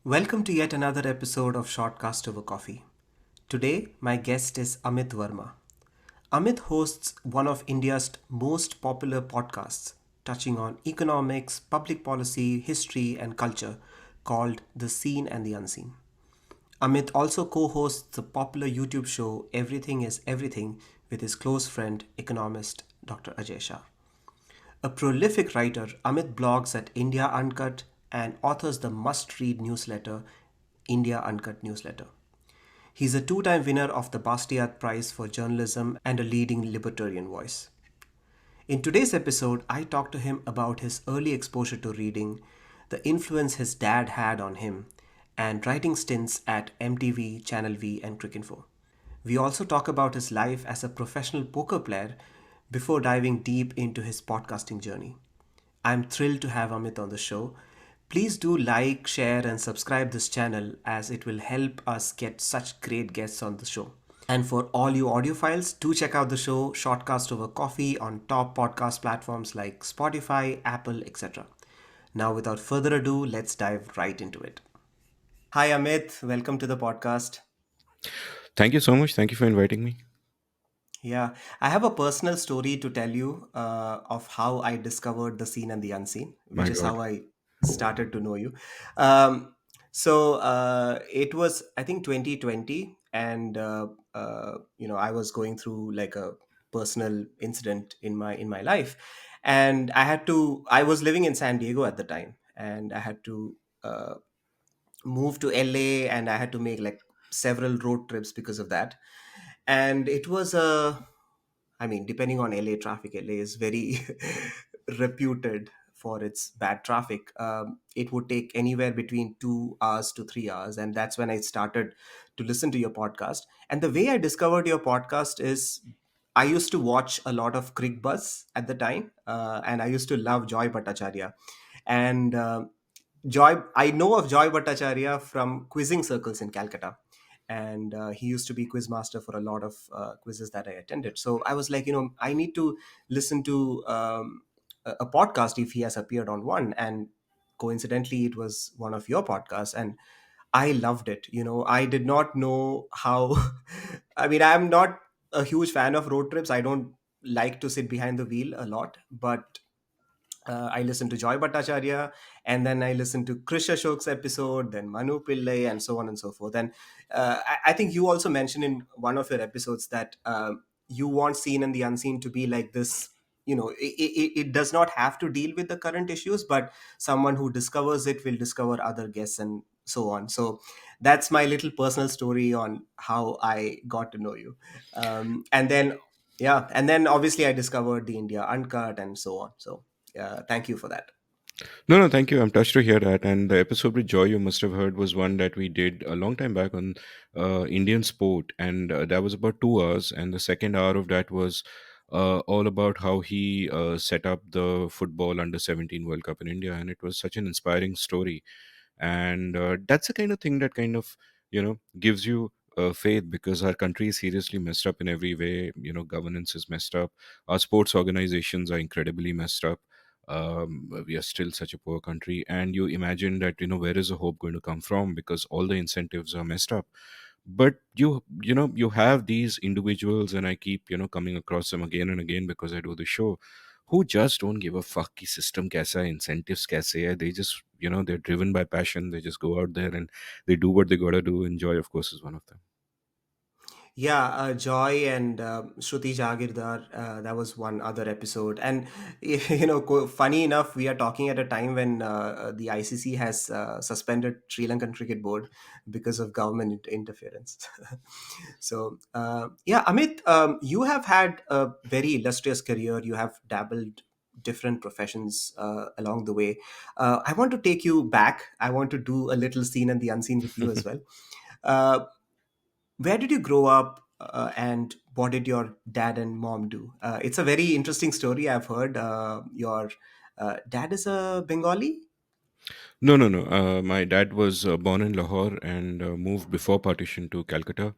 Welcome to yet another episode of Shortcast Over Coffee. Today, my guest is Amit Varma. Amit hosts one of India's most popular podcasts touching on economics, public policy, history, and culture called The Seen and the Unseen. Amit also co hosts the popular YouTube show Everything is Everything with his close friend, economist Dr. Ajay Shah. A prolific writer, Amit blogs at India Uncut and authors the must read newsletter India Uncut Newsletter. He's a two-time winner of the Bastiat Prize for journalism and a leading libertarian voice. In today's episode, I talked to him about his early exposure to reading, the influence his dad had on him, and writing stints at MTV, Channel V, and Cricinfo. We also talk about his life as a professional poker player before diving deep into his podcasting journey. I'm thrilled to have Amit on the show. Please do like, share, and subscribe this channel as it will help us get such great guests on the show. And for all you audiophiles, do check out the show Shortcast Over Coffee on top podcast platforms like Spotify, Apple, etc. Now, without further ado, let's dive right into it. Hi, Amit. Welcome to the podcast. Thank you so much. Thank you for inviting me. Yeah, I have a personal story to tell you of how I discovered the seen and the unseen, which My is God. how I started to know you. Um, it was, I think, 2020, and I was going through like a personal incident in my life, and I was living in San Diego at the time, and I had to move to LA, and I had to make like several road trips because of that. And it was a I mean, depending on LA traffic, LA is very reputed for its bad traffic. It would take anywhere between 2 hours to 3 hours. And that's when I started to listen to your podcast. And the way I discovered your podcast is I used to watch a lot of Crick Buzz at the time. And I used to love Joy Bhattacharya. And I know of Joy Bhattacharya from quizzing circles in Calcutta, and he used to be quiz master for a lot of quizzes that I attended. So I was like, I need to listen to a podcast if he has appeared on one, and coincidentally, it was one of your podcasts, and I loved it. I did not know how. I mean, I'm not a huge fan of road trips. I don't like to sit behind the wheel a lot, but I listened to Joy Bhattacharya, and then I listened to Krish Ashok's episode, then Manu Pillai, and so on and so forth. And I think you also mentioned in one of your episodes that you want Seen and the Unseen to be like this. It does not have to deal with the current issues, but someone who discovers it will discover other guests and so on. So that's my little personal story on how I got to know you. And then, yeah, and then obviously I discovered the India Uncut and so on. So thank you for that. No, no, thank you. I'm touched to hear that. And the episode with Joy you must have heard was one that we did a long time back on Indian sport. And that was about 2 hours. And the second hour of that was all about how he set up the football under 17 World Cup in India. And it was such an inspiring story. And that's the kind of thing that kind of gives you faith, because our country is seriously messed up in every way. Governance is messed up, our sports organizations are incredibly messed up. We are still such a poor country, and you imagine that where is the hope going to come from, because all the incentives are messed up. But you have these individuals, and I keep coming across them again and again because I do the show, who just don't give a fuck ki system kaisa hai, incentives kaise hai. They just they're driven by passion. They just go out there and they do what they gotta do. And Joy, of course, is one of them. Yeah, Joy and Shruti Jagirdar, that was one other episode. And, funny enough, we are talking at a time when the ICC has suspended Sri Lankan Cricket Board because of government interference. So, yeah, Amit, you have had a very illustrious career. You have dabbled different professions along the way. I want to take you back. I want to do a little seen and the unseen with you as well. Uh, where did you grow up, and what did your dad and mom do? It's a very interesting story. I've heard your dad is a Bengali. No, no, no. My dad was born in Lahore and moved before partition to Calcutta,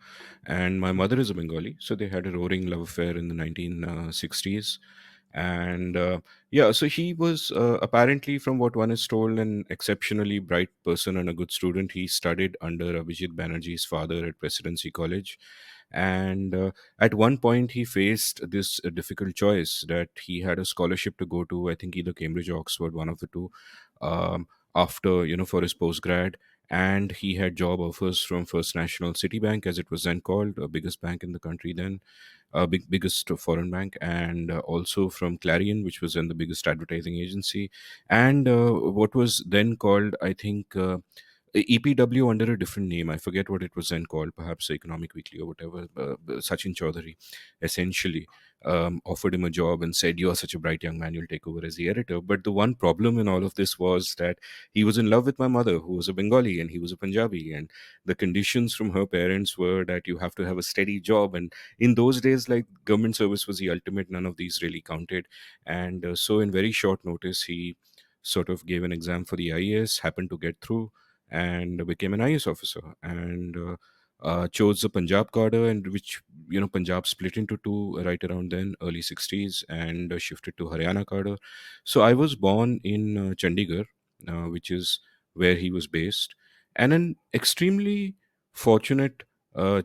and my mother is a Bengali, so they had a roaring love affair in the 1960s. And yeah, so he was apparently, from what one is told, an exceptionally bright person and a good student. He studied under Abhijit Banerjee's father at Presidency College. And at one point, he faced this difficult choice that he had a scholarship to go to, I think, either Cambridge or Oxford, one of the two, after, for his postgrad. And he had job offers from First National Citibank, as it was then called, the biggest bank in the country then, biggest foreign bank, and also from Clarion, which was then the biggest advertising agency, and what was then called, I think, EPW under a different name. I forget what it was then called, perhaps Economic Weekly or whatever. Sachin Chaudhary essentially offered him a job and said, "You are such a bright young man, you'll take over as the editor." But the one problem in all of this was that he was in love with my mother, who was a Bengali, and he was a Punjabi. And the conditions from her parents were that you have to have a steady job. And in those days, like, government service was the ultimate, none of these really counted. And so, in very short notice, he sort of gave an exam for the IAS, happened to get through, and became an IAS officer. And chose the Punjab cadre, and which, Punjab split into two right around then, early 60s, and shifted to Haryana cadre. So I was born in Chandigarh, which is where he was based, and an extremely fortunate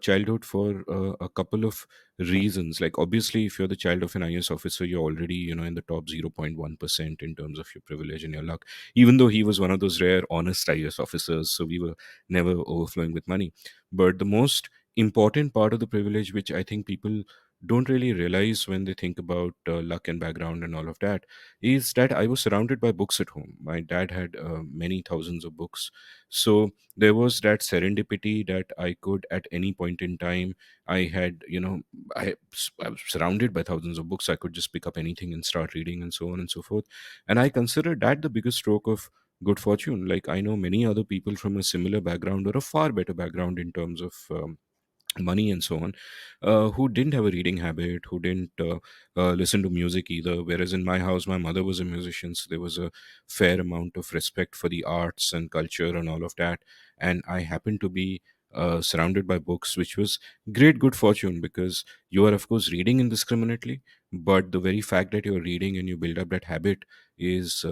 childhood for a couple of reasons. Like, obviously, if you're the child of an IAS officer, you're already, in the top 0.1% in terms of your privilege and your luck, even though he was one of those rare honest IAS officers, so we were never overflowing with money. But the most important part of the privilege, which I think people don't really realize when they think about luck and background and all of that, is that I was surrounded by books at home. My dad had many thousands of books. So there was that serendipity that I could, at any point in time, I had, I was surrounded by thousands of books. I could just pick up anything and start reading, and so on and so forth. And I consider that the biggest stroke of good fortune. Like, I know many other people from a similar background or a far better background in terms of money and so on, who didn't have a reading habit, who didn't listen to music either. Whereas in my house, my mother was a musician, so there was a fair amount of respect for the arts and culture and all of that. And I happened to be surrounded by books, which was great good fortune, because you are, of course, reading indiscriminately, but the very fact that you're reading and you build up that habit is,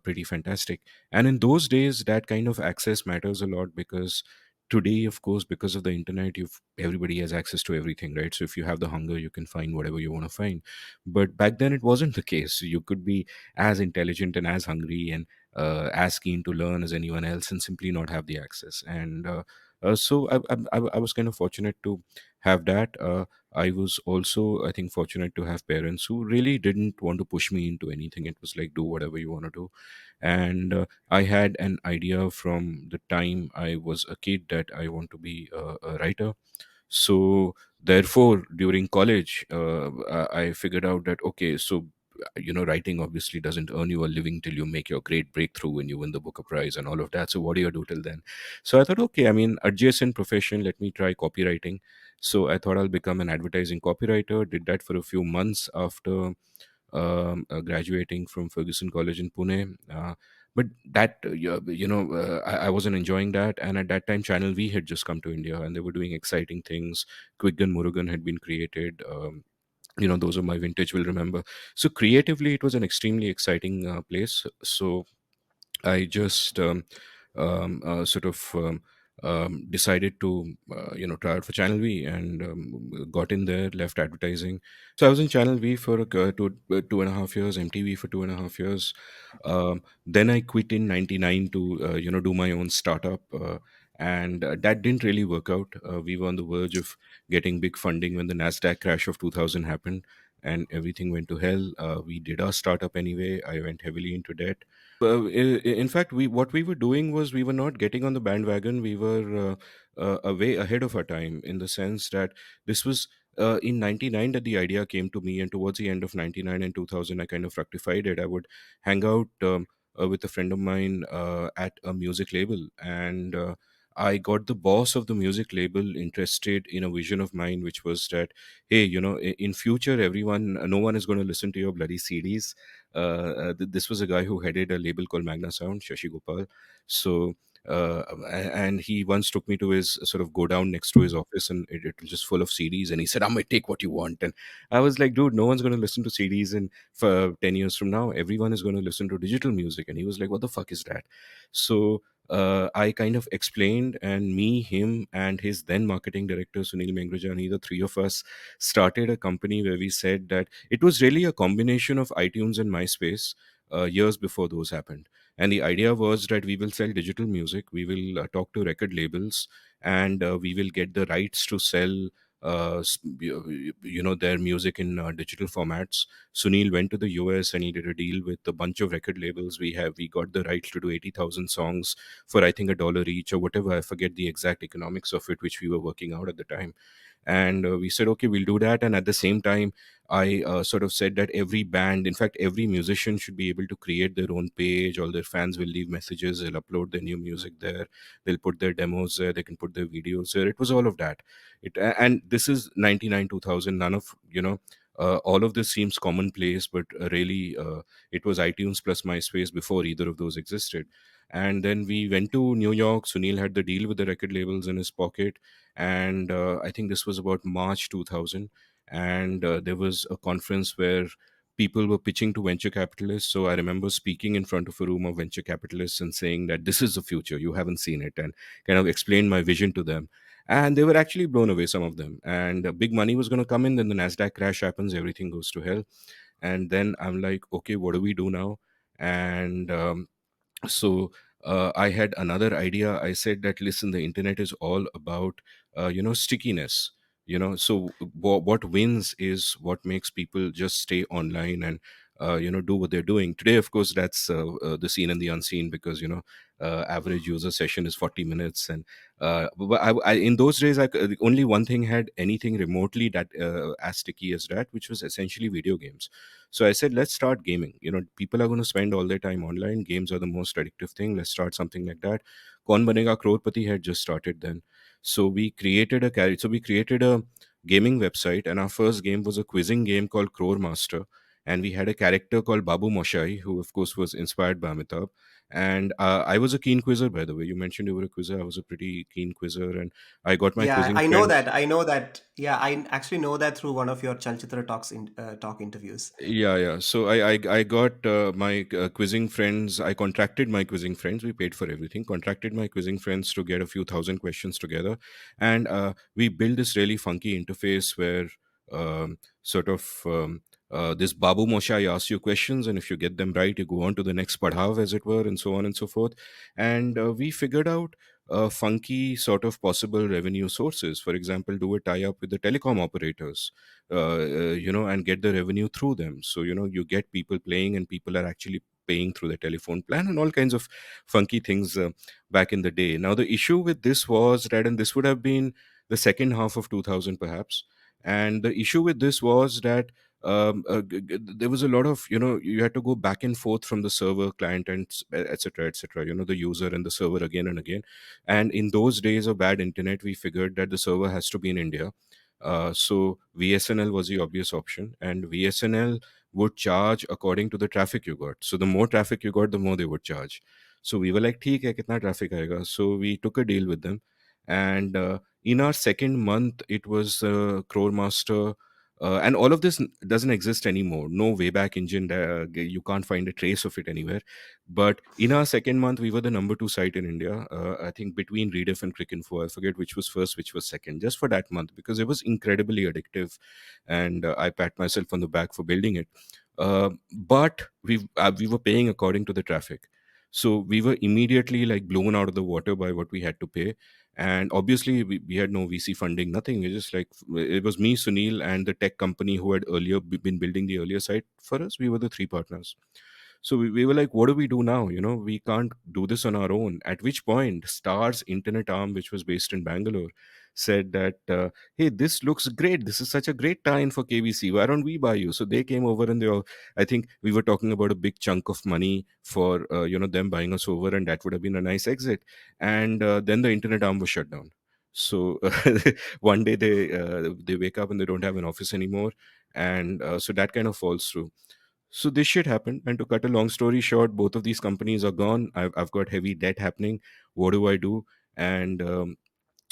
pretty fantastic. And in those days, that kind of access matters a lot, because today, of course, because of the internet, you've everybody has access to everything, right? So if you have the hunger, you can find whatever you want to find. But back then, it wasn't the case. You could be as intelligent and as hungry and as keen to learn as anyone else, and simply not have the access. And so I was kind of fortunate to have that. I was also, I think, fortunate to have parents who really didn't want to push me into anything. It was like, do whatever you want to do. And I had an idea from the time I was a kid that I want to be a writer. So therefore, during college, I figured out that, okay, so writing obviously doesn't earn you a living till you make your great breakthrough and you win the Booker Prize and all of that. So what do you do till then? So I thought, okay, I mean, adjacent profession, let me try copywriting. So I thought I'll become an advertising copywriter. Did that for a few months after graduating from Ferguson College in Pune. But that, I wasn't enjoying that. And at that time, Channel V had just come to India, and they were doing exciting things. Quick Murugan had been created. Those of my vintage will remember. So creatively, it was an extremely exciting place. So I just sort of decided to try out for Channel V, and got in there, left advertising. So I was in Channel V for 2.5 years, MTV for 2.5 years. Then I quit in '99 to do my own startup. And that didn't really work out. We were on the verge of getting big funding when the Nasdaq crash of 2000 happened, and everything went to hell. We did our startup anyway. I went heavily into debt. In fact, we what we were doing was, we were not getting on the bandwagon. We were way ahead of our time, in the sense that this was in '99 that the idea came to me, and towards the end of '99 and 2000, I kind of rectified it. I would hang out with a friend of mine at a music label, and I got the boss of the music label interested in a vision of mine, which was that, hey, in future, no one is going to listen to your bloody CDs. This was a guy who headed a label called Magna Sound, Shashi Gopal. So And he once took me to his sort of go down next to his office, and it was just full of CDs. And he said, "I might take what you want." And I was like, "Dude, no one's going to listen to CDs in for 10 years from now. Everyone is going to listen to digital music." And he was like, "What the fuck is that?" So I kind of explained, and me, him, and his then marketing director Sunil Mengrajani, the three of us started a company where we said that it was really a combination of iTunes and MySpace years before those happened. And the idea was that we will sell digital music, we will talk to record labels, and we will get the rights to sell. Their music in digital formats. Sunil went to the US and he did a deal with a bunch of record labels. We got the rights to do 80,000 songs for I think $1 each or whatever. I forget the exact economics of it, which we were working out at the time. And we said, okay, we'll do that. And at the same time, I sort of said that every band, in fact, every musician should be able to create their own page. All their fans will leave messages. They'll upload their new music there. They'll put their demos there. They can put their videos there. It was all of that. And this is 99, 2000. None of, all of this seems commonplace, but really, it was iTunes plus MySpace before either of those existed. And then we went to New York. Sunil had the deal with the record labels in his pocket. And I think this was about March 2000. And there was a conference where people were pitching to venture capitalists. So I remember speaking in front of a room of venture capitalists and saying that this is the future, you haven't seen it, and kind of explained my vision to them. And they were actually blown away, some of them. And big money was going to come in. Then the NASDAQ crash happens, everything goes to hell. And then I'm like, okay, what do we do now? And so I had another idea. I said that, listen, the internet is all about stickiness. So what wins is what makes people just stay online and do what they're doing today. Of course, that's the seen and the unseen, because average user session is 40 minutes. And but in those days, only one thing had anything remotely that as sticky as that, which was essentially video games. So I said, let's start gaming. People are going to spend all their time online. Games are the most addictive thing. Let's start something like that. Kaun Banega Crorepati had just started then. So we created a gaming website, and our first game was a quizzing game called Crore Master. And we had a character called Babu Moshai, who of course was inspired by Amitabh. And I was a keen quizzer, by the way. You mentioned you were a quizzer. I was a pretty keen quizzer, and I got my Yeah, quizzing I know friends. that. I know that. Yeah, I actually know that through one of your Chalchitra talk interviews. Yeah. So I got my quizzing friends. I contracted my quizzing friends. We paid for everything. Contracted my quizzing friends to get a few thousand questions together, and we built this really funky interface where sort of this Babu Moshai asks you questions, and if you get them right, you go on to the next padhav, as it were, and so on and so forth. And we figured out funky sort of possible revenue sources. For example, do a tie up with the telecom operators, and get the revenue through them. So, you get people playing and people are actually paying through the telephone plan and all kinds of funky things back in the day. Now, the issue with this was that, and this would have been the second half of 2000 perhaps. And the issue with this was that there was a lot of, you had to go back and forth from the server, client, and etc., etc., the user and the server again and again. And in those days of bad internet, we figured that the server has to be in India. So VSNL was the obvious option, and VSNL would charge according to the traffic you got. So the more traffic you got, the more they would charge. So we were like, "ठीक है, कितना traffic आएगा?" So we took a deal with them, and in our second month, it was Crore Master. And all of this doesn't exist anymore. No Wayback Engine. You can't find a trace of it anywhere. But in our second month, we were the number two site in India. I think between Rediff and Cricinfo. I forget which was first, which was second, just for that month, because it was incredibly addictive. And I pat myself on the back for building it. But we were paying according to the traffic. So we were immediately like blown out of the water by what we had to pay. And obviously, we had no VC funding, nothing. We just like, it was me, Sunil, and the tech company who had earlier been building the earlier site for us. We were the three partners. So we were like, what do we do now? We can't do this on our own. At which point, Star's internet arm, which was based in Bangalore, said that, hey, this looks great. This is such a great time for KBC. Why don't we buy you? So they came over, and I think we were talking about a big chunk of money for, them buying us over, and that would have been a nice exit. And then the internet arm was shut down. So one day they wake up and they don't have an office anymore. And so that kind of falls through. So this shit happened, and to cut a long story short, both of these companies are gone. I've got heavy debt happening. What do I do? And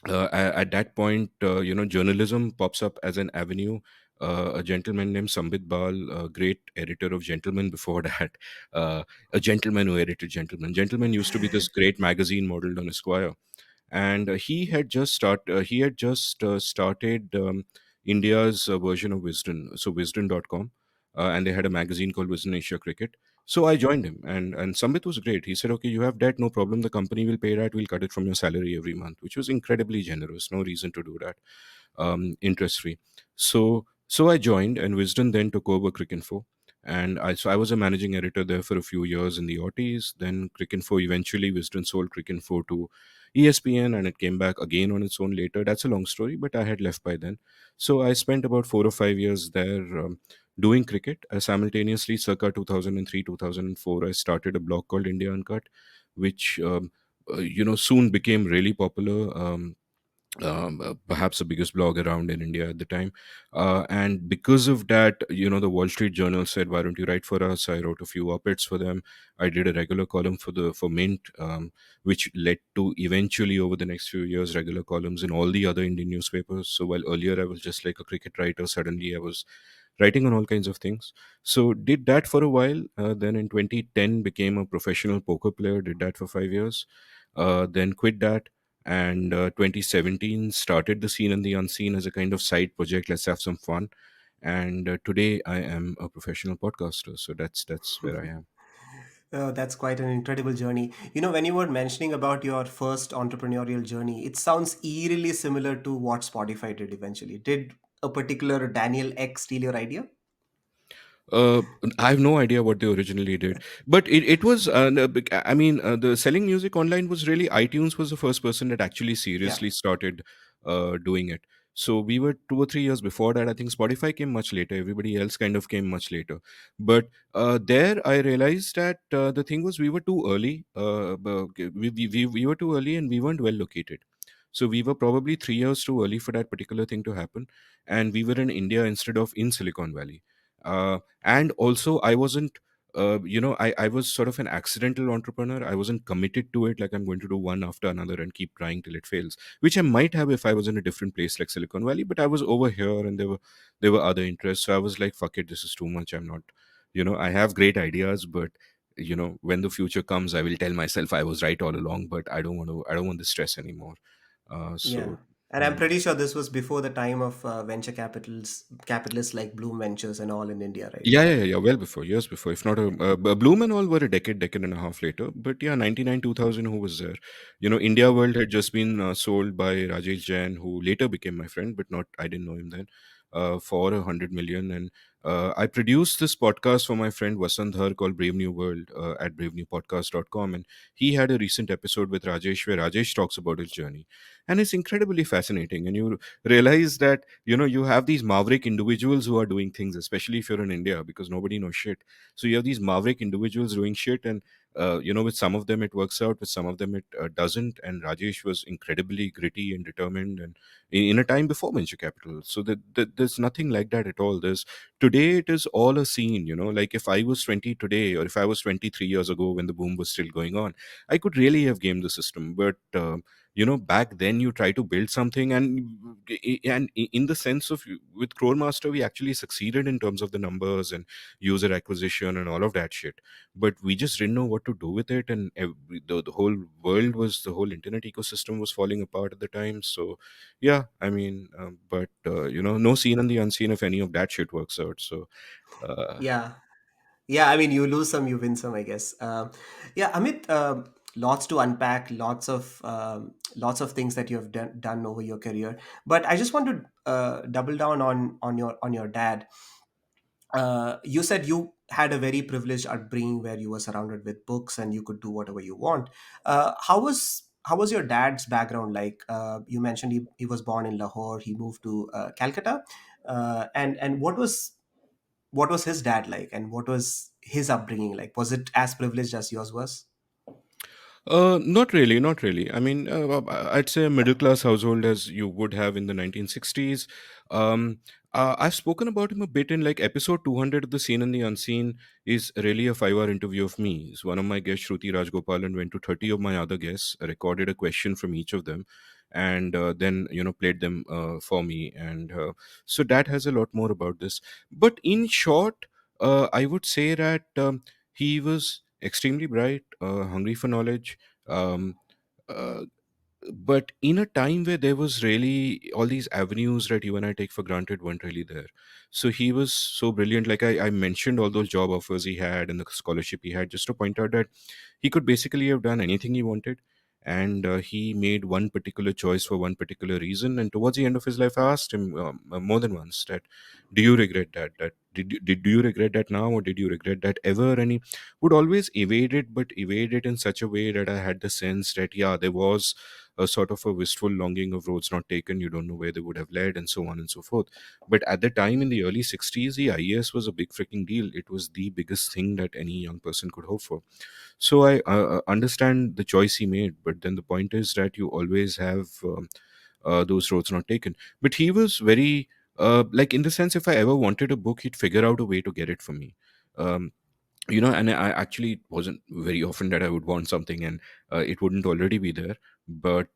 at that point, journalism pops up as an avenue. A gentleman named Sambit Bal, a great editor of Gentleman before that, uh, a gentleman who edited Gentleman. Gentleman used to be this great magazine modeled on Esquire, and he had just started India's version of Wisdom, so Wisdom.com, and they had a magazine called Wisdom Asia Cricket. So I joined him, and Sambit was great. He said, "Okay, you have debt, no problem. The company will pay that. We'll cut it from your salary every month," which was incredibly generous. No reason to do that, interest free. So I joined, and Wisdom then took over Cricinfo, and I was a managing editor there for a few years in the aughties. Then Cricinfo, eventually Wisdom sold Cricinfo to ESPN, and it came back again on its own later. That's a long story, but I had left by then. So I spent about 4 or 5 years there. Doing cricket simultaneously, circa 2003 2004, I started a blog called India Uncut, which soon became really popular. Perhaps the biggest blog around in India at the time. And because of that, the Wall Street Journal said, "Why don't you write for us?" I wrote a few op-eds for them. I did a regular column for Mint, which led to eventually over the next few years regular columns in all the other Indian newspapers. So while earlier I was just like a cricket writer, suddenly I was writing on all kinds of things. So did that for a while. Then in 2010 became a professional poker player. Did that for 5 years. Then quit that, and 2017 started the Seen and the Unseen as a kind of side project. Let's have some fun. And today I am a professional podcaster. So that's where I am. That's quite an incredible journey. When you were mentioning about your first entrepreneurial journey, it sounds eerily similar to what Spotify did eventually. Did a particular Daniel X steal your idea? Uh, I have no idea what they originally did, but it was. I mean, the selling music online was really iTunes was the first person that actually Yeah. seriously started doing it. So we were 2 or 3 years before that. I think Spotify came much later. Everybody else kind of came much later. But there, I realized that the thing was we were too early. We were too early, and we weren't well located. So we were probably 3 years too early for that particular thing to happen, and we were in India instead of in Silicon Valley. And also I wasn't I was sort of an accidental entrepreneur. I wasn't committed to it like I'm going to do one after another and keep trying till it fails, which I might have if I was in a different place like Silicon Valley. But I was over here, and there were other interests, so I was like, fuck it, this is too much. I'm not, I have great ideas, but when the future comes, I will tell myself I was right all along. But I don't want the stress anymore. Yeah. So And I'm pretty sure this was before the time of venture capitalists like Bloom Ventures and all in India, right? yeah. Well before, years before, if not Bloom and all were a decade and a half later. But yeah, 99, 2000, who was there? India World had just been sold by Rajesh Jain, who later became my friend, but not, I didn't know him then, for 100 million. And I produced this podcast for my friend Vasant Dhar called Brave New World at bravenewpodcast.com. And he had a recent episode with Rajesh where Rajesh talks about his journey. And it's incredibly fascinating. And you realize that you have these maverick individuals who are doing things, especially if you're in India, because nobody knows shit. So you have these maverick individuals doing shit, and with some of them it works out, with some of them it doesn't. And Rajesh was incredibly gritty and determined, and in a time before venture capital. So there's nothing like that at all. There's Today it is all a scene. Like if I was 20 today, or if I was 23 years ago when the boom was still going on, I could really have gamed the system. But back then you try to build something, and in the sense of, with Crowmaster we actually succeeded in terms of the numbers and user acquisition and all of that shit. But we just didn't know what to do with it, and the whole the whole internet ecosystem was falling apart at the time. So yeah, I mean, but no Seen and the Unseen if any of that shit works out. So uh, Yeah. Yeah, I mean, you lose some, you win some, I guess. Yeah, Amit, lots to unpack, lots of things that you have done over your career. But I just want to double down on your dad. You said you had a very privileged upbringing where you were surrounded with books and you could do whatever you want. How was your dad's background like? You mentioned he was born in Lahore. He moved to Calcutta, and what was his dad like, and what was his upbringing like? Was it as privileged as yours was? Not really, not really. I mean, I'd say a middle class household as you would have in the 1960s. Um, I've spoken about him a bit in like episode 200 of The Seen and the Unseen is really a 5 hour interview of me. So one of my guests, Shruti Rajgopalan, went to 30 of my other guests, recorded a question from each of them, and then, played them for me. And so that has a lot more about this. But in short, I would say that he was extremely bright, hungry for knowledge, um, uh, but in a time where there was really all these avenues that you and I take for granted weren't really there. So he was so brilliant. Like I mentioned all those job offers he had and the scholarship he had, just to point out that he could basically have done anything he wanted. And he made one particular choice for one particular reason. And towards the end of his life, I asked him more than once that, "Do you regret that? Do you regret that now, or did you regret that ever?" And he would always evade it, but evade it in such a way that I had the sense that yeah, there was a sort of a wistful longing of roads not taken. You don't know where they would have led, and so on and so forth. But at the time in the early 60s, the IAS was a big freaking deal. It was the biggest thing that any young person could hope for. So I understand the choice he made, but then the point is that you always have those roads not taken. But he was very, like, in the sense, if I ever wanted a book, he'd figure out a way to get it for me. Um, and I actually, it wasn't very often that I would want something and it wouldn't already be there. But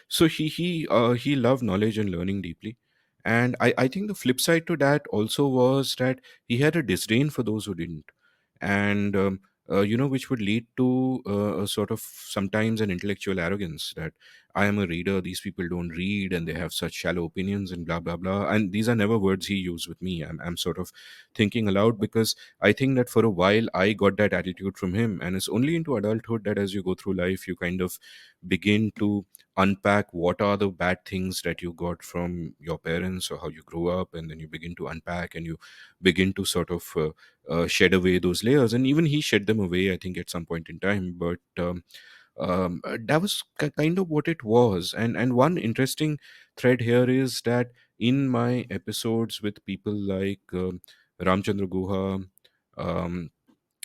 so he loved knowledge and learning deeply. And I think the flip side to that also was that he had a disdain for those who didn't. And which would lead to a sort of sometimes an intellectual arrogance that I am a reader, these people don't read, and they have such shallow opinions and blah blah blah. And these are never words he used with me. I'm sort of thinking aloud, because I think that for a while I got that attitude from him. And it's only into adulthood that as you go through life, you kind of begin to unpack what are the bad things that you got from your parents or how you grew up. And then you begin to unpack and you begin to sort of shed away those layers. And even he shed them away, I think, at some point in time. But that was kind of what it was. And one interesting thread here is that in my episodes with people like Ramchandra Guha, um,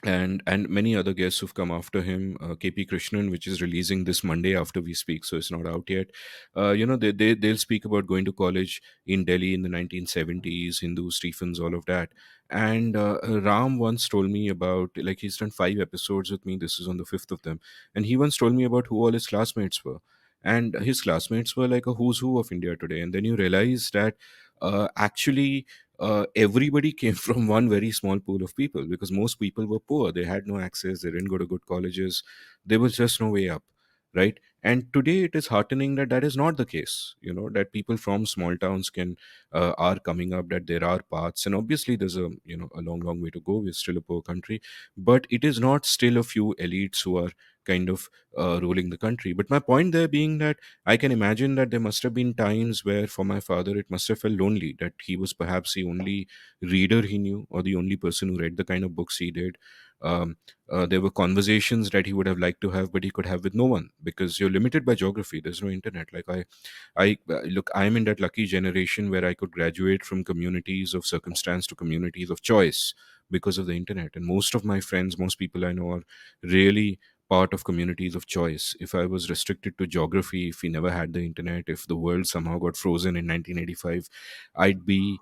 and many other guests who've come after him, KP Krishnan, which is releasing this Monday after we speak, so it's not out yet. They'll speak about going to college in Delhi in the 1970s, Hindu, Stephens, all of that. And Ram once told me about, like, he's done 5 episodes with me. This is on the fifth of them, and he once told me about who all his classmates were. And his classmates were like a who's who of India today. And then you realize that actually everybody came from one very small pool of people, because most people were poor. They had no access. They didn't go to good colleges. There was just no way up, right? And today it is heartening that that is not the case. That people from small towns are coming up. That there are paths, and obviously there's a long, long way to go. We're still a poor country, but it is not still a few elites who are kind of ruling the country. But my point there being that I can imagine that there must have been times where, for my father, it must have felt lonely, that he was perhaps the only reader he knew, or the only person who read the kind of books he did. Um, there were conversations that he would have liked to have, but he could have with no one, because you're limited by geography. There's no internet. Like look, I'm in that lucky generation where I could graduate from communities of circumstance to communities of choice because of the internet. And most of my friends, most people I know, are really part of communities of choice. If I was restricted to geography, if we never had the internet, if the world somehow got frozen in 1985, I'd be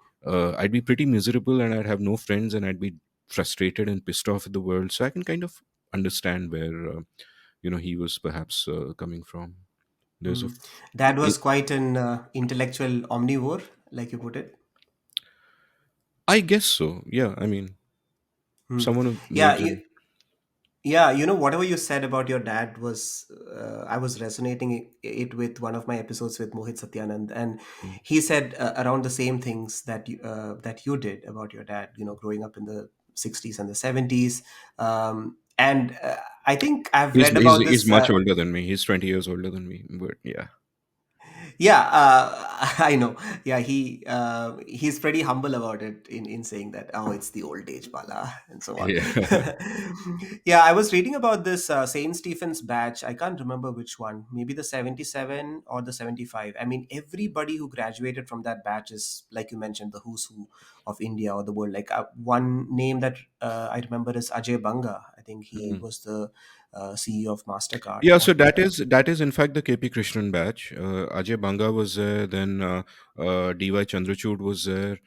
pretty miserable, and I'd have no friends, and I'd be frustrated and pissed off at the world. So I can kind of understand where he was perhaps coming from. There's a Hmm. Dad was quite an intellectual omnivore, like you put it. I guess so. Yeah, I mean, Hmm. someone who Yeah, lives in. yeah, whatever you said about your dad was, I was resonating it with one of my episodes with Mohit Satyanand, and Mm. he said around the same things that you did about your dad. Growing up in the '60s and the '70s, and I think I've He's, read he's about he's this. much older than me. He's 20 years older than me. But yeah, Yeah, I know. Yeah, he's pretty humble about it in saying that, oh, it's the old age, Bala, and so on. yeah. Yeah, I was reading about this Saint Stephen's batch. I can't remember which one, maybe the 77 or the 75. I mean, everybody who graduated from that batch is, like you mentioned, the who's who of India or the world. Like one name that I remember is Ajay Banga. I think he Mm. was the CEO of Mastercard. Yeah, so And that is in fact the KP Krishnan batch. Ajay Banga was there, then DY Chandrachud was there,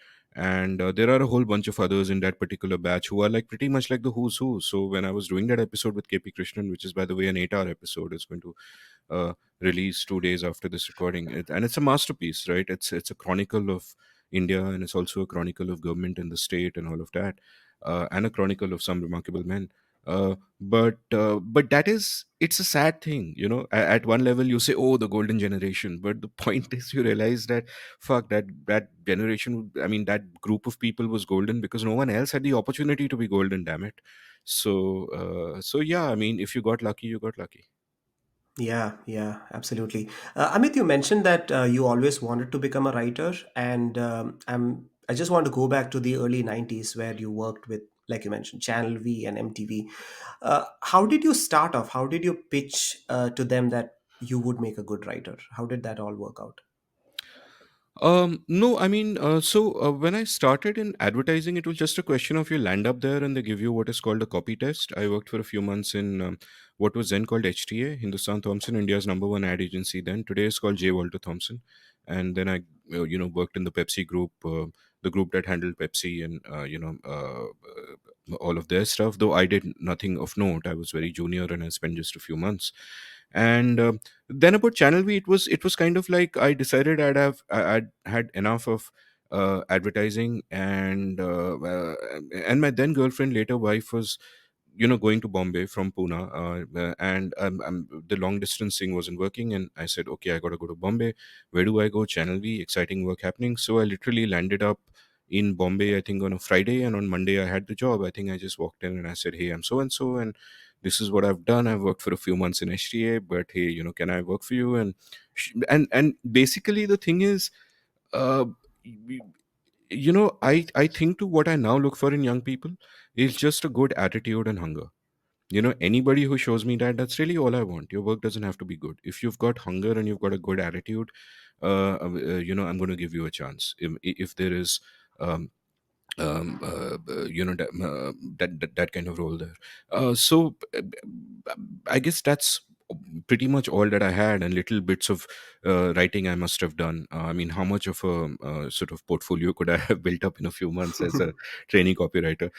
and there are a whole bunch of others in that particular batch who are like pretty much like the who's who. So when I was doing that episode with KP Krishnan, which is by the way an 8 hour episode, it's going to release 2 days after this recording, and it's a masterpiece, right? It's a chronicle of India, and it's also a chronicle of government in the state and all of that, and a chronicle of some remarkable men. But that is, it's a sad thing, you know. At one level you say, oh, the golden generation, but the point is you realize that fuck, that generation, I mean that group of people was golden because no one else had the opportunity to be golden, damn it. So yeah, I mean, if you got lucky, you got lucky. yeah, yeah, absolutely. Amit, you mentioned that you always wanted to become a writer, and I just want to go back to the early '90s where you worked with, like you mentioned, Channel V and MTV. How did you start off? How did you pitch to them that you would make a good writer? How did that all work out? No, I mean, when I started in advertising, it was just a question of you land up there and they give you what is called a copy test. I worked for a few months in what was then called HTA, Hindustan Thompson, India's number one ad agency. Then today is called J. Walter Thompson, and then I, worked in the Pepsi group, the group that handled Pepsi and all of their stuff. Though I did nothing of note, I was very junior and I spent just a few months. And then about Channel V, it was kind of like I decided I'd had enough of advertising, and my then girlfriend, later wife, was going to Bombay from Pune, and the long distance thing wasn't working, and I said, okay, I got to go to Bombay. Where do I go? Channel V, exciting work happening. So I literally landed up in Bombay, I think on a Friday, and on Monday I had the job. I think I just walked in and I said, hey, I'm so and so, and this is what I've done. I've worked for a few months in HTA, but hey, can I work for you? And basically the thing is, uh, I think to what I now look for in young people is just a good attitude and hunger. Anybody who shows me that, that's really all I want. Your work doesn't have to be good. If you've got hunger and you've got a good attitude, I'm going to give you a chance. If there is that kind of role there. I guess that's pretty much all that I had, and little bits of writing I must have done. I mean, how much of a sort of portfolio could I have built up in a few months as a trainee copywriter?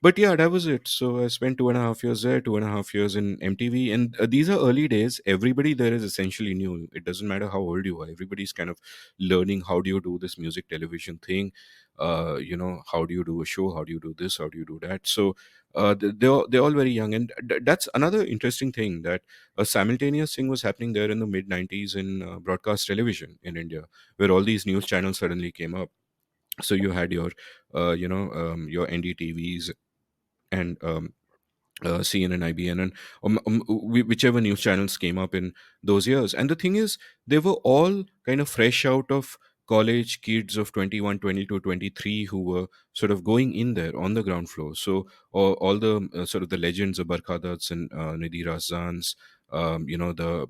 But yeah, that was it. So I spent 2.5 years there, 2.5 years in MTV, and these are early days. Everybody there is essentially new. It doesn't matter how old you are. Everybody's kind of learning how do you do this music television thing. How do you do a show? How do you do this? How do you do that? So they're all very young, and that's another interesting thing, that a simultaneous thing was happening there in the mid 90s in broadcast television in India, where all these news channels suddenly came up. So you had your NDTVs and CNN, IBN, and whichever news channels came up in those years. And the thing is, they were all kind of fresh out of college, kids of 21, 22, 23, who were sort of going in there on the ground floor. So all the sort of the legends of Barkhadats and Nidhi Razans, the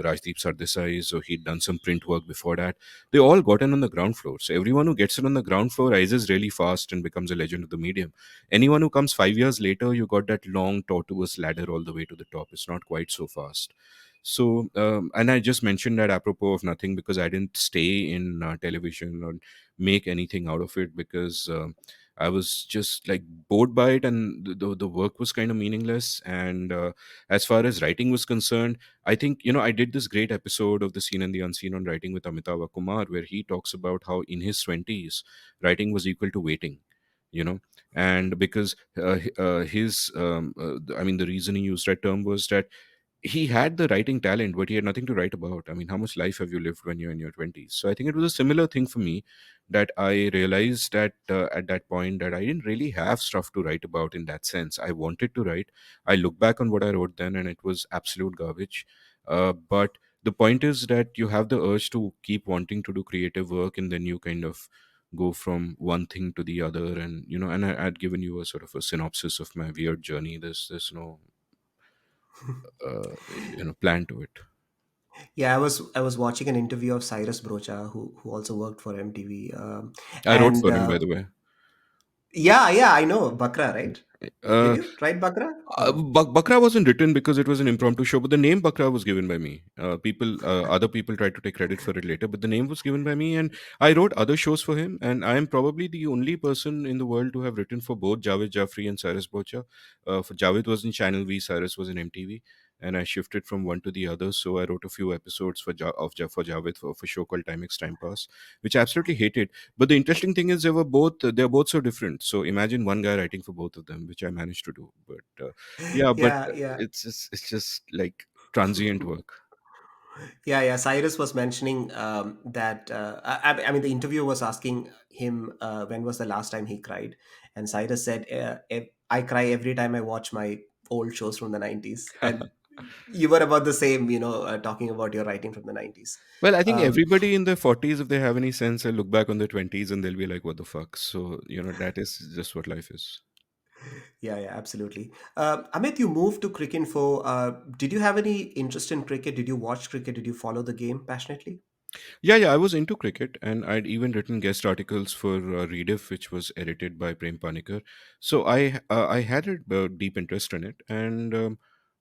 Rajdeep Sardesai, so he'd done some print work before that. They all got in on the ground floor. So everyone who gets in on the ground floor rises really fast and becomes a legend of the medium. Anyone who comes 5 years later, you got that long tortuous ladder all the way to the top. It's not quite so fast. So and I just mentioned that apropos of nothing, because I didn't stay in television or make anything out of it, because I was just like bored by it, and the work was kind of meaningless. And as far as writing was concerned, I think, I did this great episode of The Seen and the Unseen on writing with Amitav Kumar, where he talks about how in his 20s writing was equal to waiting. you know and because his I mean, the reason he used that term was that he had the writing talent, but he had nothing to write about. I mean, how much life have you lived when you're in your 20s? So I think it was a similar thing for me, that I realized that at that point, that I didn't really have stuff to write about in that sense. I wanted to write. I look back on what I wrote then, and it was absolute garbage. But the point is that you have the urge to keep wanting to do creative work, and then you kind of go from one thing to the other. And I'd given you a sort of a synopsis of my weird journey. There's no plan to it. Yeah, I was watching an interview of Cyrus Brocha, who also worked for MTV, I wrote and for him, by the way. yeah, yeah, I know Bakra, right? Did Uh, you write Bakra or no? Bakra wasn't written because it was an impromptu show, but the name Bakra was given by me. Other people tried to take credit for it later, but the name was given by me, and I wrote other shows for him. And I am probably the only person in the world to have written for both Javed Jaffrey and Cyrus Bocha. For Javed was in Channel V, Cyrus was in MTV, and I shifted from one to the other. So I wrote a few episodes for Javed for a show called Timex Time Pass, which I absolutely hated. But the interesting thing is they're both so different. So imagine one guy writing for both of them, which I managed to do. But yeah, but Yeah, yeah. it's just like transient work. Yeah, yeah. Cyrus was mentioning that. I mean, the interviewer was asking him when was the last time he cried, and Cyrus said, "I cry every time I watch my old shows from the '90s." And you were about the same, talking about your writing from the '90s. Well, I think Um, everybody in their 40s, if they have any sense, will look back on their 20s and they'll be like, what the fuck? So, that is just what life is. yeah, yeah, absolutely. Amit, you moved to Cricinfo. Did you have any interest in cricket? Did you watch cricket? Did you follow the game passionately? Yeah, yeah, I was into cricket, and I'd even written guest articles for Rediff, which was edited by Prem Panikar. So I had a deep interest in it, and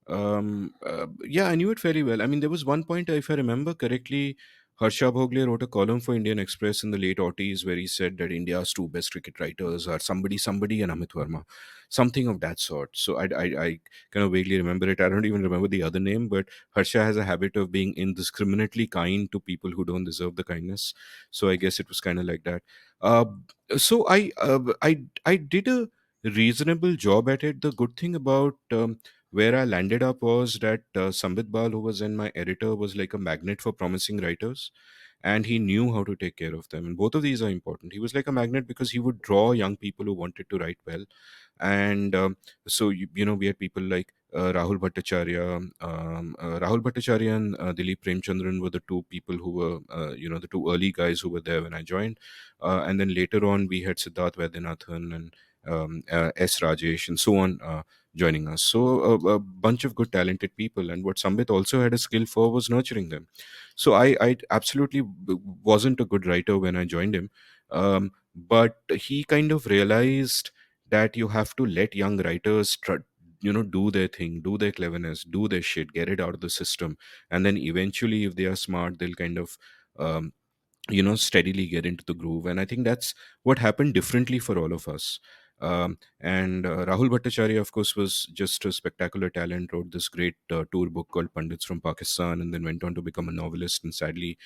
yeah, I knew it fairly well. I mean, there was one point, if I remember correctly, Harsha Bhogle wrote a column for Indian Express in the late aughties where he said that India's two best cricket writers are somebody, and Amit Varma, something of that sort. So I kind of vaguely remember it. I don't even remember the other name, but Harsha has a habit of being indiscriminately kind to people who don't deserve the kindness. So I guess it was kind of like that. Uh, so I did a reasonable job at it. The good thing about where I landed up was that Sambit Bal, who was then my editor, was like a magnet for promising writers, and he knew how to take care of them. And both of these are important. He was like a magnet because he would draw young people who wanted to write well, and so we had people like Rahul Bhattacharya and Dilip Premchandran were the two people who were the two early guys who were there when I joined, and then later on we had Siddharth Vaidyanathan and S Rajesh and so on joining us. So a bunch of good talented people, and what Sambit also had a skill for was nurturing them. So I absolutely wasn't a good writer when I joined him, but he kind of realized that you have to let young writers do their thing, do their cleverness, do their shit, get it out of the system, and then eventually if they are smart they'll kind of um, steadily get into the groove. And I think that's what happened differently for all of us. And Rahul Bhattacharya, of course, was just a spectacular talent, wrote this great tour book called Pandits from Pakistan, and then went on to become a novelist, and sadly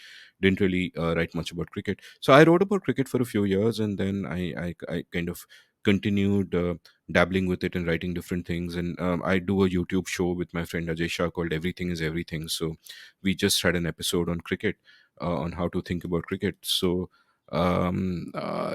didn't really write much about cricket. So I wrote about cricket for a few years, and then I kind of continued dabbling with it and writing different things. And I do a YouTube show with my friend Ajay Shah called Everything is Everything. So we just had an episode on cricket, on how to think about cricket. So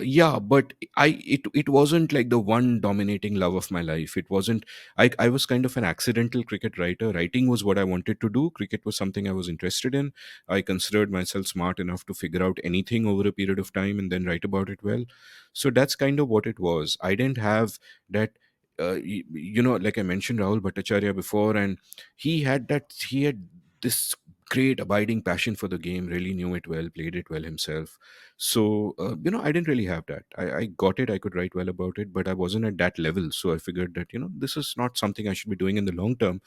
yeah, but it wasn't like the one dominating love of my life. It wasn't. I was kind of an accidental cricket writer. Writing was what I wanted to do. Cricket was something I was interested in. I considered myself smart enough to figure out anything over a period of time and then write about it well. So that's kind of what it was. I didn't have that like I mentioned Rahul Bhattacharya before, and he had this great abiding passion for the game, really knew it well, played it well himself. So I didn't really have that. I got it, I could write well about it, but I wasn't at that level. So I figured that this is not something I should be doing in the long term.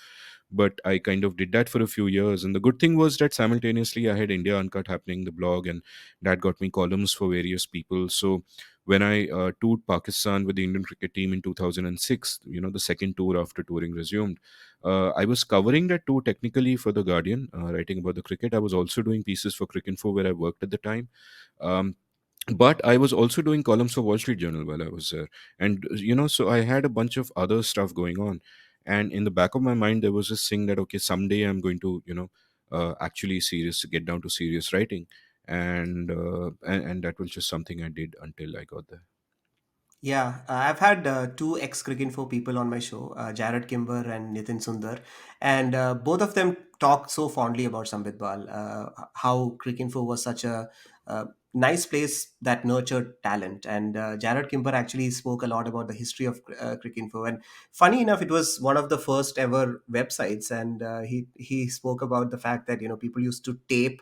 But I kind of did that for a few years, and the good thing was that simultaneously I had India Uncut happening, the blog, and that got me columns for various people. So when I toured Pakistan with the Indian cricket team in 2006, the second tour after touring resumed, I was covering that tour technically for the Guardian, writing about the cricket. I was also doing pieces for Cricinfo where I worked at the time. um, but I was also doing columns for Wall Street Journal while I was there, and so I had a bunch of other stuff going on, and in the back of my mind there was this thing that okay, someday I'm going to actually get down to serious writing, and that was just something I did until I got there. Yeah, I've had two ex-Cricinfo people on my show, Jared Kimber and Nitin Sundar, and both of them talk so fondly about Sambit Bal, how Cricinfo was such a nice place that nurtured talent. And Jared Kimber actually spoke a lot about the history of Cricinfo, and funny enough, it was one of the first ever websites, and he spoke about the fact that people used to tape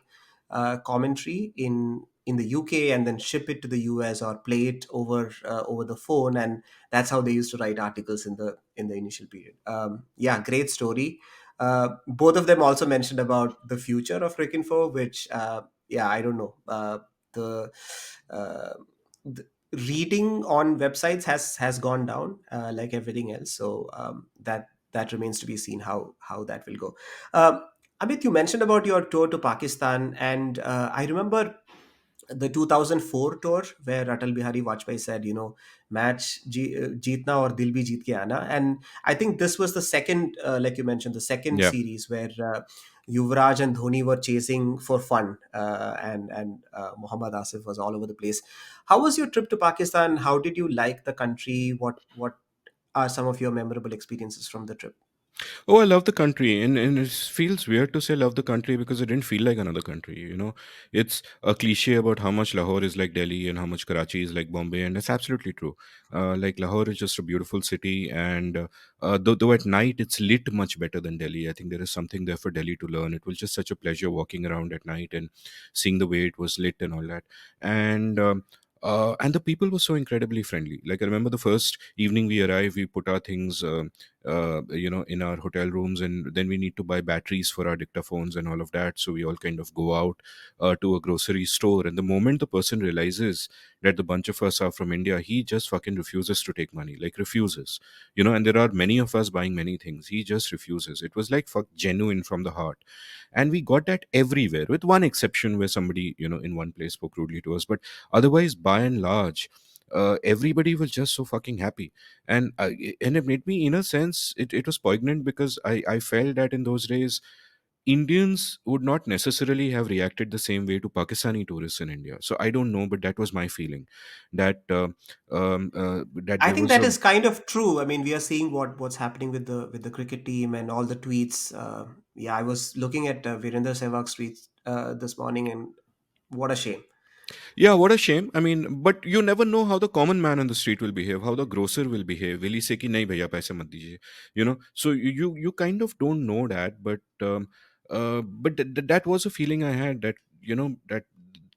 commentary in in the UK and then ship it to the US or play it over the phone, and that's how they used to write articles in the initial period. Yeah, great story. Both of them also mentioned about the future of Cricinfo, which yeah, I don't know. The, uh, the reading on websites has gone down like everything else, so that remains to be seen how that will go. Um, Amit, you mentioned about your tour to Pakistan, and I remember the 2004 tour where Atal Bihari Vajpayee said, match jeetna or dil bhi jeet ke aana. And I think this was the second, like you mentioned, the second Yeah. series where Yuvraj and Dhoni were chasing for fun, and Muhammad Asif was all over the place. How was your trip to Pakistan? How did you like the country? What are some of your memorable experiences from the trip? Oh, I love the country, and it feels weird to say love the country because it didn't feel like another country. It's a cliche about how much Lahore is like Delhi and how much Karachi is like Bombay, and that's absolutely true. Like Lahore is just a beautiful city, and though at night it's lit much better than Delhi. I think there is something there for Delhi to learn. It was just such a pleasure walking around at night and seeing the way it was lit and all that, and the people were so incredibly friendly. Like I remember the first evening we arrived, we put our things. In our hotel rooms, and then we need to buy batteries for our dictaphones and all of that, so we all kind of go out to a grocery store, and the moment the person realizes that the bunch of us are from India, he just fucking refuses to take money, like refuses. And there are many of us buying many things, he just refuses. It was like fuck genuine from the heart, and we got that everywhere with one exception where somebody in one place spoke rudely to us, but otherwise by and large everybody was just so fucking happy. And it made me, in a sense, it was poignant because I felt that in those days Indians would not necessarily have reacted the same way to Pakistani tourists in India. So I don't know, but that was my feeling, that I there think was that a. is kind of true. I mean, we are seeing what's happening with the cricket team and all the tweets. Yeah, I was looking at Virender Sehwag's tweets this morning, and what a shame. Yeah, what a shame. I mean, but you never know how the common man on the street will behave, how the grocer will behave. Will he say ki nahi bhaiya paise mat dijiye? So you kind of don't know that, but that was a feeling I had, that that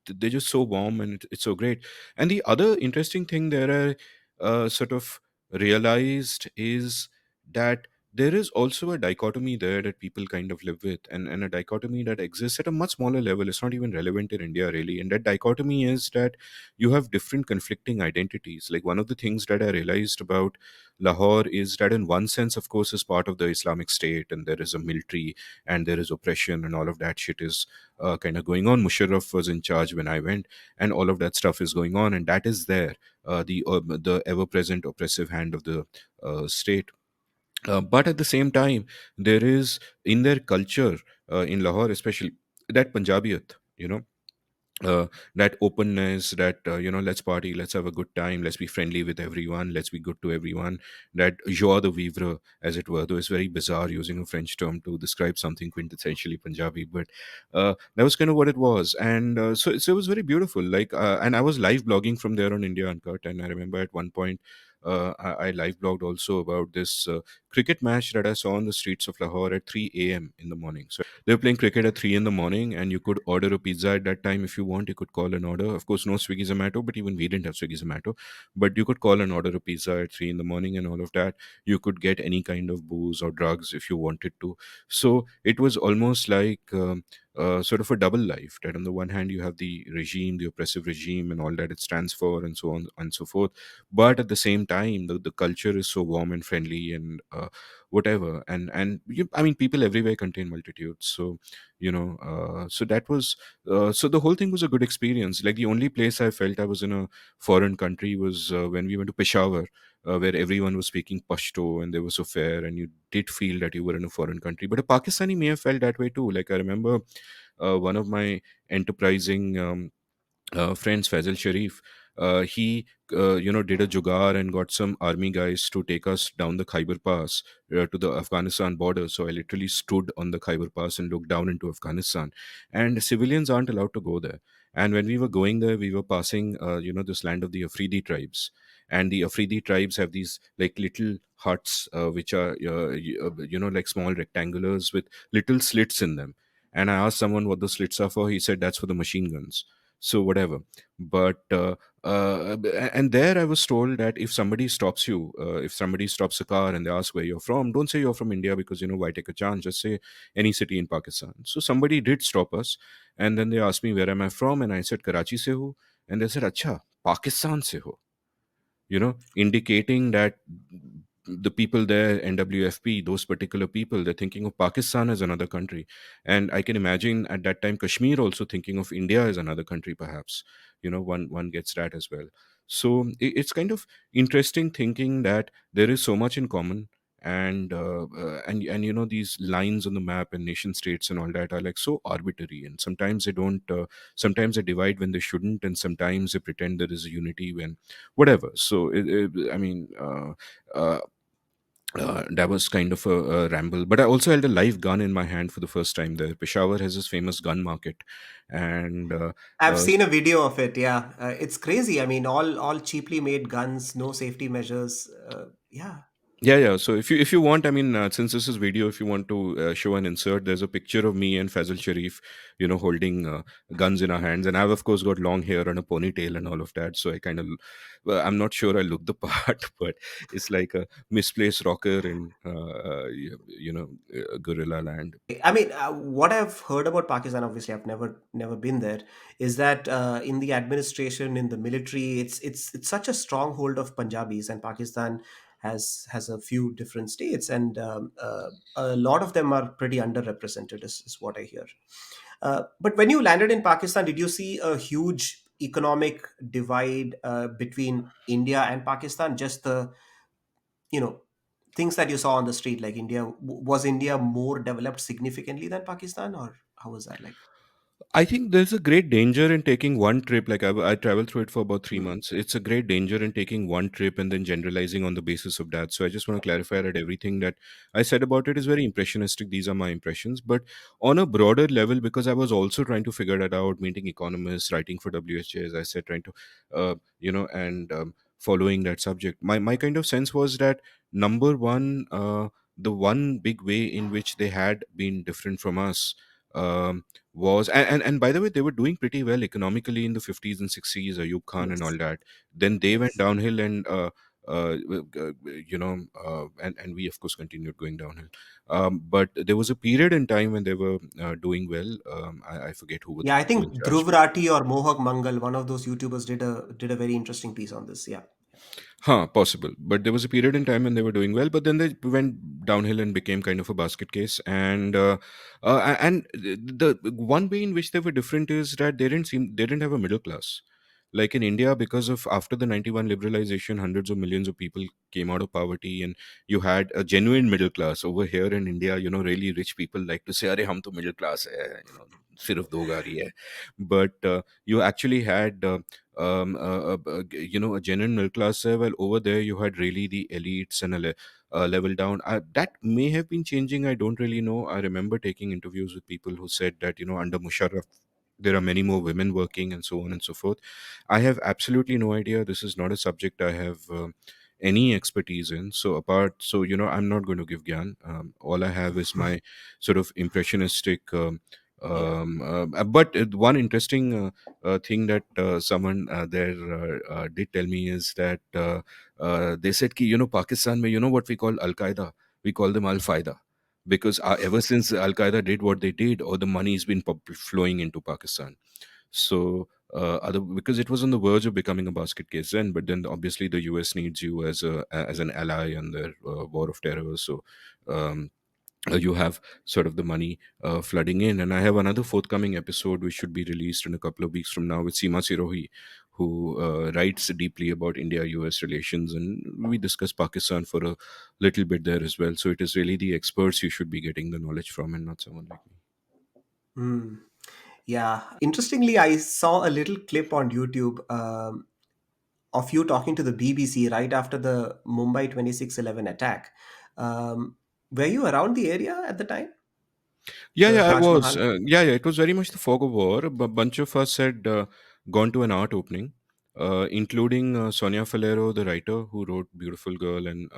they're just so warm, and it's so great. And the other interesting thing there I sort of realized is that there is also a dichotomy there that people kind of live with, and a dichotomy that exists at a much smaller level. It's not even relevant in India really, and that dichotomy is that you have different conflicting identities. Like, one of the things that I realized about Lahore is that in one sense, of course, is part of the Islamic State, and there is a military, and there is oppression, and all of that shit is kind of going on. Musharraf was in charge when I went, and all of that stuff is going on, and that is there, the ever present oppressive hand of the state. But at the same time, there is in their culture, in Lahore especially, that Punjabiyat, that openness, that let's party, let's have a good time, let's be friendly with everyone, let's be good to everyone, that joie de vivre, as it were. Though it's very bizarre using a French term to describe something quintessentially Punjabi, but that was kind of what it was. And so it was very beautiful. Like, and I was live blogging from there on India Uncut, and I remember at one point I live blogged also about this cricket match that I saw on the streets of Lahore at 3 a.m. in the morning. So they were playing cricket at 3 in the morning, and you could order a pizza at that time if you want. You could call an order. Of course, no Swiggy Zomato, but even we didn't have Swiggy Zomato. But you could call and order a pizza at 3 in the morning and all of that. You could get any kind of booze or drugs if you wanted to. So it was almost like sort of a double life. That on the one hand, you have the regime, the oppressive regime, and all that it stands for, and so on and so forth. But at the same time, the culture is so warm and friendly, and whatever. I mean, people everywhere contain multitudes. So so that was so the whole thing was a good experience. Like, the only place I felt I was in a foreign country was when we went to Peshawar, where everyone was speaking Pashto, and they were so fair, and you did feel that you were in a foreign country. But a Pakistani may have felt that way too. Like, I remember one of my enterprising friends, Faisal Sharif, he did a jugaad and got some army guys to take us down the Khyber Pass to the Afghanistan border. So I literally stood on the Khyber Pass and looked down into Afghanistan, and civilians aren't allowed to go there. And when we were going there, we were passing this land of the Afridi tribes, and the Afridi tribes have these like little huts, which are like small rectangulars with little slits in them. And I asked someone what the slits are for. He said that's for the machine guns. So whatever. But and there I was told that if somebody stops you, if somebody stops a car and they ask where you're from, don't say you're from India, because why take a chance, just say any city in Pakistan. So somebody did stop us, and then they asked me where am I from, and I said Karachi se hu. And they said, acha, Pakistan se ho, indicating that the people there, NWFP, those particular people, they're thinking of Pakistan as another country. And I can imagine at that time Kashmir also thinking of India as another country, perhaps. One gets that as well. So it's kind of interesting thinking that there is so much in common. And these lines on the map and nation states and all that are like so arbitrary, and sometimes they don't sometimes they divide when they shouldn't, and sometimes they pretend there is a unity when whatever. So I mean, uh, that was kind of a ramble. But I also held a live gun in my hand for the first time there. Peshawar has this famous gun market, and I've uh, seen a video of it. Yeah, it's crazy. I mean, all cheaply made guns, no safety measures. Yeah. yeah, yeah. So if you want, I mean, since this is video, if you want to show an insert, there's a picture of me and Fazil Sharif, holding guns in our hands, and I've of course got long hair and a ponytail and all of that. So I kind of, well, I'm not sure I look the part, but it's like a misplaced rocker in guerrilla land. I mean, what I've heard about Pakistan, obviously, I've never been there, is that in the administration, in the military, it's such a stronghold of Punjabis, and Pakistan has a few different states, and a lot of them are pretty underrepresented, is what I hear. But when you landed in Pakistan, did you see a huge economic divide between India and Pakistan? Just the you know things that you saw on the street, like was India more developed significantly than Pakistan, or how was that like? I think there's a great danger in taking one trip. Like I traveled through it for about 3 months. It's a great danger in taking one trip and then generalizing on the basis of that. So I just want to clarify that everything that I said about it is very impressionistic. These are my impressions. But on a broader level, because I was also trying to figure that out, meeting economists, writing for WHA, as I said, trying to, and following that subject. My kind of sense was that number one, the one big way in which they had been different from us. Was and by the way, they were doing pretty well economically in the 50s and 60s, Ayub Khan and all Yes, that. Then they went yes. downhill, and and we of course continued going downhill. But there was a period in time when they were doing well. I forget who were the Yeah, I people in think charge. Dhruv Rathi or Mohak Mangal, one of those YouTubers, did a very interesting piece on this. Yeah. Huh, possible. But there was a period in time when they were doing well, but then they went downhill and became kind of a basket case. And the one way in which they were different is that they didn't have a middle class. Like in India, because of after the 91 liberalization, hundreds of millions of people came out of poverty, and you had a genuine middle class. Over here in India, really rich people like to say, "Arey, hum to middle class hai," sirf do gari hai. But you actually had a genuine middle class there. Well, over there you had really the elites and level down. That may have been changing. I don't really know. I remember taking interviews with people who said that under Musharraf there are many more women working and so on and so forth. I have absolutely no idea. This is not a subject I have any expertise in. So I'm not going to give gyan. All I have is my sort of impressionistic. Yeah. But one interesting thing that someone there did tell me is that they said ki, Pakistan mein, what we call Al Qaeda, we call them Al Qaeda, because ever since Al Qaeda did what they did, all the money has been flowing into Pakistan. So because it was on the verge of becoming a basket case then, but then obviously the US needs you as an ally in their war of terror. So um, you have sort of the money flooding in. And I have another forthcoming episode which should be released in a couple of weeks from now with Seema Sirohi, who writes deeply about India US relations, and we discuss Pakistan for a little bit there as well. So it is really the experts you should be getting the knowledge from, and not someone like me. Hmm. Yeah. Interestingly, I saw a little clip on YouTube of you talking to the BBC right after the Mumbai 26/11 attack. Um, were you around the area at the time? Yeah, The yeah, I Taj was. Mahal? Yeah, it was very much the fog of war. A bunch of us had gone to an art opening, including Sonia Falero, the writer who wrote Beautiful Girl, and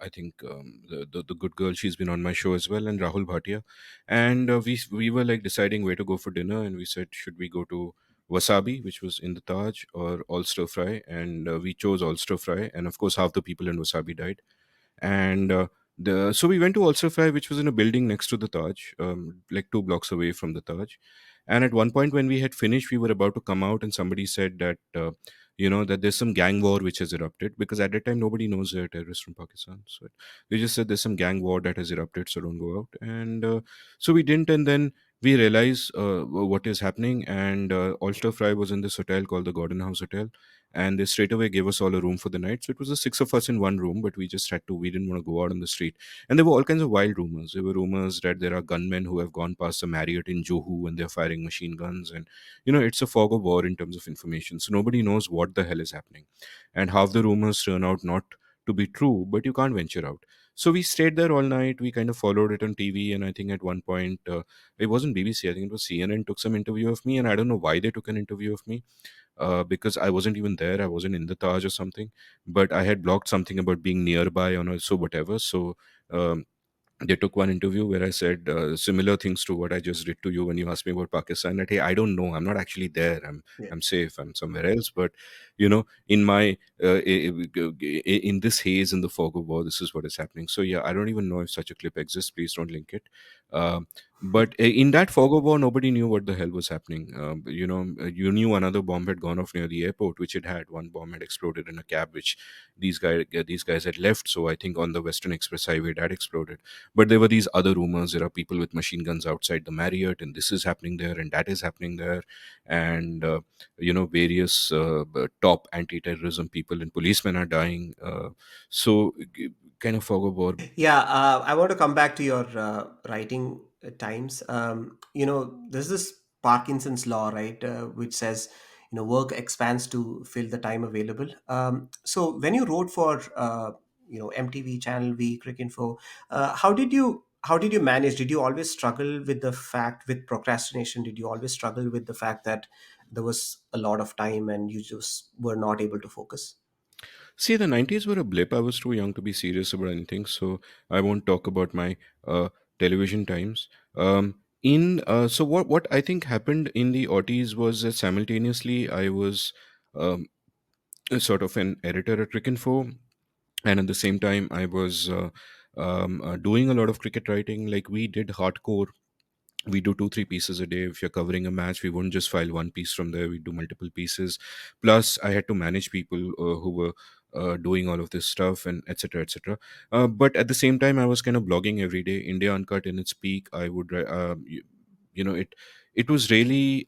I think the good girl, she's been on my show as well, and Rahul Bhatia. And we were like deciding where to go for dinner, and we said, should we go to Wasabi, which was in the Taj, or All Stir Fry? And we chose All Stir Fry, and of course, half the people in Wasabi died. And the so we went to Also Fry, which was in a building next to the Taj, like 2 blocks away from the Taj. And at one point, when we had finished, we were about to come out, and somebody said that that there's some gang war which has erupted, because at that time nobody knows they're terrorists from Pakistan. So they just said there's some gang war that has erupted, so don't go out. And so we didn't, and then we realized what is happening. And Ulster Fry was in this hotel called the Gordon House Hotel, and they straight away gave us all a room for the night. So it was the 6 of us in one room, but we just had to. We didn't want to go out on the street, and there were all kinds of wild rumors. There were rumors that there are gunmen who have gone past the Marriott in Juhu and they're firing machine guns, and it's a fog of war in terms of information. So nobody knows what the hell is happening, and half the rumors turn out not to be true, but you can't venture out. So we stayed there all night. We kind of followed it on TV, and I think at one point, it wasn't BBC. I think it was CNN took some interview of me, and I don't know why they took an interview of me, because I wasn't even there. I wasn't in the Taj or something, but I had blocked something about being nearby on a so whatever. So um, they took one interview where I said similar things to what I just did to you when you asked me about Pakistan. That, hey, I don't know. I'm not actually there. Yeah. I'm safe. I'm somewhere else. But in my in this haze in the fog of war, this is what is happening. So yeah, I don't even know if such a clip exists. Please don't link it. Um, but in that fog of war, nobody knew what the hell was happening. You knew another bomb had gone off near the airport, which it had. One bomb had exploded in a cab, which these guys had left. So I think on the Western Express Highway, that exploded. But there were these other rumors. There are people with machine guns outside the Marriott, and this is happening there, and that is happening there. And various top anti-terrorism people and policemen are dying. So kind of fog of war. Yeah, I want to come back to your writing times. There's this Parkinson's Law, right, which says, work expands to fill the time available. So when you wrote for, MTV, Channel V, Cricinfo, how did you manage? Did you always struggle with the fact with procrastination? Did you always struggle with the fact that there was a lot of time and you just were not able to focus? See, the 90s were a blip. I was too young to be serious about anything, so I won't talk about my television times. So what I think happened in the aughties was that simultaneously I was um, sort of an editor at Cricinfo, and at the same time I was doing a lot of cricket writing. Like, we did hardcore. We do 2 3 pieces a day. If you're covering a match, we wouldn't just file one piece from there. We do multiple pieces. Plus I had to manage people who were doing all of this stuff, and etc etc. But at the same time, I was kind of blogging every day. India Uncut in its peak, I would it was really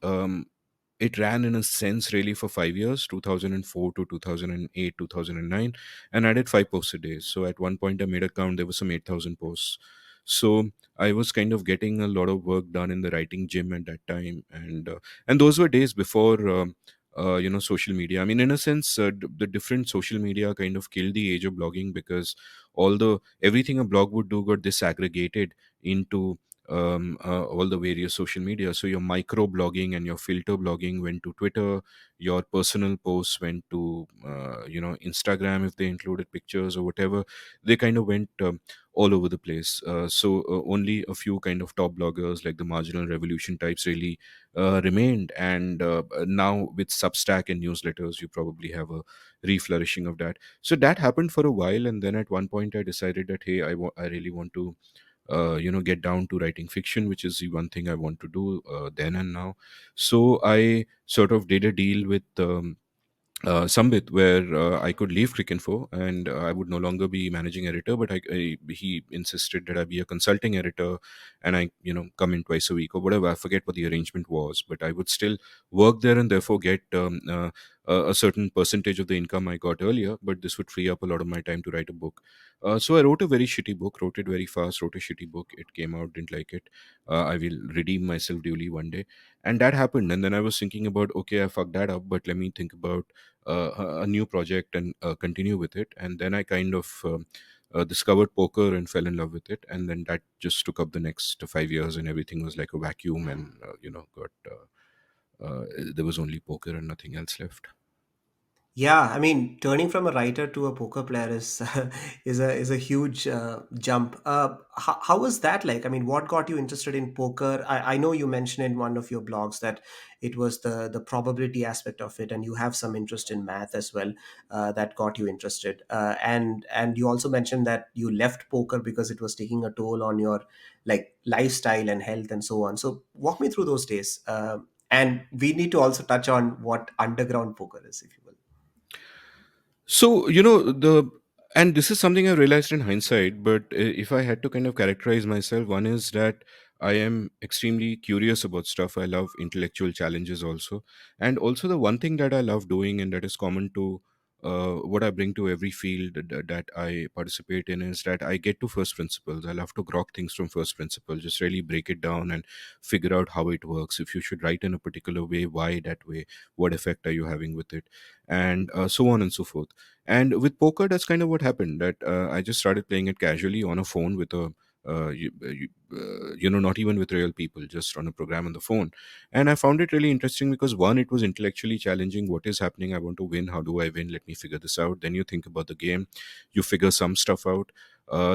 it ran in a sense really for 5 years, 2004 to 2008, 2009, and I did 5 posts a day. So at one point I made a count, there was some 8,000 posts. So I was kind of getting a lot of work done in the writing gym at that time. And those were days before social media. I mean, in a sense, the different social media kind of killed the age of blogging, because although everything a blog would do got disaggregated into all the various social media. So your micro blogging and your filter blogging went to Twitter. Your personal posts went to Instagram, if they included pictures or whatever. They kind of went all over the place. So only a few kind of top bloggers, like the marginal revolution types, really remained. And now with Substack and newsletters, you probably have a reflourishing of that. So that happened for a while, and then at one point I decided that, hey, I really want to get down to writing fiction, which is the one thing I want to do then and now. So I sort of did a deal with Sambit, where I could leave Cricinfo, and I would no longer be managing editor, but he insisted that I be a consulting editor, and I, come in twice a week or whatever. I forget what the arrangement was, but I would still work there and therefore get a certain percentage of the income I got earlier, but this would free up a lot of my time to write a book. So I wrote a very shitty book, wrote it very fast, wrote a shitty book. It came out, didn't like it. I will redeem myself duly one day. And that happened. And then I was thinking about, okay, I fucked that up, but let me think about a new project and continue with it. And then I kind of discovered poker and fell in love with it. And then that just took up the next 5 years, and everything was like a vacuum, and got there was only poker and nothing else left. Yeah, I mean, turning from a writer to a poker player is is a huge jump. How was that like? I mean, what got you interested in poker? I know you mentioned in one of your blogs that it was the probability aspect of it, and you have some interest in math as well, that got you interested. And you also mentioned that you left poker because it was taking a toll on your like lifestyle and health and so on. So walk me through those days. And we need to also touch on what underground poker is, if you will. So, and this is something I realized in hindsight, but if I had to kind of characterize myself, one is that I am extremely curious about stuff. I love intellectual challenges also. And also, the one thing that I love doing and that is common to what I bring to every field that I participate in is that I get to first principles. I love to grok things from first principles, just really break it down and figure out how it works. If you should write in a particular way, why that way? What effect are you having with it? And so on and so forth. And with poker, that's kind of what happened. That I just started playing it casually on a phone with a, not even with real people, just on a program on the phone. And I found it really interesting because one, it was intellectually challenging. What is happening? I want to win. How do I win? Let me figure this out. Then you think about the game, you figure some stuff out.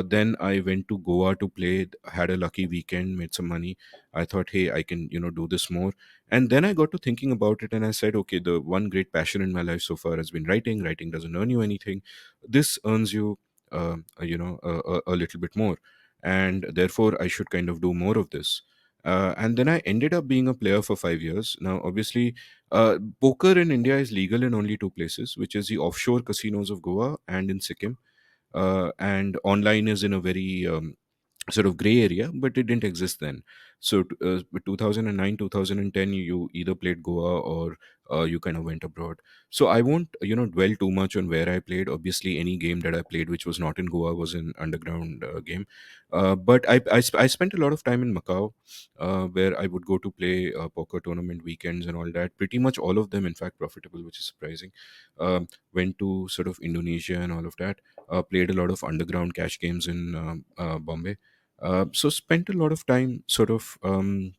Then I went to Goa to play. Had a lucky weekend, made some money. I thought, hey, I can do this more. And then I got to thinking about it and I said, okay, the one great passion in my life so far has been writing. Writing doesn't earn you anything. This earns you, a little bit more. And therefore, I should kind of do more of this. And then I ended up being a player for 5 years. Now, obviously, poker in India is legal in only two places, which is the offshore casinos of Goa and in Sikkim. And online is in a very sort of gray area, but it didn't exist then. So, 2009, 2010, you either played Goa or you kind of went abroad. So, I won't, dwell too much on where I played. Obviously, any game that I played which was not in Goa was an underground game. But I spent a lot of time in Macau, where I would go to play poker tournament weekends and all that. Pretty much all of them, in fact, profitable, which is surprising. Went to sort of Indonesia and all of that. Played a lot of underground cash games in Bombay. So spent a lot of time sort of um,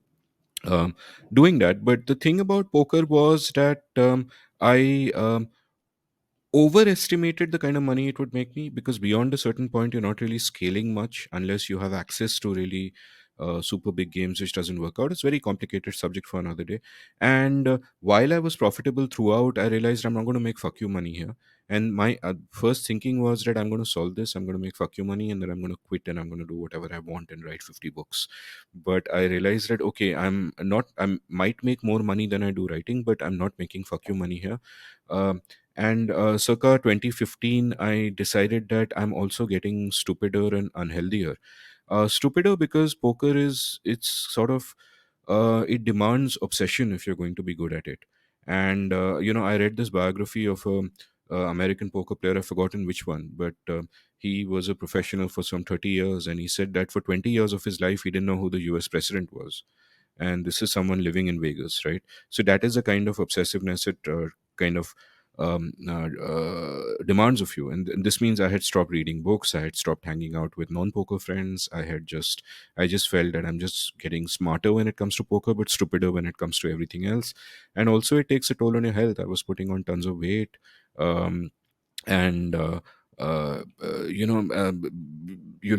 doing that. But the thing about poker was that I overestimated the kind of money it would make me, because beyond a certain point you're not really scaling much unless you have access to really super big games, which doesn't work out. It's a very complicated subject for another day. And while I was profitable throughout, I realized I'm not going to make fuck you money here. And my first thinking was that I'm going to solve this, I'm going to make fuck you money, and then I'm going to quit and I'm going to do whatever I want and write 50 books. But I realized that okay, I might make more money than I do writing, but I'm not making fuck you money here. Um, and circa 2015, I decided that I'm also getting stupider and unhealthier. Stupider because poker it's sort of it demands obsession if you're going to be good at it. And I read this biography of a American poker player. I've forgotten which one, but he was a professional for some 30 years, and he said that for 20 years of his life he didn't know who the US president was. And this is someone living in Vegas, right? So that is the kind of obsessiveness it kind of demands of you. And this means I had stopped reading books, I had stopped hanging out with non-poker friends. I just felt that I'm just getting smarter when it comes to poker, but stupider when it comes to everything else. And also, it takes a toll on your health. I was putting on tons of weight. And you'll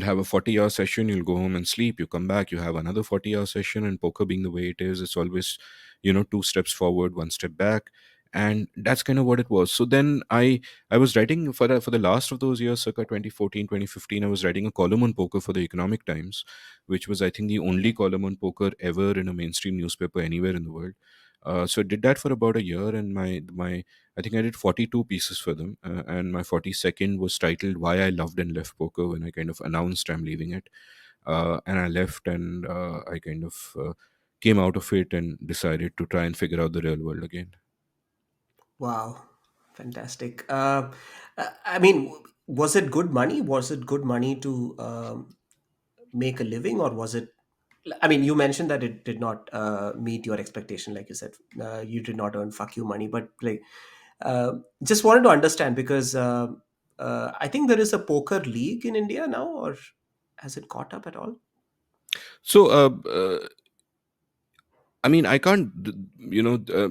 have a 40-hour session, you'll go home and sleep, you come back, you have another 40-hour session. And poker being the way it is, it's always two steps forward, one step back. And that's kind of what it was. So then I was writing for the last of those years, circa 2014, 2015. I was writing a column on poker for the Economic Times, which was, I think, the only column on poker ever in a mainstream newspaper anywhere in the world. So I did that for about a year, and my I think I did 42 pieces for them, and my 42nd was titled "Why I Loved and Left Poker," when I kind of announced I'm leaving it, and I left, and I kind of came out of it and decided to try and figure out the real world again. Wow, fantastic. I mean, was it good money? Was it good money to make a living, or was it? I mean, you mentioned that it did not meet your expectation, like you said, you did not earn fuck you money, but like, just wanted to understand because I think there is a poker league in India now, or has it caught up at all? So I mean, I can't,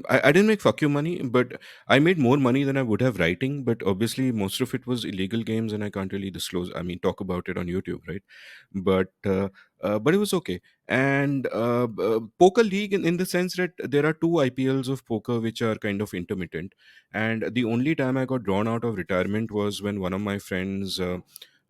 I didn't make fuck you money, but I made more money than I would have writing. But obviously, most of it was illegal games, and I can't really disclose. I mean, talk about it on YouTube, right? But it was okay. And poker league, in the sense that there are two IPLs of poker which are kind of intermittent. And the only time I got drawn out of retirement was when one of my friends,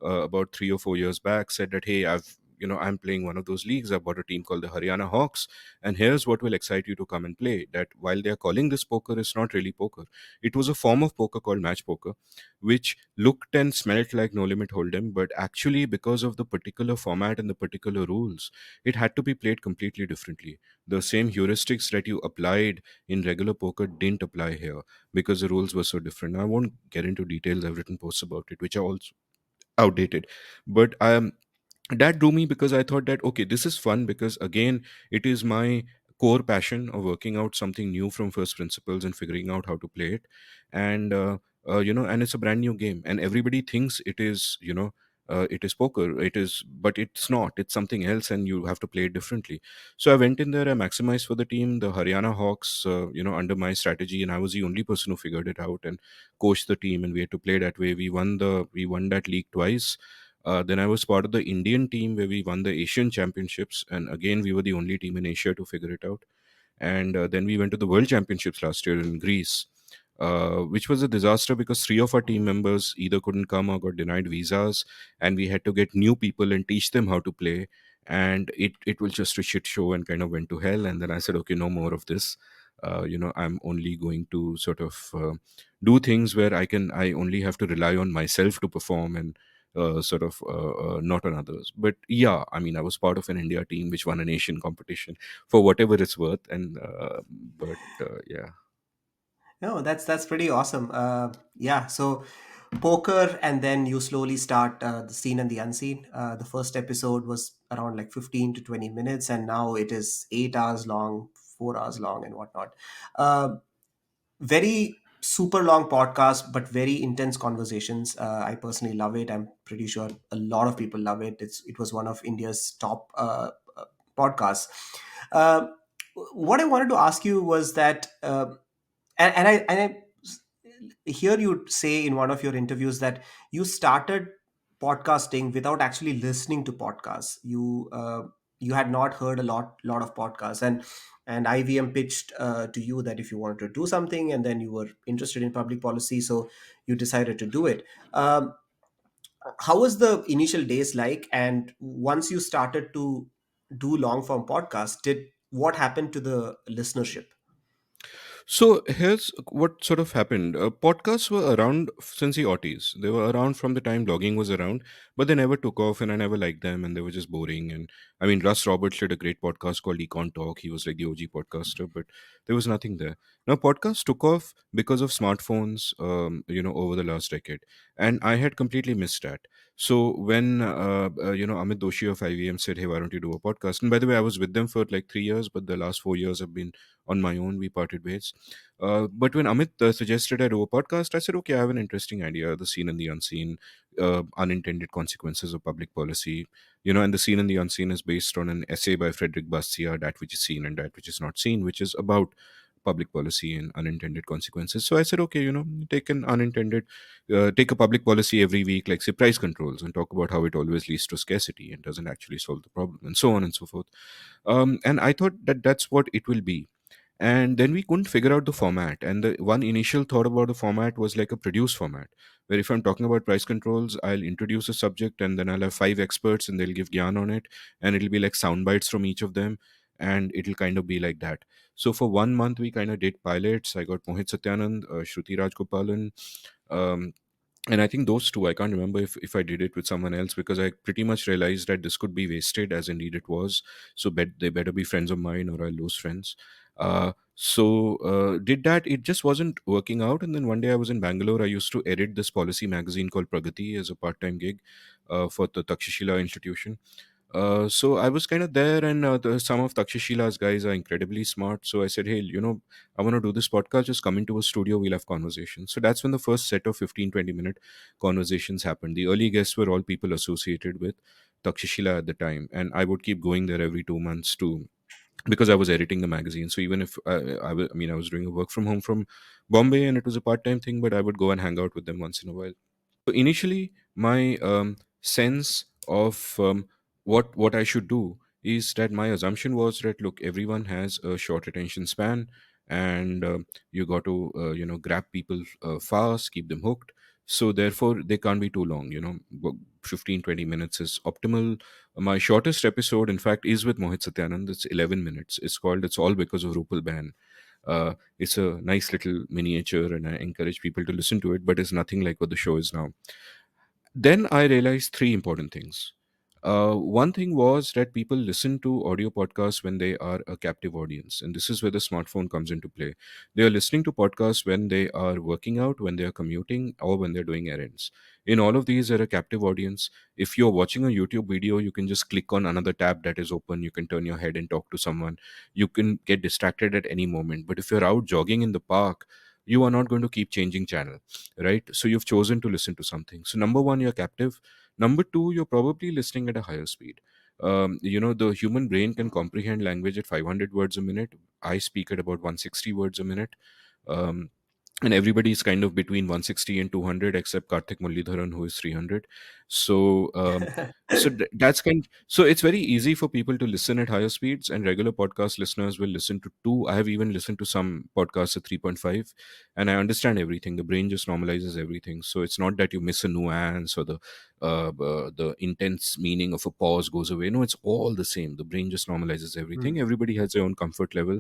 about 3 or 4 years back, said that, hey, I'm playing one of those leagues. I've got a team called the Haryana Hawks, and here's what will excite you to come and play. That while they are calling this poker, it's not really poker. It was a form of poker called match poker, which looked and smelt like No Limit Hold'em, but actually, because of the particular format and the particular rules, it had to be played completely differently. The same heuristics that you applied in regular poker didn't apply here because the rules were so different. I won't get into details. I've written posts about it, which are also outdated. But that drew me because I thought that, okay, this is fun, because again, it is my core passion of working out something new from first principles and figuring out how to play it. And and it's a brand new game, and everybody thinks it is, it is poker. It is, but it's not. It's something else, and you have to play it differently. So I went in there, I maximized for the team, the Haryana Hawks, under my strategy, and I was the only person who figured it out and coached the team, and we had to play that way. We won that league twice. Then I was part of the Indian team where we won the Asian Championships, and again we were the only team in Asia to figure it out. And then we went to the World Championships last year in Greece, which was a disaster because three of our team members either couldn't come or got denied visas, and we had to get new people and teach them how to play. And it was just a shit show and kind of went to hell. And then I said, okay, no more of this. I'm only going to sort of do things where I only have to rely on myself to perform, and not on others. But yeah, I mean, I was part of an India team which won an Asian competition for whatever it's worth. And but yeah. No, that's pretty awesome. Yeah, so poker, and then you slowly start the seen and the unseen. The first episode was around like 15 to 20 minutes, and now it is 8 hours long, 4 hours long, and whatnot. Uh, Very super long podcast, but very intense conversations. I personally love it. I'm pretty sure a lot of people love it. It was one of India's top podcasts. Uh, what I wanted to ask you was that. And I hear you say in one of your interviews that you started podcasting without actually listening to podcasts. You had not heard a lot of podcasts, and IVM pitched to you that if you wanted to do something, and then you were interested in public policy, so you decided to do it. How was the initial days like, and once you started to do long form podcasts, did what happened to the listenership? So here's what sort of happened. Podcasts were around since the aughties. They were around from the time blogging was around, but they never took off, and I never liked them, and they were just boring. And I mean, Russ Roberts did a great podcast called Econ Talk. He was like the OG podcaster, but there was nothing there. Now, podcasts took off because of smartphones, over the last decade, and I had completely missed that. So when Amit Doshi of IVM said, "Hey, why don't you do a podcast?" And by the way, I was with them for like 3 years, but the last 4 years have been on my own. We parted ways. But when Amit suggested I do a podcast, I said, okay, I have an interesting idea: the seen and the unseen, unintended consequences of public policy. And the seen and the unseen is based on an essay by Frederick Bastiat, That Which Is Seen and That Which Is Not Seen, which is about public policy and unintended consequences. So I said, okay, take a public policy every week, like say price controls, and talk about how it always leads to scarcity and doesn't actually solve the problem, and so on and so forth. And I thought that that's what it will be. And then we couldn't figure out the format, and the one initial thought about the format was like a produce format, where if I'm talking about price controls, I'll introduce a subject, and then I'll have five experts and they'll give gyan on it, and it'll be like sound bites from each of them, and it'll kind of be like that. So for 1 month we kind of did pilots. I got Mohit Satyanand, Shruti Rajgopalan, um, and I think those two, I can't remember if I did it with someone else, because I pretty much realized that this could be wasted, as indeed it was. So they better be friends of mine or I'll lose friends. Did that. It just wasn't working out. And then one day I was in Bangalore. I used to edit this policy magazine called Pragati as a part-time gig for the Takshashila institution. So I was kind of there, and some of Takshishila's guys are incredibly smart. So I said, hey, I want to do this podcast. Just come into a studio. We'll have conversations. So that's when the first set of 15-20 minute conversations happened. The early guests were all people associated with Takshishila at the time. And I would keep going there every 2 months to because I was editing the magazine. So even if I mean, I was doing a work from home from Bombay, and it was a part-time thing, but I would go and hang out with them once in a while. So initially, my sense of what I should do is that my assumption was that, look, everyone has a short attention span, and you got to grab people fast, keep them hooked. So therefore, they can't be too long. 15-20 minutes is optimal. My shortest episode, in fact, is with Mohit Satyanand. It's 11 minutes. It's called "It's All Because of Rupal Ban." It's a nice little miniature, and I encourage people to listen to it, but it's nothing like what the show is now. Then I realized three important things. One thing was that people listen to audio podcasts when they are a captive audience, and this is where the smartphone comes into play. They are listening to podcasts when they are working out, when they are commuting, or when they're doing errands. In all of these, they're a captive audience. If you're watching a YouTube video, you can just click on another tab that is open. You can turn your head and talk to someone. You can get distracted at any moment. But if you're out jogging in the park, you are not going to keep changing channel, right? So you've chosen to listen to something. So number one, you're captive. Number two, you're probably listening at a higher speed. The human brain can comprehend language at 500 words a minute. I speak at about 160 words a minute. um, and everybody's kind of between 160 and 200 except Karthik Mullidharan, who is 300. So that's so it's very easy for people to listen at higher speeds, and regular podcast listeners will listen to 2. I have even listened to some podcasts at 3.5, and I understand everything. The brain just normalizes everything, so it's not that you miss a nuance, or the intense meaning of a pause goes away. No, it's all the same. The brain just normalizes everything. Mm. Everybody has their own comfort level,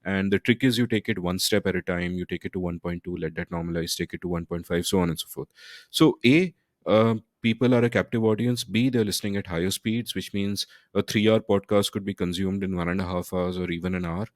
and the trick is you take it one step at a time. You take it to 1.2, let that normalize, take it to 1.5, so on and so forth. So A, people are a captive audience. B, they're listening at higher speeds, which means a 3-hour podcast could be consumed in 1.5 hours or even an hour.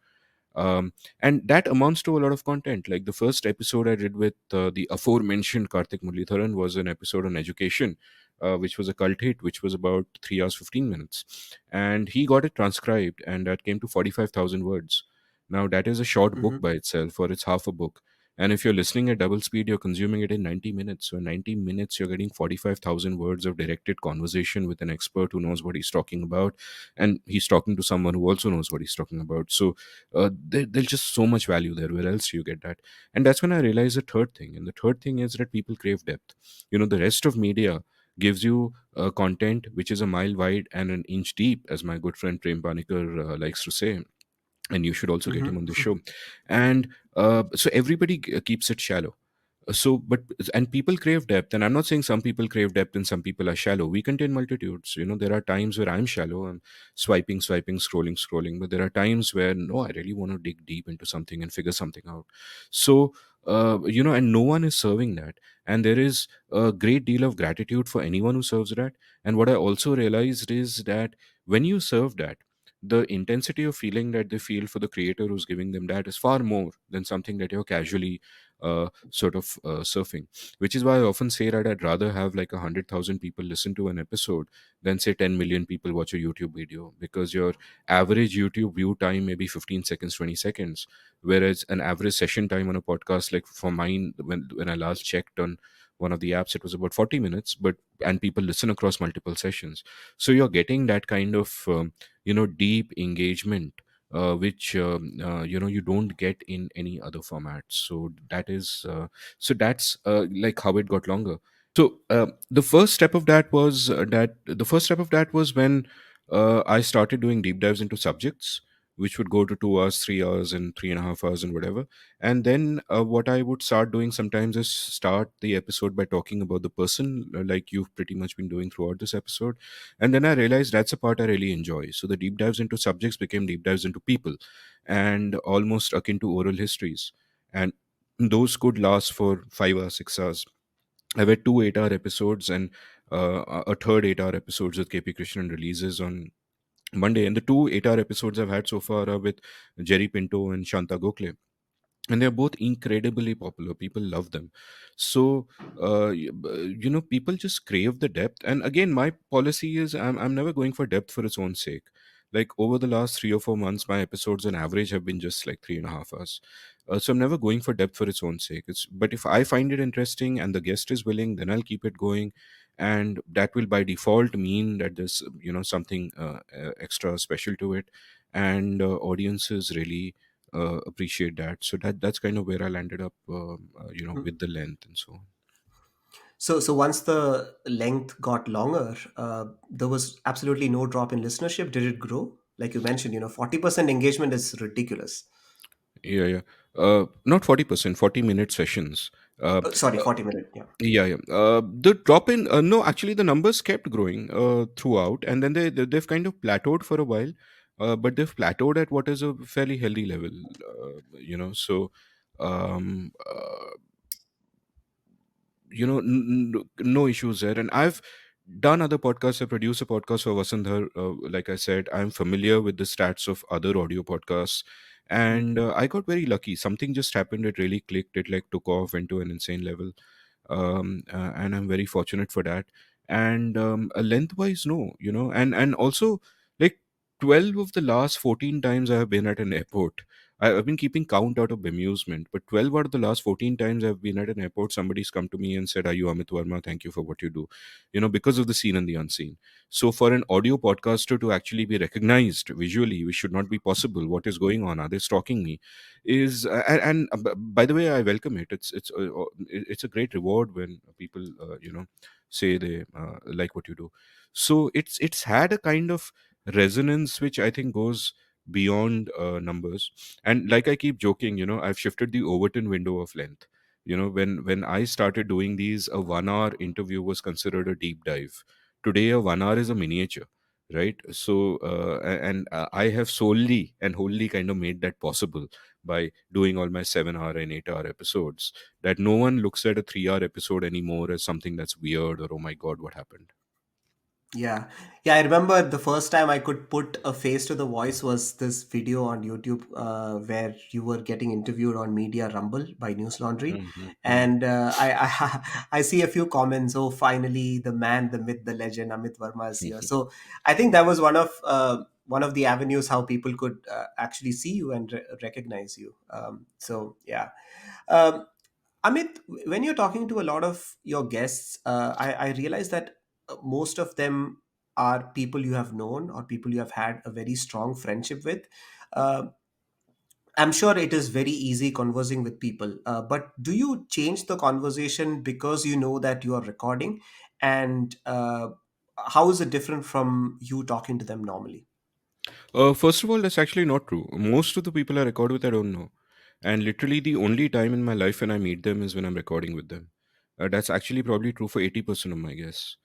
And that amounts to a lot of content. Like the first episode I did with the aforementioned Karthik Mullitharan was an episode on education, which was a cult hit, which was about 3 hours 15 minutes, and he got it transcribed, and that came to 45,000 words. Now that is a short book Mhm. by itself, or it's half a book. And if you're listening at double speed, you're consuming it in 90 minutes. So in 90 minutes, you're getting 45,000 words of directed conversation with an expert who knows what he's talking about. And he's talking to someone who also knows what he's talking about. So there's just so much value there. Where else do you get that? And that's when I realized the third thing. And the third thing is that people crave depth. The rest of media gives you content which is a mile wide and an inch deep, as my good friend Prem Panikar likes to say, and you should also get him Mhm. on the show. And so everybody keeps it shallow. But and people crave depth, and I'm not saying some people crave depth and some people are shallow. We contain multitudes. There are times where I'm shallow, I'm swiping, scrolling, but there are times where, no, I really want to dig deep into something and figure something out. So and no one is serving that, and there is a great deal of gratitude for anyone who serves that. And what I also realized is that when you serve that, the intensity of feeling that they feel for the creator who's giving them that is far more than something that you're casually sort of surfing. Which is why I often say that I'd rather have like 100,000 people listen to an episode than say 10 million people watch a YouTube video, because your average YouTube view time may be 15 seconds, 20 seconds, whereas an average session time on a podcast, like for mine, when I last checked on one of the apps, it was about 40 minutes, but and people listen across multiple sessions. So you're getting that kind of deep engagement, which you don't get in any other format. So that's like how it got longer. So the first step of that was when I started doing deep dives into subjects, which would go to 2 hours, 3 hours, and 3.5 hours, and whatever. And then what I would start doing sometimes is start the episode by talking about the person, like you've pretty much been doing throughout this episode. And then I realized that's a part I really enjoy. So the deep dives into subjects became deep dives into people, and almost akin to oral histories. And those could last for 5 hours, 6 hours. I've had two 8-hour episodes, and a third 8-hour episodes with KP Krishnan releases on Monday. And the two 8-hour episodes I've had so far are with Jerry Pinto and Shanta Gokhale, and they're both incredibly popular. People love them. So people just crave the depth. And again, my policy is I'm never going for depth for its own sake. Like over the last 3 or 4 months, my episodes on average have been just like 3.5 hours. So I'm never going for depth for its own sake. But if I find it interesting and the guest is willing, then I'll keep it going, and that will by default mean that there's something extra special to it. and audiences really appreciate that. So that's kind of where I landed up, with the length and so on. So once the length got longer, there was absolutely no drop in listenership. Did it grow? Like you mentioned, 40% engagement is ridiculous. Yeah, yeah. Not 40%, 40-minute sessions. Uh, Sorry, 40 minute. Yeah. yeah, yeah. The drop in, no, actually, the numbers kept growing throughout, and then they've kind of plateaued for a while, but they've plateaued at what is a fairly healthy level. So um, uh, no issues there. And I've done other podcasts. I produce a podcast for Vasandhar. Like I said, I'm familiar with the stats of other audio podcasts, and I got very lucky. Something just happened. It really clicked. It like took off, went to an insane level, and I'm very fortunate for that. And lengthwise, no, and also, like, 12 of the last 14 times I have been at an airport. I've been keeping count out of bemusement, but 12 out of the last 14 times I've been at an airport, somebody's come to me and said, "Are you Amit Varma? Thank you for what you do." Because of the seen and the unseen. So, for an audio podcaster to actually be recognized visually, which should not be possible. What is going on? Are they stalking me? Is By the way, I welcome it. It's a great reward when people say they like what you do. So it's had a kind of resonance which I think goes beyond numbers. And like I keep joking, I've shifted the Overton window of length. When I started doing these, a 1 hour interview was considered a deep dive. Today a 1 hour is a miniature, right? So and I have solely and wholly kind of made that possible by doing all my 7 hour and 8 hour episodes, that no one looks at a 3 hour episode anymore as something that's weird or, oh my god, what happened. Yeah. Yeah, I remember the first time I could put a face to the voice was this video on YouTube where you were getting interviewed on Media Rumble by News Laundry. Mm-hmm. And I see a few comments. Oh, finally, the man, the myth, the legend, Amit Varma is here. So I think that was one of the avenues how people could actually see you and recognize you. So yeah. Um, Amit, when you're talking to a lot of your guests, I realize that most of them are people you have known or people you have had a very strong friendship with. Uh, I'm sure it is very easy conversing with people, but do you change the conversation because you know that you are recording? And how is it different from you talking to them normally? First of all, that's actually not true. Most of the people I record with, I don't know. And literally, the only time in my life when I meet them is when I'm recording with them. That's actually probably true for 80% of my guests.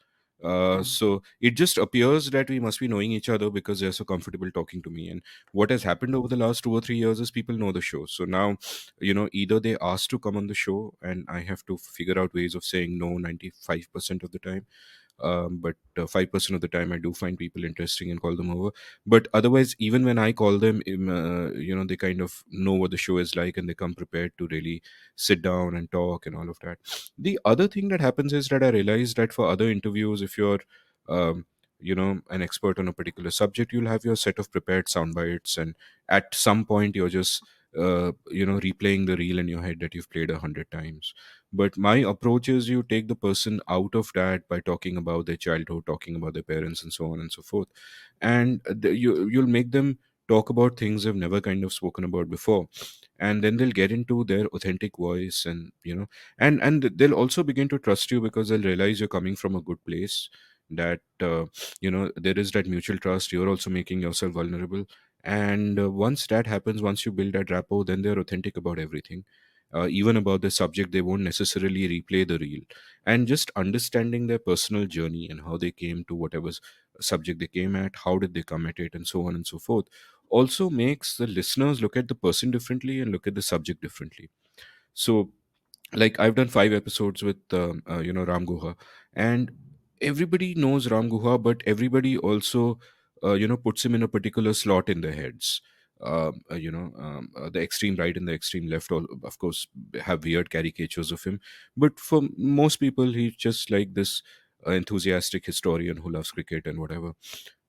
So it just appears that we must be knowing each other because they're so comfortable talking to me. And what has happened over the last 2 or 3 years is people know the show. So now, either they ask to come on the show and I have to figure out ways of saying no 95% of the time, but 5% of the time I do find people interesting and call them over. But otherwise, even when I call them, they kind of know what the show is like and they come prepared to really sit down and talk and all of that. The other thing that happens is that I realize that for other interviews, if you're um, an expert on a particular subject, you'll have your set of prepared sound bites, and at some point you're just replaying the reel in your head that you've played 100 times. But my approach is you take the person out of that by talking about their childhood, talking about their parents, and so on and so forth. And you'll make them talk about things they've never kind of spoken about before, and then they'll get into their authentic voice, and and they'll also begin to trust you because they'll realize you're coming from a good place, that there is that mutual trust. You're also making yourself vulnerable, and once that happens, once you build that rapport, then they're authentic about everything, even about the subject. They won't necessarily replay the reel. And just understanding their personal journey and how they came to whatever subject they came at, how did they come at it, and so on and so forth, also makes the listeners look at the person differently and look at the subject differently. So, like, I've done 5 episodes with Ram Guha, and everybody knows Ram Guha, but everybody also puts him in a particular slot in their heads. The extreme right and the extreme left, all of course, have weird caricatures of him, but for most people, he's just like this enthusiastic historian who loves cricket and whatever.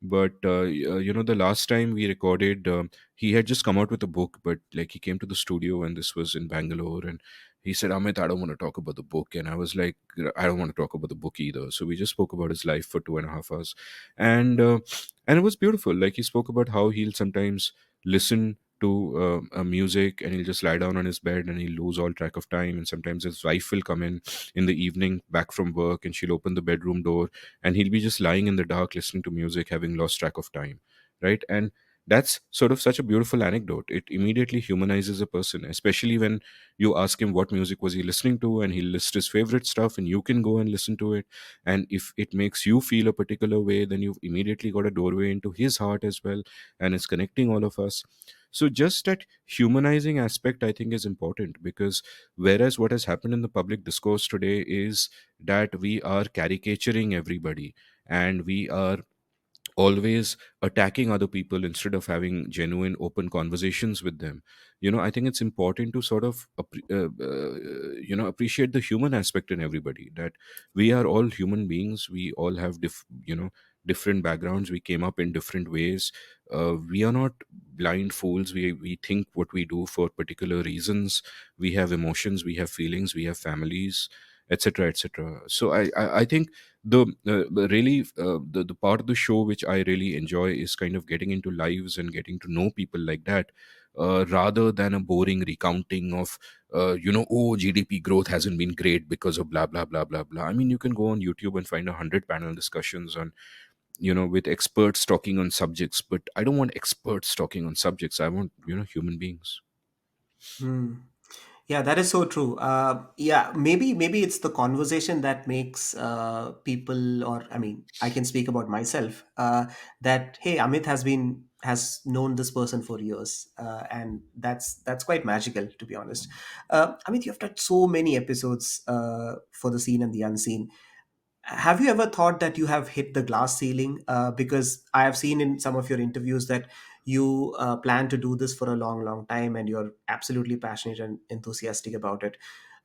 But the last time we recorded, he had just come out with a book, but like he came to the studio, and this was in Bangalore, and he said, Amit, I don't want to talk about the book. And I was like, I don't want to talk about the book either. So we just spoke about his life for 2.5 hours. And it was beautiful. Like, he spoke about how he'll sometimes listen to music, and he'll just lie down on his bed and he'll lose all track of time. And sometimes his wife will come in the evening back from work, and she'll open the bedroom door, and he'll be just lying in the dark listening to music, having lost track of time, right? And that's sort of such a beautiful anecdote. It immediately humanizes a person, especially when you ask him what music was he listening to, and he'll list his favorite stuff, and you can go and listen to it. And if it makes you feel a particular way, then you've immediately got a doorway into his heart as well, and it's connecting all of us. So just that humanizing aspect, I think, is important, because whereas what has happened in the public discourse today is that we are caricaturing everybody, and we are always attacking other people instead of having genuine open conversations with them. I think it's important to sort of appreciate the human aspect in everybody, that we are all human beings. We all have different backgrounds. We came up in different ways. We are not blind fools. We think what we do for particular reasons. We have emotions, we have feelings, we have families, etc., etc. So I think the part of the show which I really enjoy is kind of getting into lives and getting to know people like that, rather than a boring recounting of oh, GDP growth hasn't been great because of blah blah blah blah blah. I mean, you can go on YouTube and find 100 panel discussions on, with experts talking on subjects, but I don't want experts talking on subjects. I want, human beings. Hmm. Yeah, that is so true. Yeah, maybe it's the conversation that makes people, or I mean, I can speak about myself. That hey, Amit has known this person for years, and that's quite magical, to be honest. Amit, you've done so many episodes for the seen and the unseen. Have you ever thought that you have hit the glass ceiling? Because I have seen in some of your interviews that you plan to do this for a long, long time, and you're absolutely passionate and enthusiastic about it.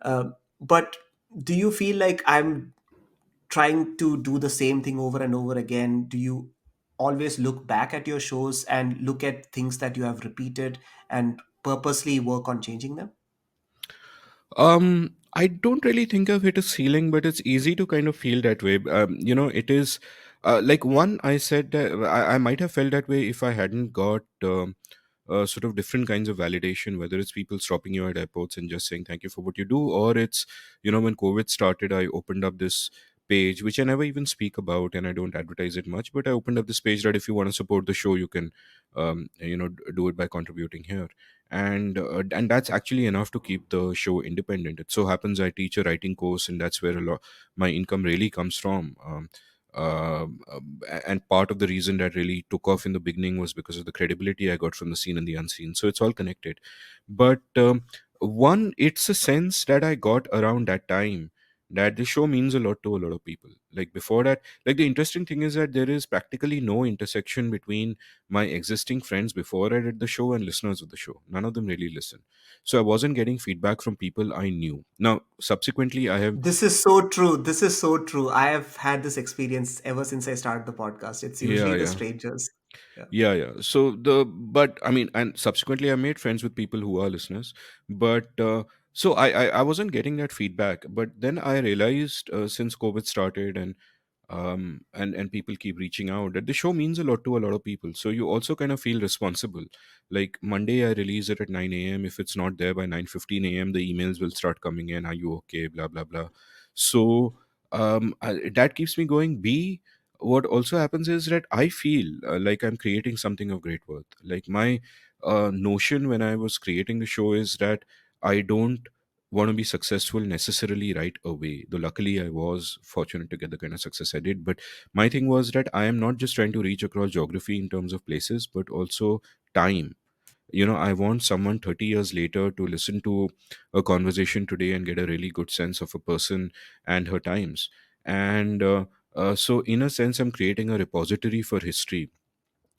Uh, but do you feel like I'm trying to do the same thing over and over again? Do you always look back at your shows and look at things that you have repeated and purposely work on changing them? I don't really think I've hit a ceiling, but it's easy to kind of feel that way. It is like one. I said that I might have felt that way if I hadn't got sort of different kinds of validation, whether it's people stopping you at airports and just saying thank you for what you do, or it's, when COVID started, I opened up this page, which I never even speak about and I don't advertise it much, but I opened up this page that if you want to support the show, you can, do it by contributing here. And that's actually enough to keep the show independent. It so happens I teach a writing course, and that's where a lot my income really comes from. And part of the reason that really took off in the beginning was because of the credibility I got from the seen and the unseen. So it's all connected. But one, it's a sense that I got around that time that the show means a lot to a lot of people. Like before that, like the interesting thing is that there is practically no intersection between my existing friends before I did the show and listeners of the show. None of them really listen. So I wasn't getting feedback from people I knew. Now, subsequently, I have, This is so true. This is so true. I have had this experience ever since I started the podcast. It's yeah, usually the yeah. strangers. Yeah. Yeah, yeah. But I mean, and subsequently, I made friends with people who are listeners. But so I wasn't getting that feedback. But then I realized since COVID started, and people keep reaching out, that the show means a lot to a lot of people. So you also kind of feel responsible. Like Monday, I release it at 9 a.m. If it's not there by 9:15 a.m., the emails will start coming in. Are you okay? Blah blah blah. So that keeps me going. B, what also happens is that I feel like I'm creating something of great worth. Like my notion when I was creating the show is that I don't want to be successful necessarily right away. Though luckily I was fortunate to get the kind of success I did. But my thing was that I am not just trying to reach across geography in terms of places, but also time. I want someone 30 years later to listen to a conversation today and get a really good sense of a person and her times. And so in a sense, I'm creating a repository for history,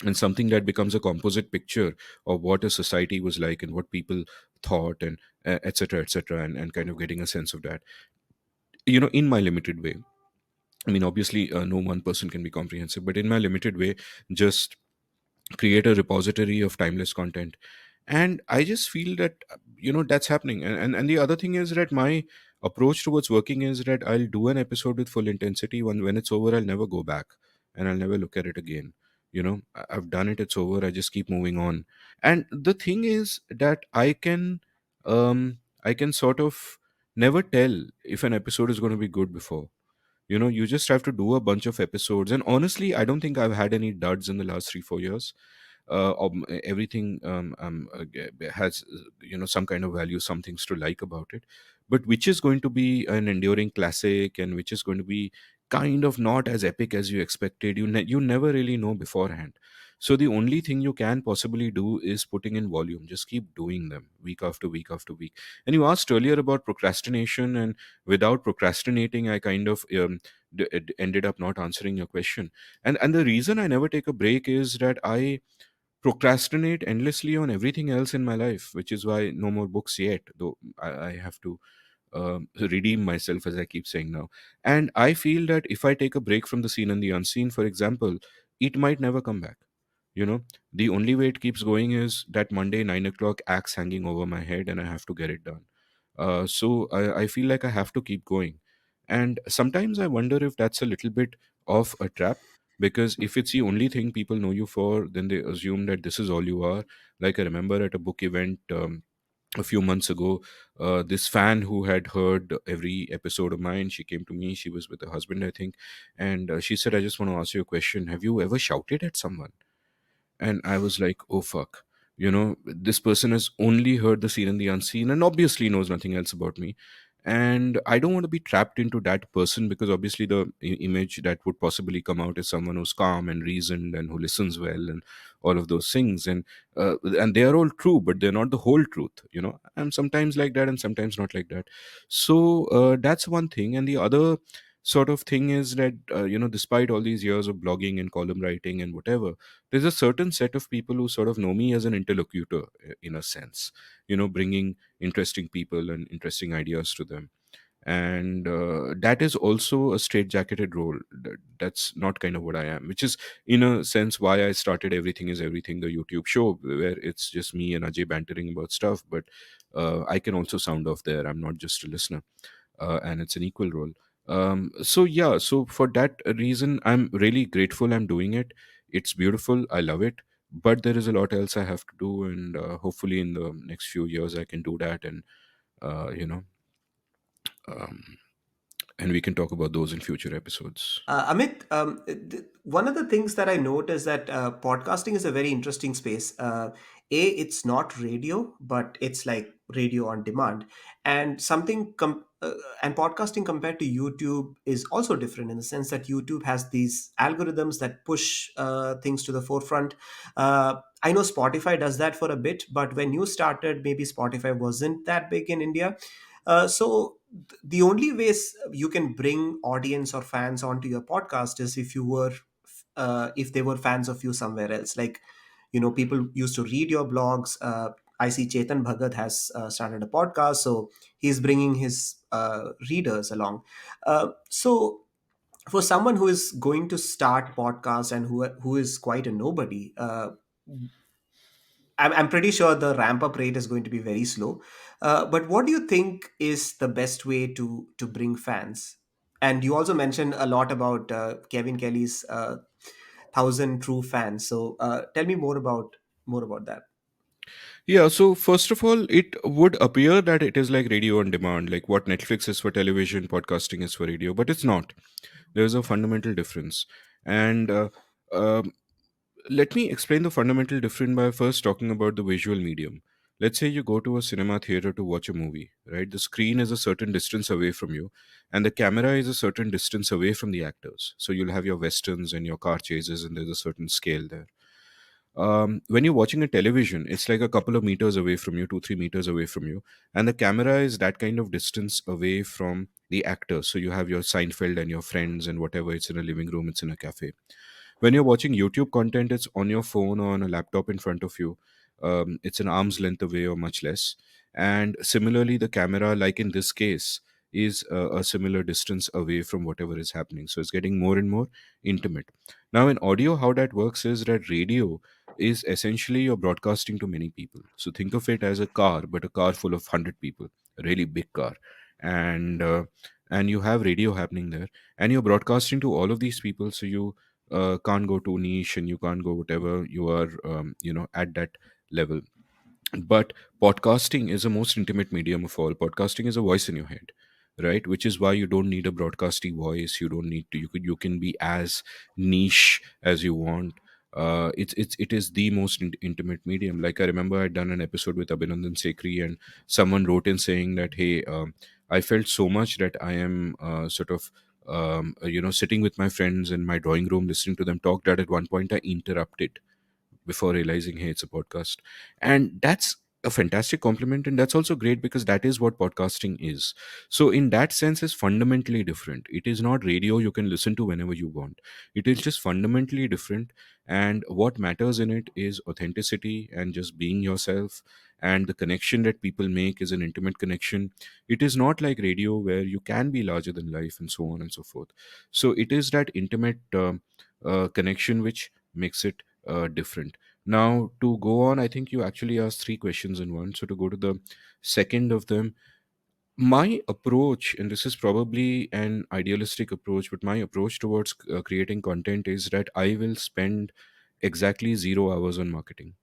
and something that becomes a composite picture of what a society was like and what people thought, and etc., etc., and kind of getting a sense of that, in my limited way. I mean, obviously, no one person can be comprehensive, but in my limited way, just create a repository of timeless content. And I just feel that that's happening. And the other thing is that my approach towards working is that I'll do an episode with full intensity. When it's over, I'll never go back, and I'll never look at it again. I've done it, it's over, I just keep moving on. And the thing is that I can sort of never tell if an episode is going to be good before. You just have to do a bunch of episodes, and honestly, I don't think I've had any duds in the last 3 4 years. Everything has some kind of value, some things to like about it, but which is going to be an enduring classic and which is going to be kind of not as epic as you expected, you never really know beforehand. So the only thing you can possibly do is putting in volume, just keep doing them week after week after week. And you asked earlier about procrastination, and without procrastinating, I kind of ended up not answering your question. And the reason I never take a break is that I procrastinate endlessly on everything else in my life, which is why no more books yet, though I have to redeem myself, as I keep saying now. And I feel that if I take a break from the seen and the unseen, for example, it might never come back. The only way it keeps going is that Monday 9 o'clock axe hanging over my head, and I have to get it done. So I feel like I have to keep going. And sometimes I wonder if that's a little bit of a trap, because if it's the only thing people know you for, then they assume that this is all you are. Like, I remember at a book event a few months ago, this fan who had heard every episode of mine, she came to me. She was with her husband, I think, and she said, "I just want to ask you a question. Have you ever shouted at someone?" And I was like, oh fuck, this person has only heard the seen and the unseen and obviously knows nothing else about me. And I don't want to be trapped into that person, because obviously the image that would possibly come out is someone who's calm and reasoned and who listens well and all of those things. And they are all true, but they're not the whole truth. I'm sometimes like that and sometimes not like that. So that's one thing. And the other sort of thing is that despite all these years of blogging and column writing and whatever, there's a certain set of people who sort of know me as an interlocutor, in a sense, bringing interesting people and interesting ideas to them. And that is also a straitjacketed role. That's not kind of what I am, which is in a sense why I started Everything is Everything, the YouTube show, where it's just me and Ajay bantering about stuff, but I can also sound off there. I'm not just a listener, and it's an equal role. So yeah, so for that reason, I'm really grateful I'm doing it. It's beautiful, I love it, but there is a lot else I have to do, and hopefully in the next few years I can do that. And uh, you know um, and we can talk about those in future episodes. Amit, one of the things that I note is that podcasting is a very interesting space. It's not radio, but it's like radio on demand, and and podcasting compared to YouTube is also different in the sense that YouTube has these algorithms that push things to the forefront. I know Spotify does that for a bit, but when you started, maybe Spotify wasn't that big in India. The only ways you can bring audience or fans onto your podcast is if they were fans of you somewhere else. Like, people used to read your blogs. I see Chetan Bhagat has started a podcast, so he's bringing his readers along. So for someone who is going to start podcast and who is quite a nobody, I'm pretty sure the ramp up rate is going to be very slow. But what do you think is the best way to bring fans? And you also mentioned a lot about Kevin Kelly's 1,000 true fans. So tell me more about that. Yeah, so first of all, it would appear that it is like radio on demand, like what Netflix is for television, podcasting is for radio, but it's not. There's a fundamental difference. And um, let me explain the fundamental difference by first talking about the visual medium. Let's say you go to a cinema theater to watch a movie, right? The screen is a certain distance away from you, and the camera is a certain distance away from the actors. So you'll have your westerns and your car chases, and there's a certain scale there. When you're watching a television, it's like a couple of meters away from you, 2 3 meters away from you, and the camera is that kind of distance away from the actor. So you have your Seinfeld and your friends and whatever. It's in a living room, it's in a cafe. When you're watching YouTube content, it's on your phone or on a laptop in front of you. It's an arm's length away or much less. And similarly, the camera, like in this case, is a similar distance away from whatever is happening. So it's getting more and more intimate. Now in audio, how that works is that radio is essentially you're broadcasting to many people. So think of it as a car, but a car full of 100 people, a really big car. And uh, and you have radio happening there, and you're broadcasting to all of these people. So you can't go too niche, and you can't go whatever you are, at that level. But podcasting is the most intimate medium of all. Podcasting is a voice in your head, right? Which is why you don't need a broadcasting voice. You don't need to. You can be as niche as you want. It is the most intimate medium. Like I remember I'd done an episode with Abhinandan Sekri, and someone wrote in saying that, hey, I felt so much that I am sort of sitting with my friends in my drawing room listening to them talk, that at one point I interrupted before realizing, hey, it's a podcast. And that's a fantastic compliment, and that's also great because that is what podcasting is. So in that sense, is fundamentally different. It is not radio you can listen to whenever you want. It is just fundamentally different. And what matters in it is authenticity and just being yourself. And the connection that people make is an intimate connection. It is not like radio where you can be larger than life and so on and so forth. So it is that intimate connection which makes it different. Now, to go on, I think you actually asked three questions in one. So, to go to the second of them, my approach, and this is probably an idealistic approach, but my approach towards creating content is that I will spend exactly 0 hours on marketing,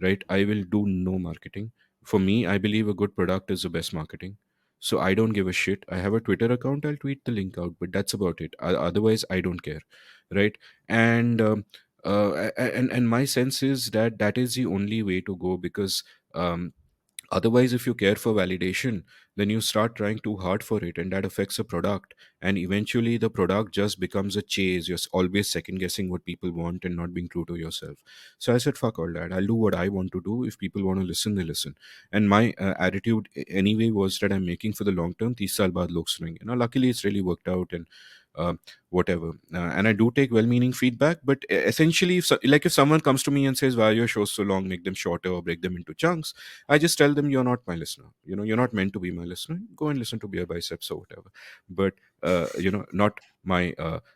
right? I will do no marketing. For me, I believe a good product is the best marketing. So I don't give a shit. I have a Twitter account, I'll tweet the link out, but that's about it. Otherwise, I don't care, right? And and my sense is that that is the only way to go, because um, otherwise, if you care for validation, then you start trying too hard for it, and that affects the product. And eventually, the product just becomes a chase. You're always second guessing what people want and not being true to yourself. So I said, fuck all that. I'll do what I want to do. If people want to listen, they listen. And my attitude anyway was that I'm making for the long term. 30 saal baad log sunenge. Now, luckily, it's really worked out, and uh, whatever. And I do take well-meaning feedback, but essentially, if someone comes to me and says, "Why are your shows so long? Make them shorter or break them into chunks." I just tell them, you're not my listener. You're not meant to be my listener. Go and listen to Beer Biceps or whatever. But, not my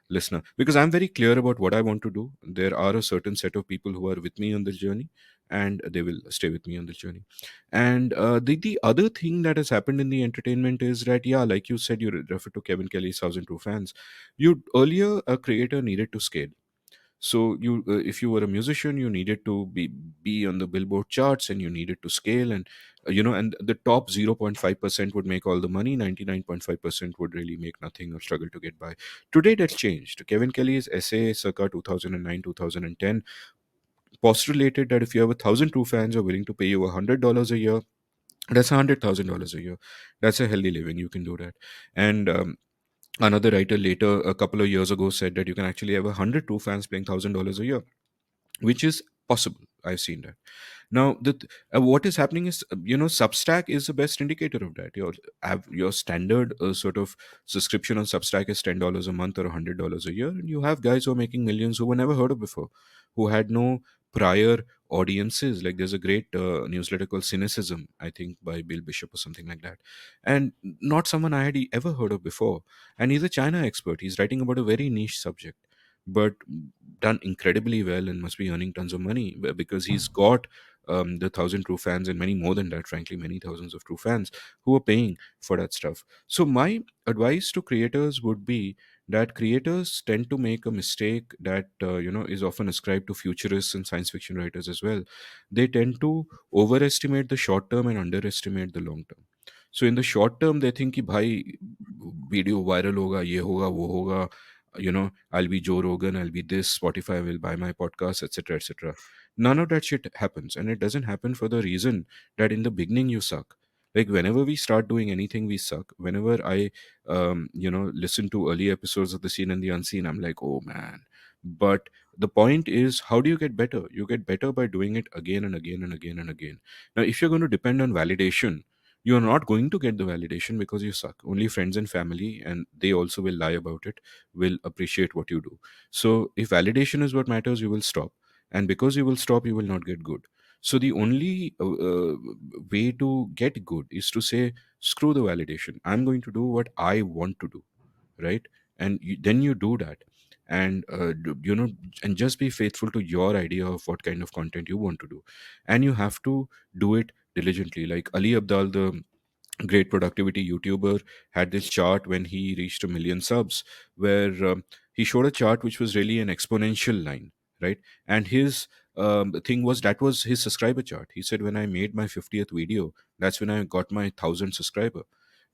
listener. Because I'm very clear about what I want to do. There are a certain set of people who are with me on this journey, and they will stay with me on this journey. And the other thing that has happened in the entertainment is that, yeah, like you said, you referred to Kevin Kelly's 1,002 fans. You earlier, a creator needed to scale. So if you were a musician, you needed to be on the Billboard charts, and you needed to scale, and and the top 0.5% would make all the money. 99.5% would really make nothing or struggle to get by. Today that's changed. Kevin Kelly's essay circa 2009 2010 postulated that if you have 1,000 true fans who are willing to pay you $100 a year, that's $100,000 a year. That's a healthy living. You can do that. And another writer later, a couple of years ago, said that you can actually have 100 true fans paying $1,000 a year, which is possible. I've seen that. Now, what is happening is, Substack is the best indicator of that. Your standard sort of subscription on Substack is $10 a month or $100 a year, and you have guys who are making millions who were never heard of before, who had no prior audiences. Like there's a great newsletter called Cynicism, I think, by Bill Bishop or something like that, and not someone I had ever heard of before. And he's a China expert. He's writing about a very niche subject, but done incredibly well, and must be earning tons of money because he's got the 1,000 true fans, and many more than that, frankly, many thousands of true fans who are paying for that stuff. So my advice to creators would be that creators tend to make a mistake that is often ascribed to futurists and science fiction writers as well. They tend to overestimate the short term and underestimate the long term. So in the short term, they think कि भाई video viral होगा, ये होगा, वो होगा, I'll be Joe Rogan, I'll be this, Spotify will buy my podcast, etc., etc. None of that shit happens, and it doesn't happen for the reason that in the beginning you suck. Like whenever we start doing anything, we suck. Whenever I, listen to early episodes of The Seen and the Unseen, I'm like, oh man. But the point is, how do you get better? You get better by doing it again and again and again and again. Now, if you're going to depend on validation, you're not going to get the validation because you suck. Only friends and family, and they also will lie about it, will appreciate what you do. So if validation is what matters, you will stop. And because you will stop, you will not get good. So the only way to get good is to say, screw the validation. I'm going to do what I want to do, right? And then you do that, and and just be faithful to your idea of what kind of content you want to do, and you have to do it diligently. Like Ali Abdal, the great productivity YouTuber, had this chart when he reached 1 million subs, where he showed a chart which was really an exponential line, right? And his thing was, that was his subscriber chart. He said, when I made my 50th video, that's when I got my 1,000 subscriber.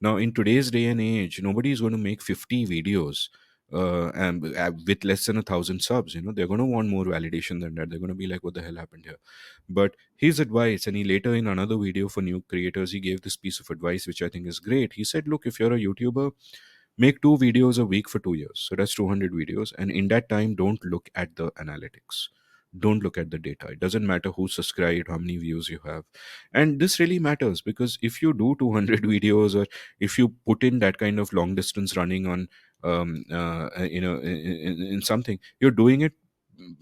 Now, in today's day and age, nobody is going to make 50 videos and with less than 1,000 subs. They're going to want more validation than that. They're going to be like, what the hell happened here? But his advice, and he later in another video for new creators, he gave this piece of advice which I think is great. He said, look, if you're a YouTuber, make 2 videos a week for 2 years. So that's 200 videos. And in that time, don't look at the analytics. Don't look at the data. It doesn't matter who subscribed, how many views you have. And this really matters, because if you do 200 videos, or if you put in that kind of long distance running on, in something, you're doing it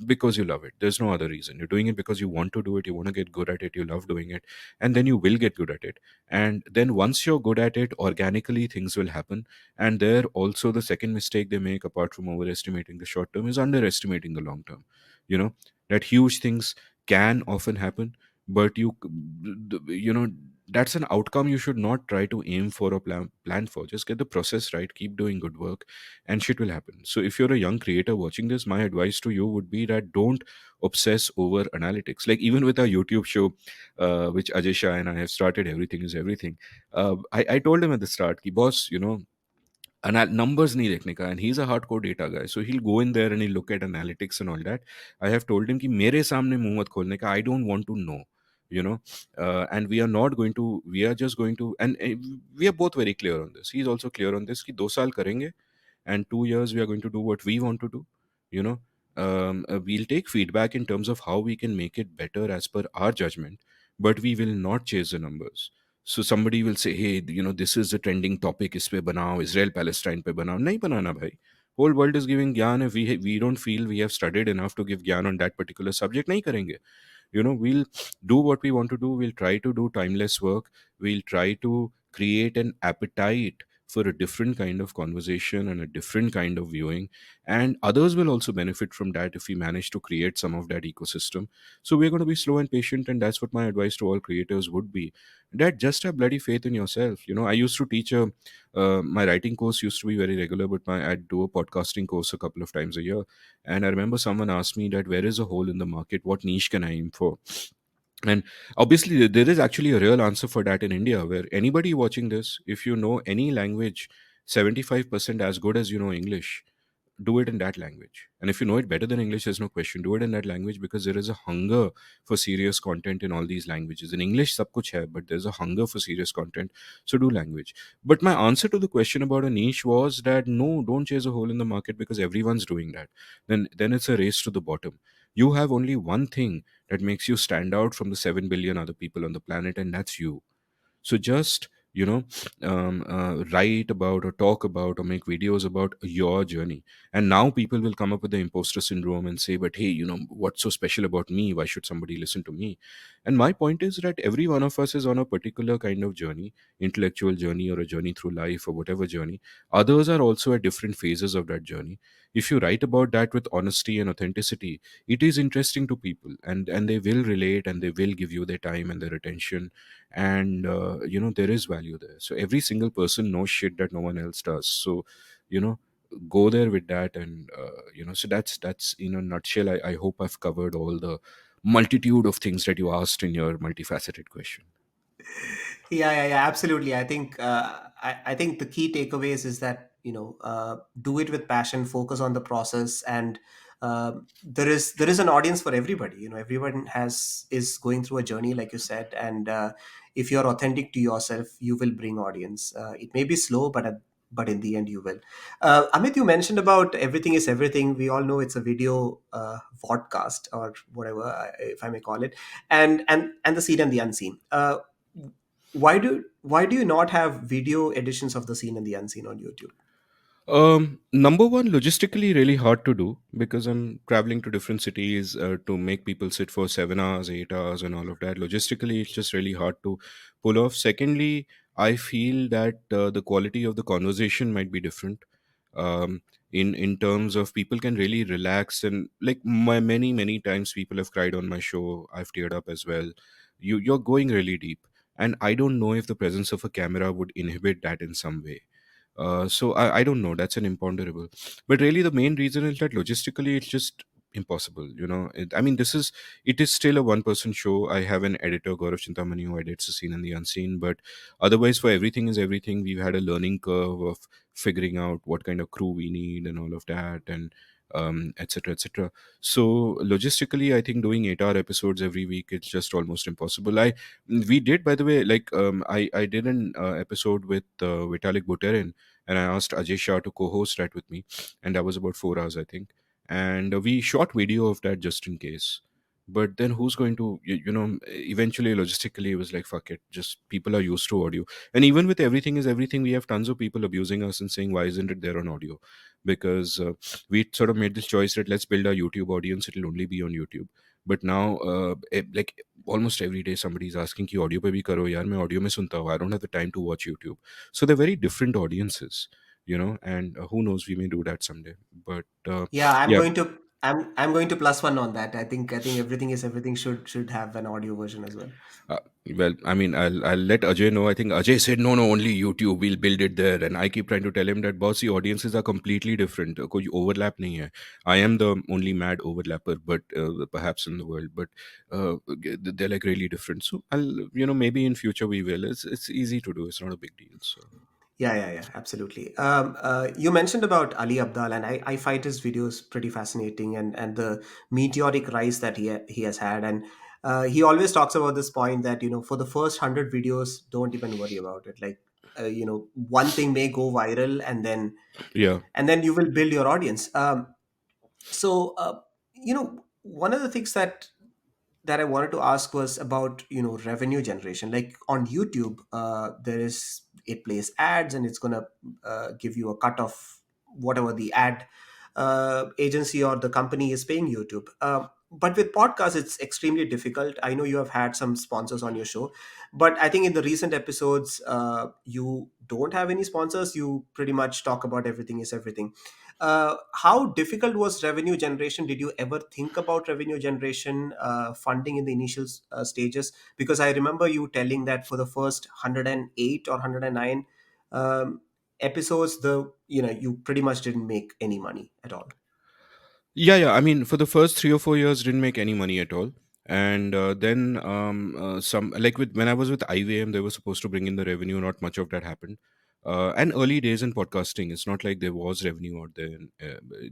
because you love it. There's no other reason. You're doing it because you want to do it. You want to get good at it. You love doing it. And then you will get good at it. And then once you're good at it, organically things will happen. And there also, the second mistake they make, apart from overestimating the short term, is underestimating the long term. You know, that huge things can often happen, but that's an outcome you should not try to aim for or plan for. Just get the process right, keep doing good work, and shit will happen. So if you're a young creator watching this, my advice to you would be that don't obsess over analytics. Like, even with our YouTube show, which Ajay Shah and I have started, Everything is Everything. I told him at the start, ki, boss, numbers nahi dekhne ka, and he's a hardcore data guy, so he'll go in there and he'll look at analytics and all that. I have told him ki mere samne muh mat kholne ka, I don't want to know, you know and we are not going to, we are just going to, and we are both very clear on this. He's also clear on this, ki 2 saal karenge, and 2 years we are going to do what we want to do. you know we'll take feedback in terms of how we can make it better as per our judgment, but we will not chase the numbers. So somebody will say, hey, this is a trending topic, is pe banao, Israel Palestine pe banao. Nahi banana bhai. Whole world is giving gyan. If we don't feel we have studied enough to give gyan on that particular subject, nahi karenge. We'll do what we want to do. We'll try to do timeless work. We'll try to create an appetite for a different kind of conversation and a different kind of viewing, and others will also benefit from that if we manage to create some of that ecosystem. So we're going to be slow and patient, and that's what my advice to all creators would be, that just have bloody faith in yourself. I used to teach my writing course used to be very regular, but I'd do a podcasting course a couple of times a year. And I remember someone asked me that, where is a hole in the market, what niche can I aim for? And obviously, there is actually a real answer for that in India, where anybody watching this, if you know any language 75% as good as you know English, do it in that language. And if you know it better than English, there's no question, do it in that language, because there is a hunger for serious content in all these languages. In English sab kuch hai, but there's a hunger for serious content. So do language. But my answer to the question about a niche was that, no, don't chase a hole in the market, because everyone's doing that. Then it's a race to the bottom. You have only one thing that makes you stand out from the 7 billion other people on the planet, and that's you. So just write about, or talk about, or make videos about your journey. And now people will come up with the imposter syndrome and say, but hey, what's so special about me? Why should somebody listen to me? And my point is that every one of us is on a particular kind of journey, intellectual journey, or a journey through life, or whatever journey. Others are also at different phases of that journey. If you write about that with honesty and authenticity, it is interesting to people, and they will relate, and they will give you their time and their attention. And there is value there. So every single person knows shit that no one else does. So you know go there with that. And so that's in a nutshell. I hope I've covered all the multitude of things that you asked in your multifaceted question. Yeah, absolutely. I think the key takeaways is that do it with passion, focus on the process, and there is an audience for everybody. Everyone has is going through a journey, like you said, and if you're authentic to yourself, you will bring audience. It may be slow, but in the end, you will. Amit, you mentioned about everything is everything. We all know it's a video podcast or whatever, if I may call it, and the seen and the unseen. Why do you not have video editions of the seen and the unseen on YouTube? Number one, logistically really hard to do because I'm traveling to different cities to make people sit for 7 hours, 8 hours, and all of that. Logistically, it's just really hard to pull off. Secondly, I feel that the quality of the conversation might be different. In terms of people can really relax, and like my many times people have cried on my show. I've teared up as well. You're going really deep, and I don't know if the presence of a camera would inhibit that in some way. I don't know. That's an imponderable. But really, the main reason is that logistically, it's just impossible. I mean, it is still a one-person show. I have an editor, Gaurav Chintamani, who edits the scene and the unseen. But otherwise, for everything is everything, we've had a learning curve of figuring out what kind of crew we need and all of that, and etc. etc. So logistically, I think doing 8-hour episodes every week, it's just almost impossible. We did, by the way, like I did an episode with Vitalik Buterin, and I asked Ajay Shah to co-host that with me, and that was about 4 hours, I think. And we shot video of that just in case. But then who's going to, eventually logistically it was like, fuck it, just people are used to audio. And even with everything is everything, we have tons of people abusing us and saying, why isn't it there on audio? Because we sort of made this choice that let's build our YouTube audience, it'll only be on YouTube. But now, like almost every day somebody's asking कि audio पे भी करो यार, मैं audio में सुनता हूँ, I don't have the time to watch YouTube. So they're very different audiences, and who knows, we may do that someday. But Yeah, yeah. I'm going to plus one on that. I think everything is everything should have an audio version as well. Uh, well, I mean, I'll let Ajay know. I think Ajay said, no, no, only YouTube. We'll build it there. And I keep trying to tell him that, boss, the audiences are completely different. कोई overlap नहीं है. I am the only mad overlapper, but perhaps in the world. But they're like really different. So maybe in future we will. It's easy to do. It's not a big deal. So Yeah, absolutely. You mentioned about Ali Abdal, and I find his videos pretty fascinating, and the meteoric rise that he has had, and he always talks about this point that for the first 100 videos, don't even worry about it. Like one thing may go viral, yeah. and then you will build your audience. One of the things that I wanted to ask was about revenue generation. Like on YouTube, it plays ads and it's gonna give you a cut of whatever the ad agency or the company is paying YouTube. But with podcasts, it's extremely difficult. I know you have had some sponsors on your show, but I think in the recent episodes, you don't have any sponsors. You pretty much talk about everything is everything. How difficult was revenue generation? Did you ever think about revenue generation funding in the initial stages? Because I remember you telling that for the first 108 or 109 um, episodes, you pretty much didn't make any money at all. Yeah. I mean, for the first 3 or 4 years, didn't make any money at all. And then some like with when I was with IVM, they were supposed to bring in the revenue. Not much of that happened. And early days in podcasting, it's not like there was revenue out there.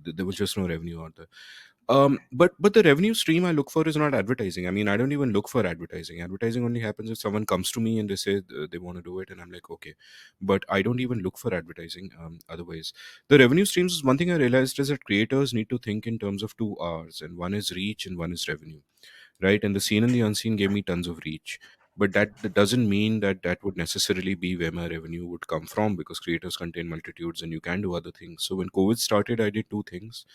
There was just no revenue out there. But the revenue stream I look for is not advertising. I mean, I don't even look for advertising. Advertising only happens if someone comes to me and they say they want to do it, and I'm like, okay. But I don't even look for advertising. Otherwise, the revenue streams is one thing I realized is that creators need to think in terms of two R's, and one is reach and one is revenue, right? And the seen and the unseen gave me tons of reach, but that doesn't mean that that would necessarily be where my revenue would come from, because creators contain multitudes and you can do other things. So when COVID started, I did two things.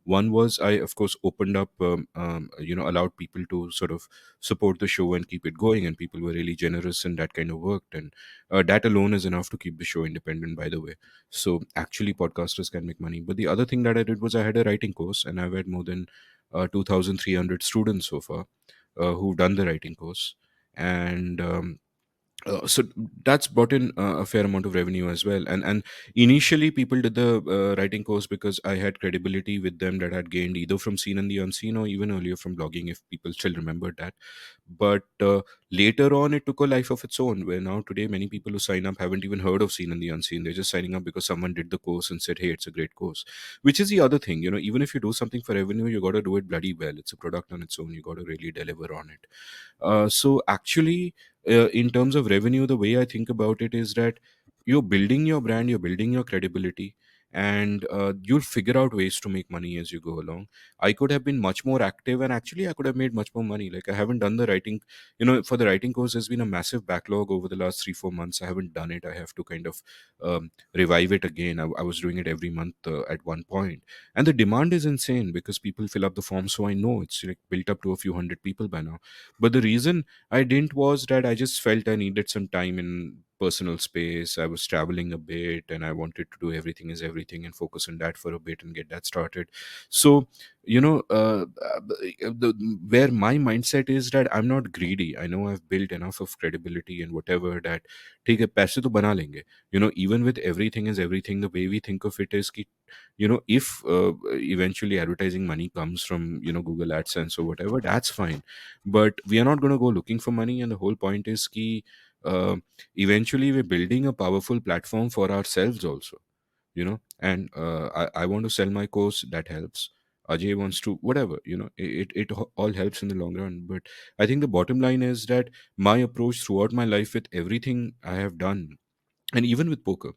One was I, of course, opened up, allowed people to sort of support the show and keep it going, and people were really generous, and that kind of worked. And that alone is enough to keep the show independent, by the way. So actually, podcasters can make money. But the other thing that I did was I had a writing course, and I've had more than 2,300 students so far who've done the writing course. And so that's brought in a fair amount of revenue as well. And initially people did the writing course because I had credibility with them that I'd gained either from seen and the unseen or even earlier from blogging, if people still remember that. But later on it took a life of its own, where now today many people who sign up haven't even heard of seen and the unseen. They're just signing up because someone did the course and said, hey, it's a great course. Which is the other thing, even if you do something for revenue, you got to do it bloody well. It's a product on its own, you got to really deliver on it. So actually, in terms of revenue, the way I think about it is that you're building your brand, you're building your credibility, and you'll figure out ways to make money as you go along. I could have been much more active, and actually I could have made much more money. Like, I haven't done the writing, for the writing course there's been a massive backlog over the last 3 4 months. I haven't done it. I have to kind of revive it again. I was doing it every month at one point, and the demand is insane because people fill up the form. So I know it's like built up to a few hundred people by now. But the reason I didn't was that I just felt I needed some time in personal space. I was traveling a bit and I wanted to do everything is everything and focus on that for a bit and get that started. So, where my mindset is that I'm not greedy. I know I've built enough of credibility and whatever that ठीक है पैसे तो बना लेंगे. Even with everything is everything, the way we think of it is कि if eventually advertising money comes from Google AdSense or whatever, that's fine, but we are not going to go looking for money. And the whole point is कि uh, eventually we're building a powerful platform for ourselves also. And I want to sell my course, that helps. Ajay wants to whatever, all helps in the long run. But I think the bottom line is that my approach throughout my life with everything I have done, and even with poker,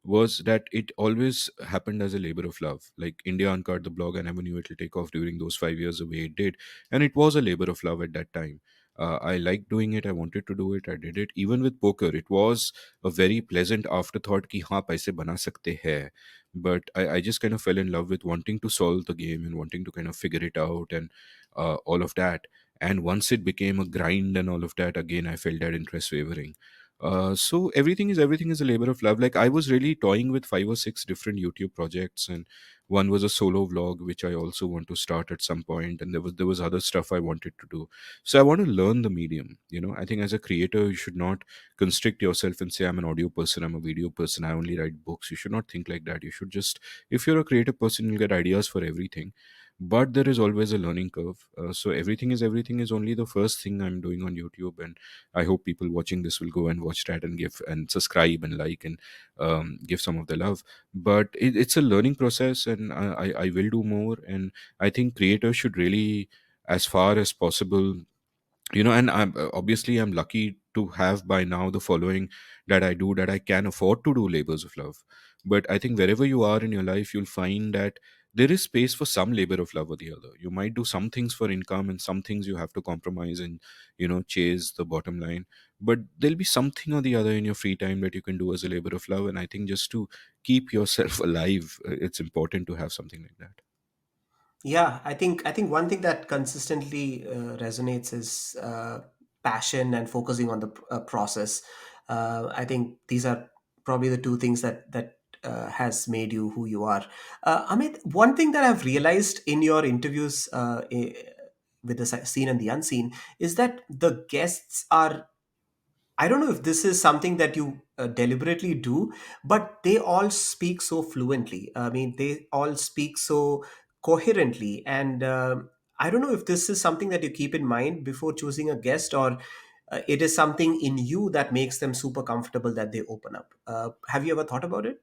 was that it always happened as a labor of love. Like India Uncut, the blog, I never knew it will take off during those 5 years the way it did. And it was a labor of love at that time. I liked doing it. I wanted to do it. I did it. Even with poker, it was a very pleasant afterthought ki हाँ paise bana sakte hai. But I just kind of fell in love with wanting to solve the game and wanting to kind of figure it out and all of that. And once it became a grind and all of that, again, I felt that interest wavering. So everything is a labor of love. Like, I was really toying with 5 or 6 different YouTube projects, and one was a solo vlog which I also want to start at some point, and there was other stuff I wanted to do. So I want to learn the medium. I think as a creator you should not constrict yourself and say I'm an audio person, I'm a video person, I only write books. You should not think like that. You should just, if you're a creative person, you'll get ideas for everything, but there is always a learning curve. So everything is only the first thing I'm doing on YouTube, and I hope people watching this will go and watch that and give and subscribe and like and give some of the love. But it's a learning process, and I will do more. And I think creators should really, as far as possible, and I'm lucky to have by now the following that I do, that I can afford to do labors of love. But I think wherever you are in your life, you'll find that there is space for some labor of love or the other. You might do some things for income and some things you have to compromise and chase the bottom line, but there'll be something or the other in your free time that you can do as a labor of love. And I think just to keep yourself alive, it's important to have something like that. Yeah, I think one thing that consistently resonates is passion and focusing on the process. I think these are probably the two things that has made you who you are. Amit, one thing that I've realized in your interviews with the seen and the unseen is that the guests are, I don't know if this is something that you deliberately do, but they all speak so fluently. I mean, they all speak so coherently. And I don't know if this is something that you keep in mind before choosing a guest, or it is something in you that makes them super comfortable that they open up. Have you ever thought about it?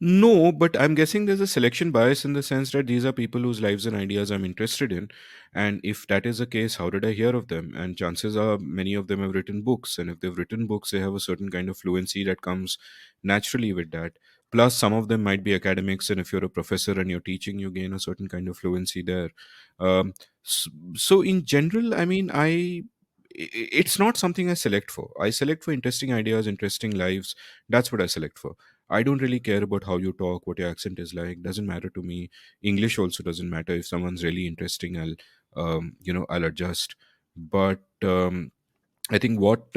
No, but I'm guessing there's a selection bias in the sense that these are people whose lives and ideas I'm interested in. And if that is the case, how did I hear of them? And chances are many of them have written books. And if they've written books, they have a certain kind of fluency that comes naturally with that. Plus, some of them might be academics. And if you're a professor and you're teaching, you gain a certain kind of fluency there. Um, so, in general, I mean, it's not something I select for. I select for interesting ideas, interesting lives. That's what I select for. I don't really care about how you talk, what your accent is like. Doesn't matter to me. English also doesn't matter. If someone's really interesting, I'll adjust. But I think what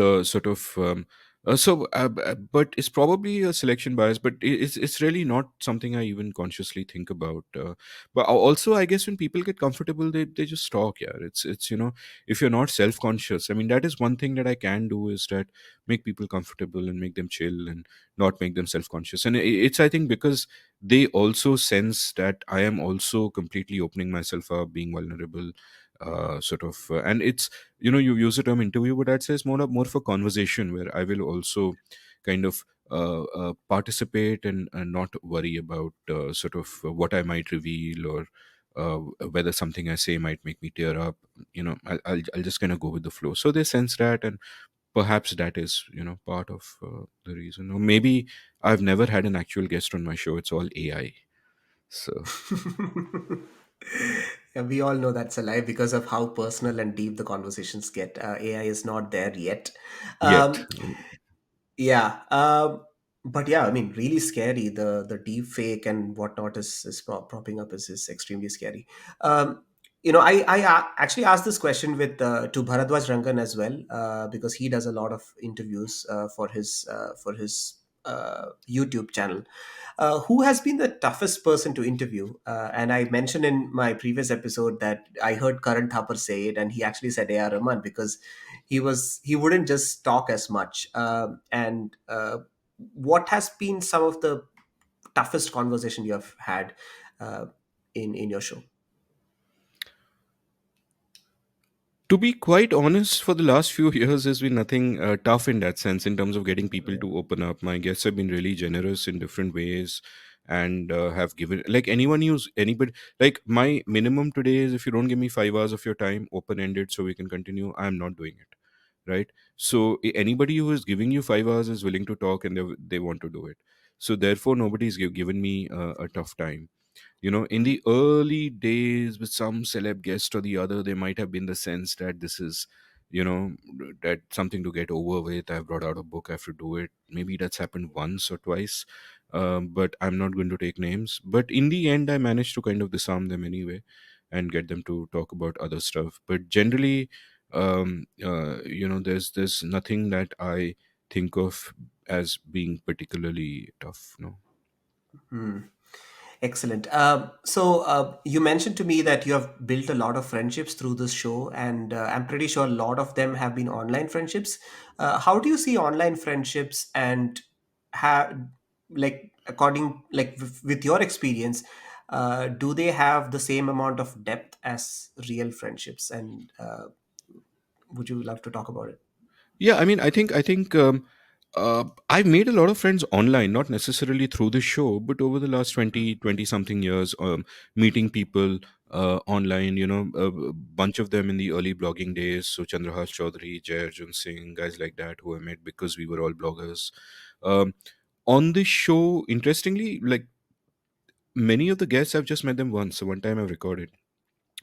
but it's probably a selection bias, but it's really not something I even consciously think about. But also, I guess when people get comfortable, they just talk. Yeah, it's if you're not self conscious, I mean, that is one thing that I can do is that make people comfortable and make them chill and not make them self conscious. And it's, I think, because they also sense that I am also completely opening myself up, being vulnerable, and it's you use the term interview, but I'd say it's more of a conversation where I will also kind of participate and not worry about what I might reveal or uh, whether something I say might make me tear up. I'll just kind of go with the flow, so they sense that. And perhaps that is, part of the reason. Or maybe I've never had an actual guest on my show. It's all AI. So Yeah, we all know that's a lie because of how personal and deep the conversations get. AI is not there yet. yet. Um, Yeah, but yeah, I mean, really scary. The deep fake and whatnot is propping up is extremely scary. I actually asked this question with to Bharadwaj Rangan as well, because he does a lot of interviews for his YouTube channel. Who has been the toughest person to interview? And I mentioned in my previous episode that I heard Karan Thapar say it, and he actually said A.R. Rahman because he wouldn't just talk as much. And what has been some of the toughest conversation you have had uh, in your show? To be quite honest, for the last few years, there's been nothing tough in that sense in terms of getting people to open up. My guests have been really generous in different ways and have given, like, anyone use anybody. Like, my minimum today is, if you don't give me 5 hours of your time, open ended, so we can continue, I'm not doing it. Right. So anybody who is giving you 5 hours is willing to talk, and they want to do it. So therefore, nobody's given me a tough time. In the early days, with some celeb guest or the other, there might have been the sense that this is, you know that something to get over with. I've brought out a book, I have to do it. Maybe that's happened once or twice. But I'm not going to take names. But in the end, I managed to kind of disarm them anyway and get them to talk about other stuff. But generally, there's nothing that I think of as being particularly tough. No. Hmm. Excellent. You mentioned to me that you have built a lot of friendships through this show, and I'm pretty sure a lot of them have been online friendships. How do you see online friendships, and have, like, according, like, with your experience, do they have the same amount of depth as real friendships? And would you love to talk about it? Yeah, I mean, I think I've made a lot of friends online, not necessarily through the show, but over the last 20 something years, meeting people online. A bunch of them in the early blogging days. So Chandrahas Chaudhary, Jay Arjun Singh, guys like that who I met because we were all bloggers. Um, on the show, interestingly, like, many of the guests, I've just met them once. So one time I've recorded,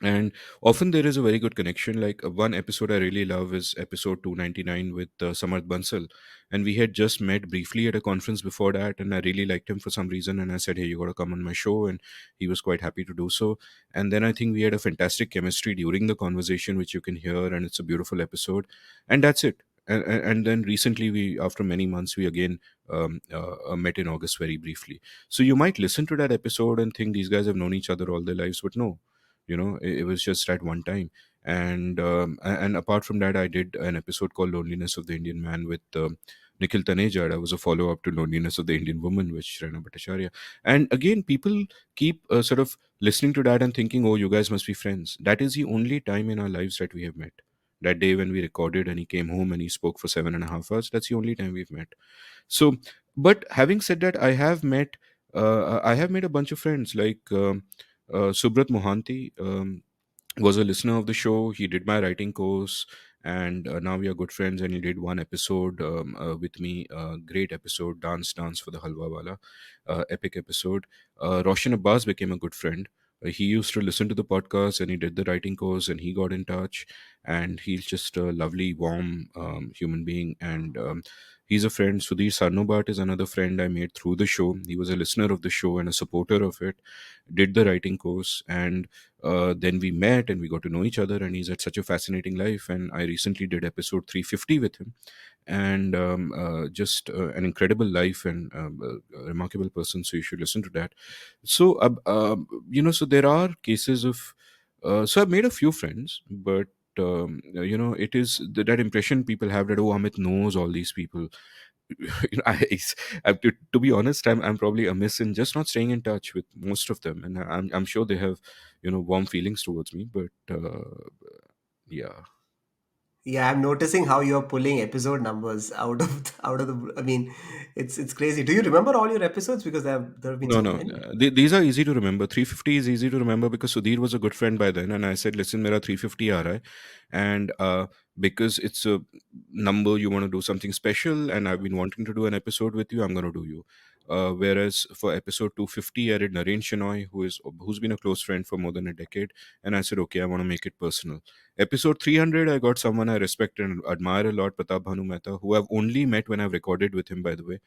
and often there is a very good connection. Like, one episode I really love is episode 299 with Samarth Bansal, and we had just met briefly at a conference before that, and I really liked him for some reason, and I said, hey, you got to come on my show, and he was quite happy to do so. And then I think we had a fantastic chemistry during the conversation, which you can hear, and it's a beautiful episode. And that's it. And then recently, we, after many months, we again met in August very briefly. So you might listen to that episode and think these guys have known each other all their lives, but no, it was just at one time. And apart from that, I did an episode called Loneliness of the Indian Man with Nikhil Taneja. I was a follow-up to Loneliness of the Indian Woman with Shrena Bhattacharya. And again, people keep sort of listening to that and thinking, oh, you guys must be friends. That is the only time in our lives that we have met. That day when we recorded and he came home and he spoke for 7.5 hours, that's the only time we've met. So, but having said that, I have made a bunch of friends, like Subrat Mohanty. Was a listener of the show. He did my writing course, and now we are good friends. And he did one episode with me, great episode, Dance for the Halwa Wala, epic episode. Roshan Abbas became a good friend. He used to listen to the podcast, and he did the writing course, and he got in touch. And he's just a lovely, warm human being. And he's a friend. Sudhir Sarnobat is another friend I made through the show. He was a listener of the show and a supporter of it. Did the writing course, and then we met and we got to know each other, and he's had such a fascinating life. And I recently did episode 350 with him, and just an incredible life, and a remarkable person. So you should listen to that. So, so there are cases of, so I've made a few friends, but it is that impression people have that, oh, Amit knows all these people. To be honest, I'm probably amiss in just not staying in touch with most of them, and I'm sure they have, warm feelings towards me. But yeah. Yeah, I'm noticing how you're pulling episode numbers out of the. I mean, it's crazy. Do you remember all your episodes? Because there have been No, so no. many. These are easy to remember. 350 is easy to remember because Sudhir was a good friend by then, and I said, "Listen, mera 350 aa raha hai," and because it's a number, you want to do something special, and I've been wanting to do an episode with you, I'm going to do you. Whereas for episode 250, I did Naren Shenoy, who's been a close friend for more than a decade, and I said, okay, I want to make it personal. Episode 300, I got someone I respect and admire a lot, Pratap Bhanu Mehta, who I've only met when I've recorded with him, by the way.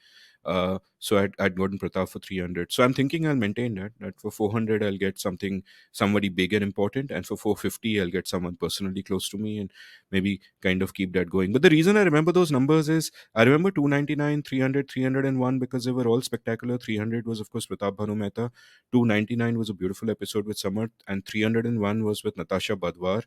So I'd gotten Pratap for 300. So I'm thinking I'll maintain that for 400, I'll get somebody big and important, and for 450, I'll get someone personally close to me, and maybe kind of keep that going. But the reason I remember those numbers is I remember 299, 300, 301 because they were all spectacular. 300 was, of course, Pratap Bhanu Mehta. 299 was a beautiful episode with Samarth, and 301 was with Natasha Badwar.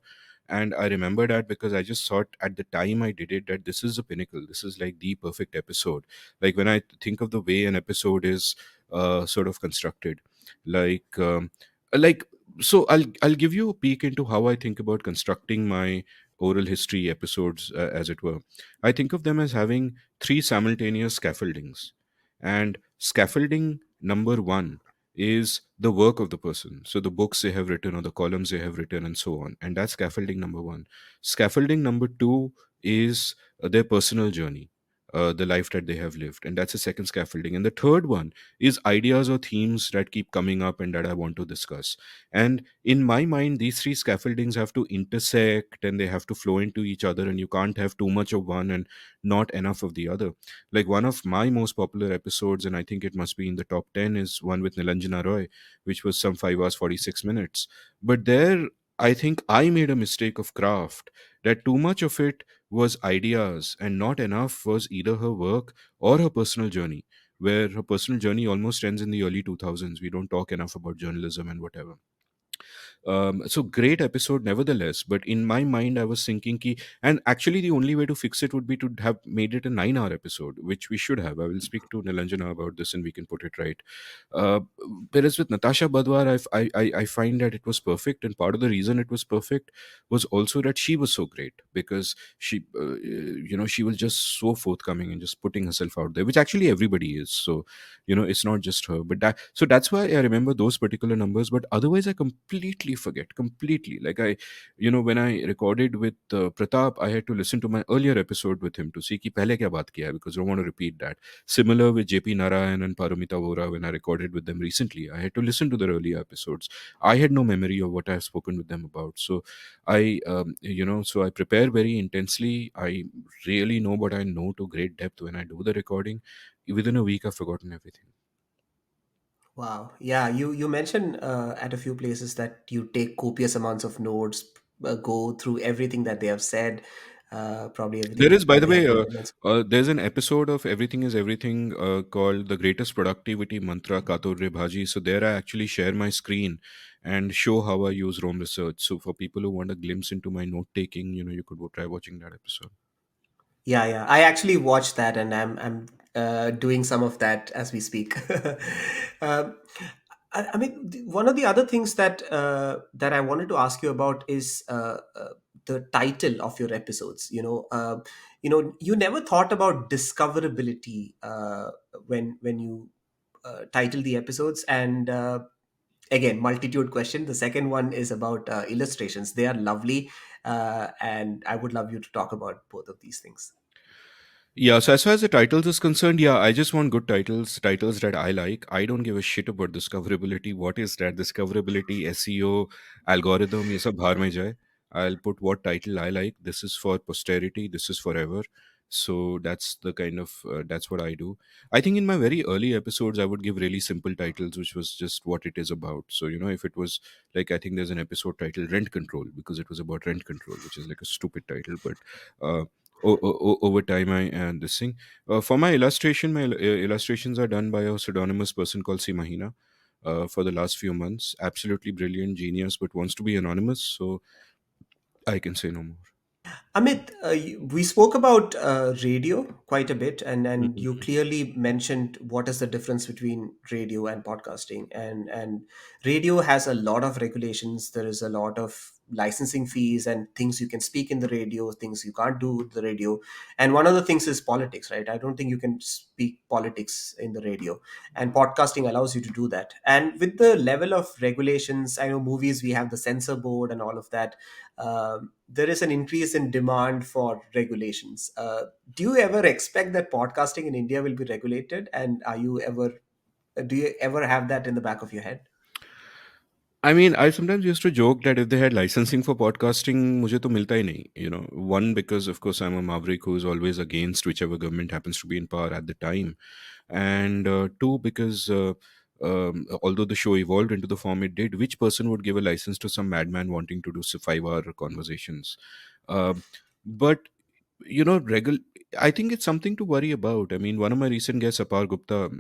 And I remember that because I just thought at the time I did it that this is a pinnacle. This is like the perfect episode. Like when I think of the way an episode is sort of constructed, like like so I'll give you a peek into how I think about constructing my oral history episodes, as it were. I think of them as having three simultaneous scaffoldings. And scaffolding number one is the work of the person. So the books they have written or the columns they have written and so on. And that's scaffolding number one. Scaffolding number two is their personal journey. The life that they have lived, and that's the second scaffolding. And the third one is ideas or themes that keep coming up and that I want to discuss. And in my mind, these three scaffoldings have to intersect and they have to flow into each other, and you can't have too much of one and not enough of the other. Like one of my most popular episodes, and I think it must be in the top 10, is one with Nilanjana Roy, which was some 5 hours 46 minutes. But there, I think I made a mistake of craft, that too much of it was ideas and not enough was either her work or her personal journey, where her personal journey almost ends in the early 2000s. We don't talk enough about journalism and whatever. So great episode nevertheless, but in my mind I was thinking ki, and actually the only way to fix it would be to have made it a 9-hour episode, which we should have. I will speak to Nilanjana about this and we can put it right. uh, Whereas with Natasha Badwar, I find that it was perfect, and part of the reason it was perfect was also that she was so great, because she was just so forthcoming and just putting herself out there, which actually everybody is. So it's not just her, but that's why I remember those particular numbers. But otherwise I completely forget, completely. Like when I recorded with Pratap, I had to listen to my earlier episode with him to see ki pehle kya baat kiya hai, because I don't want to repeat that. Similar with JP Narayan and Paramita Vora, when I recorded with them recently, I had to listen to their earlier episodes. I had no memory of what I've spoken with them about. So so I prepare very intensely. I really know what I know to great depth when I do the recording. Within a week, I've forgotten everything. Wow. Yeah, you mentioned at a few places that you take copious amounts of notes, go through everything that they have said, probably There is, everything by that the they have way, written. there's an episode of Everything is Everything called The Greatest Productivity Mantra Katur Bhaji. So there I actually share my screen and show how I use Rome Research. So for people who want a glimpse into my note taking, you could try watching that episode. Yeah, yeah. I actually watched that, and I'm doing some of that as we speak. um, I mean, one of the other things that I wanted to ask you about is the title of your episodes. You never thought about discoverability when you title the episodes, and again, multitude question. The second one is about illustrations. They are lovely, and I would love you to talk about both of these things. Yeah, so as far as the titles is concerned, yeah, I just want good titles that I like. I don't give a shit about discoverability. What is that? Discoverability, SEO, algorithm, ये सब बाहर में जाए. I'll put what title I like. This is for posterity. This is forever. So that's what I do. I think in my very early episodes, I would give really simple titles, which was just what it is about. So if it was like, I think there's an episode titled Rent Control because it was about rent control, which is like a stupid title, but uh, over time I and this thing for my illustration, my illustrations are done by a pseudonymous person called Simahina for the last few months. Absolutely brilliant genius, but wants to be anonymous, so I can say no more. Amit, we spoke about radio quite a bit, and you Mhm. clearly mentioned what is the difference between radio and podcasting. And radio has a lot of regulations. There is a lot of licensing fees and things you can speak in the radio, things you can't do with the radio. And one of the things is politics, right? I don't think you can speak politics in the radio, and podcasting allows you to do that. And with the level of regulations, I know movies, we have the censor board and all of that. There is an increase in demand for regulations. Do you ever expect that podcasting in India will be regulated, and are you ever do you ever have that in the back of your head? I mean, I sometimes used to joke that if they had licensing for podcasting, मुझे तो मिलता ही नहीं. You know, one, because of course I'm a maverick who is always against whichever government happens to be in power at the time, and two, because although the show evolved into the form it did, which person would give a license to some madman wanting to do 5 hour conversations? Um, but I think it's something to worry about. I mean, one of my recent guests, Apar Gupta,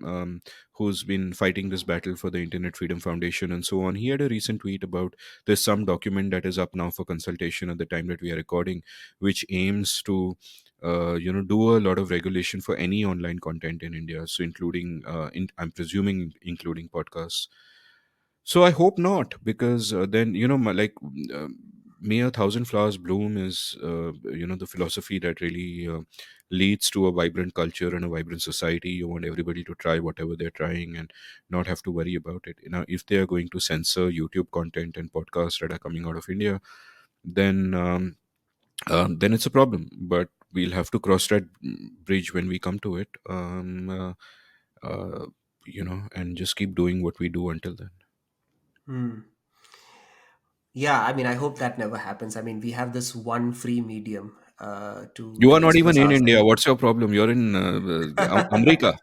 who's been fighting this battle for the Internet Freedom Foundation and so on, he had a recent tweet about there's some document that is up now for consultation at the time that we are recording, which aims to do a lot of regulation for any online content in India, so including I'm presuming including podcasts. So I hope not, because then may a thousand flowers bloom is the philosophy that really leads to a vibrant culture and a vibrant society. You want everybody to try whatever they're trying and not have to worry about it. You know, if they are going to censor YouTube content and podcasts that are coming out of India, then then it's a problem. But we'll have to cross that bridge when we come to it. Uh, and just keep doing what we do until then. Hmm. Yeah, I mean, I hope that never happens. I mean, we have this one free medium You are to not even express in ourselves. India. What's your problem? You're in America.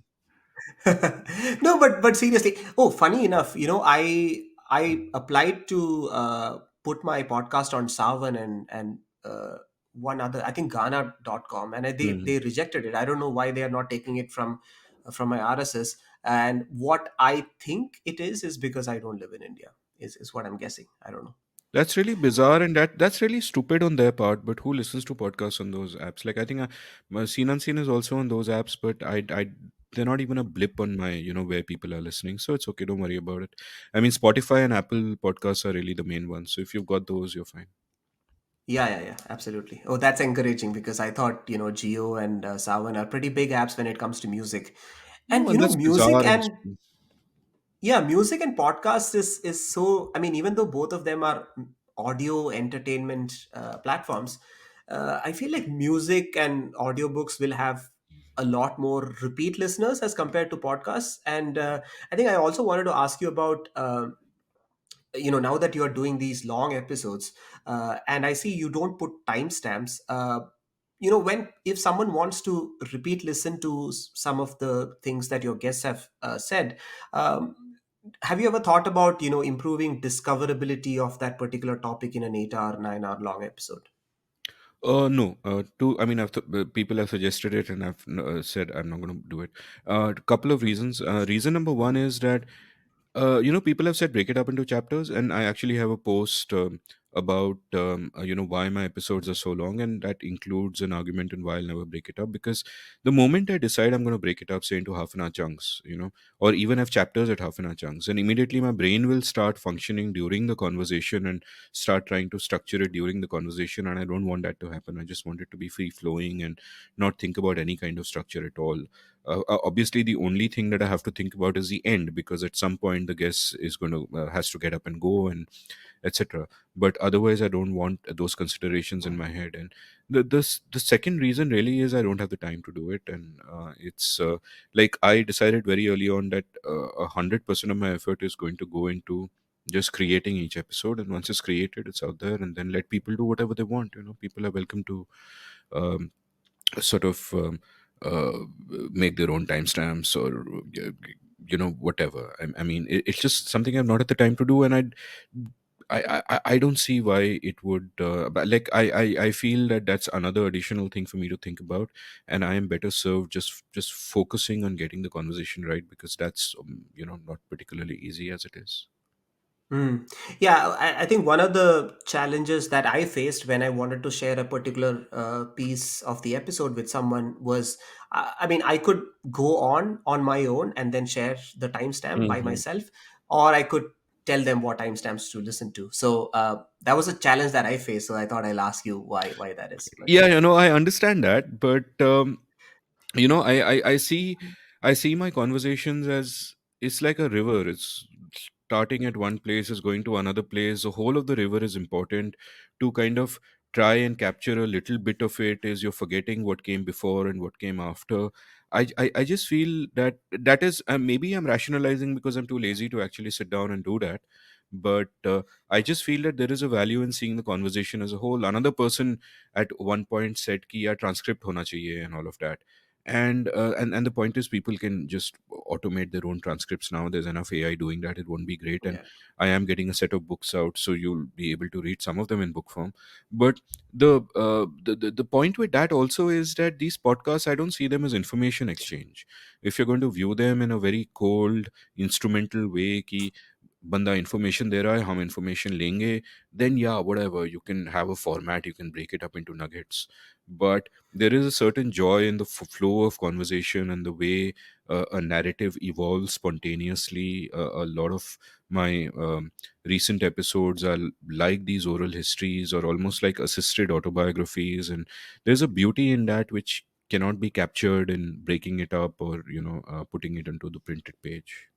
No, but seriously. Oh, funny enough, I applied to put my podcast on Savan and one other, I think Ghana.com, and Hmm. they rejected it. I don't know why they are not taking it from my RSS. And what I think it is because I don't live in India. Is what I'm guessing. I don't know. That's really bizarre, and that's really stupid on their part. But who listens to podcasts on those apps? Like I think Seen Unseen is also on those apps, but they're not even a blip on my where people are listening. So it's okay. Don't worry about it. I mean, Spotify and Apple podcasts are really the main ones. So if you've got those, you're fine. Yeah, yeah, yeah, absolutely. Oh, that's encouraging because I thought, Geo and Savan are pretty big apps when it comes to music. And No, and that's music bizarre and and yeah, music and podcast is so, I mean, even though both of them are audio entertainment platforms, I feel like music and audiobooks will have a lot more repeat listeners as compared to podcasts. And I think I also wanted to ask you about now that you are doing these long episodes, and I see you don't put timestamps. When if someone wants to repeat listen to some of the things that your guests have said, um, have you ever thought about improving discoverability of that particular topic in an 8 hour 9 hour long episode? No. Two. I mean, people have suggested it, and I've said I'm not going to do it. A couple of reasons. Reason number one is that people have said break it up into chapters, and I actually have a post about why my episodes are so long, and that includes an argument on why I'll never break it up. Because the moment I decide I'm going to break it up, say into half an hour chunks, or even have chapters at half an hour chunks, and immediately my brain will start functioning during the conversation and start trying to structure it during the conversation, and I don't want that to happen. I just want it to be free flowing and not think about any kind of structure at all. Obviously the only thing that I have to think about is the end, because at some point the guest is going to has to get up and go and etc. But otherwise I don't want those considerations in my head. And the second reason really is I don't have the time to do it. And it's like I decided very early on that 100% of my effort is going to go into just creating each episode, and once it's created it's out there, and then let people do whatever they want. People are welcome to um, sort of make their own timestamps, or whatever. I mean, it's just something I'm not at the time to do, and I don't see why it would. But like I feel that that's another additional thing for me to think about, and I am better served just focusing on getting the conversation right, because that's not particularly easy as it is. Mm. Yeah, I think one of the challenges that I faced when I wanted to share a particular piece of the episode with someone was, I mean, I could go on my own and then share the timestamp by Hmm. myself, or I could tell them what timestamps to listen to. So that was a challenge that I faced. So I thought I'll ask you why that is. But Yeah, yeah. I understand that, but I see my conversations as it's like a river. It's starting at one place, is going to another place. The whole of the river is important. To kind of try and capture a little bit of it is you're forgetting what came before and what came after. I just feel that that is, maybe I'm rationalizing because I'm too lazy to actually sit down and do that. But I just feel that there is a value in seeing the conversation as a whole. Another person at one point said ki yaar transcript hona chahiye and all of that. And the point is, people can just automate their own transcripts now. There's enough AI doing that. It won't be great. And Yeah. I am getting a set of books out, so you'll be able to read some of them in book form. But the point with that also is that these podcasts, I don't see them as information exchange. If you're going to view them in a very cold instrumental way कि बंदा information दे रहा है, हम information लेंगे, then yeah, whatever, you can have a format, you can break it up into nuggets. But there is a certain joy in the flow of conversation and the way a narrative evolves spontaneously. A lot of my recent episodes are like these oral histories, or almost like assisted autobiographies, and there's a beauty in that which cannot be captured in breaking it up or putting it onto the printed page.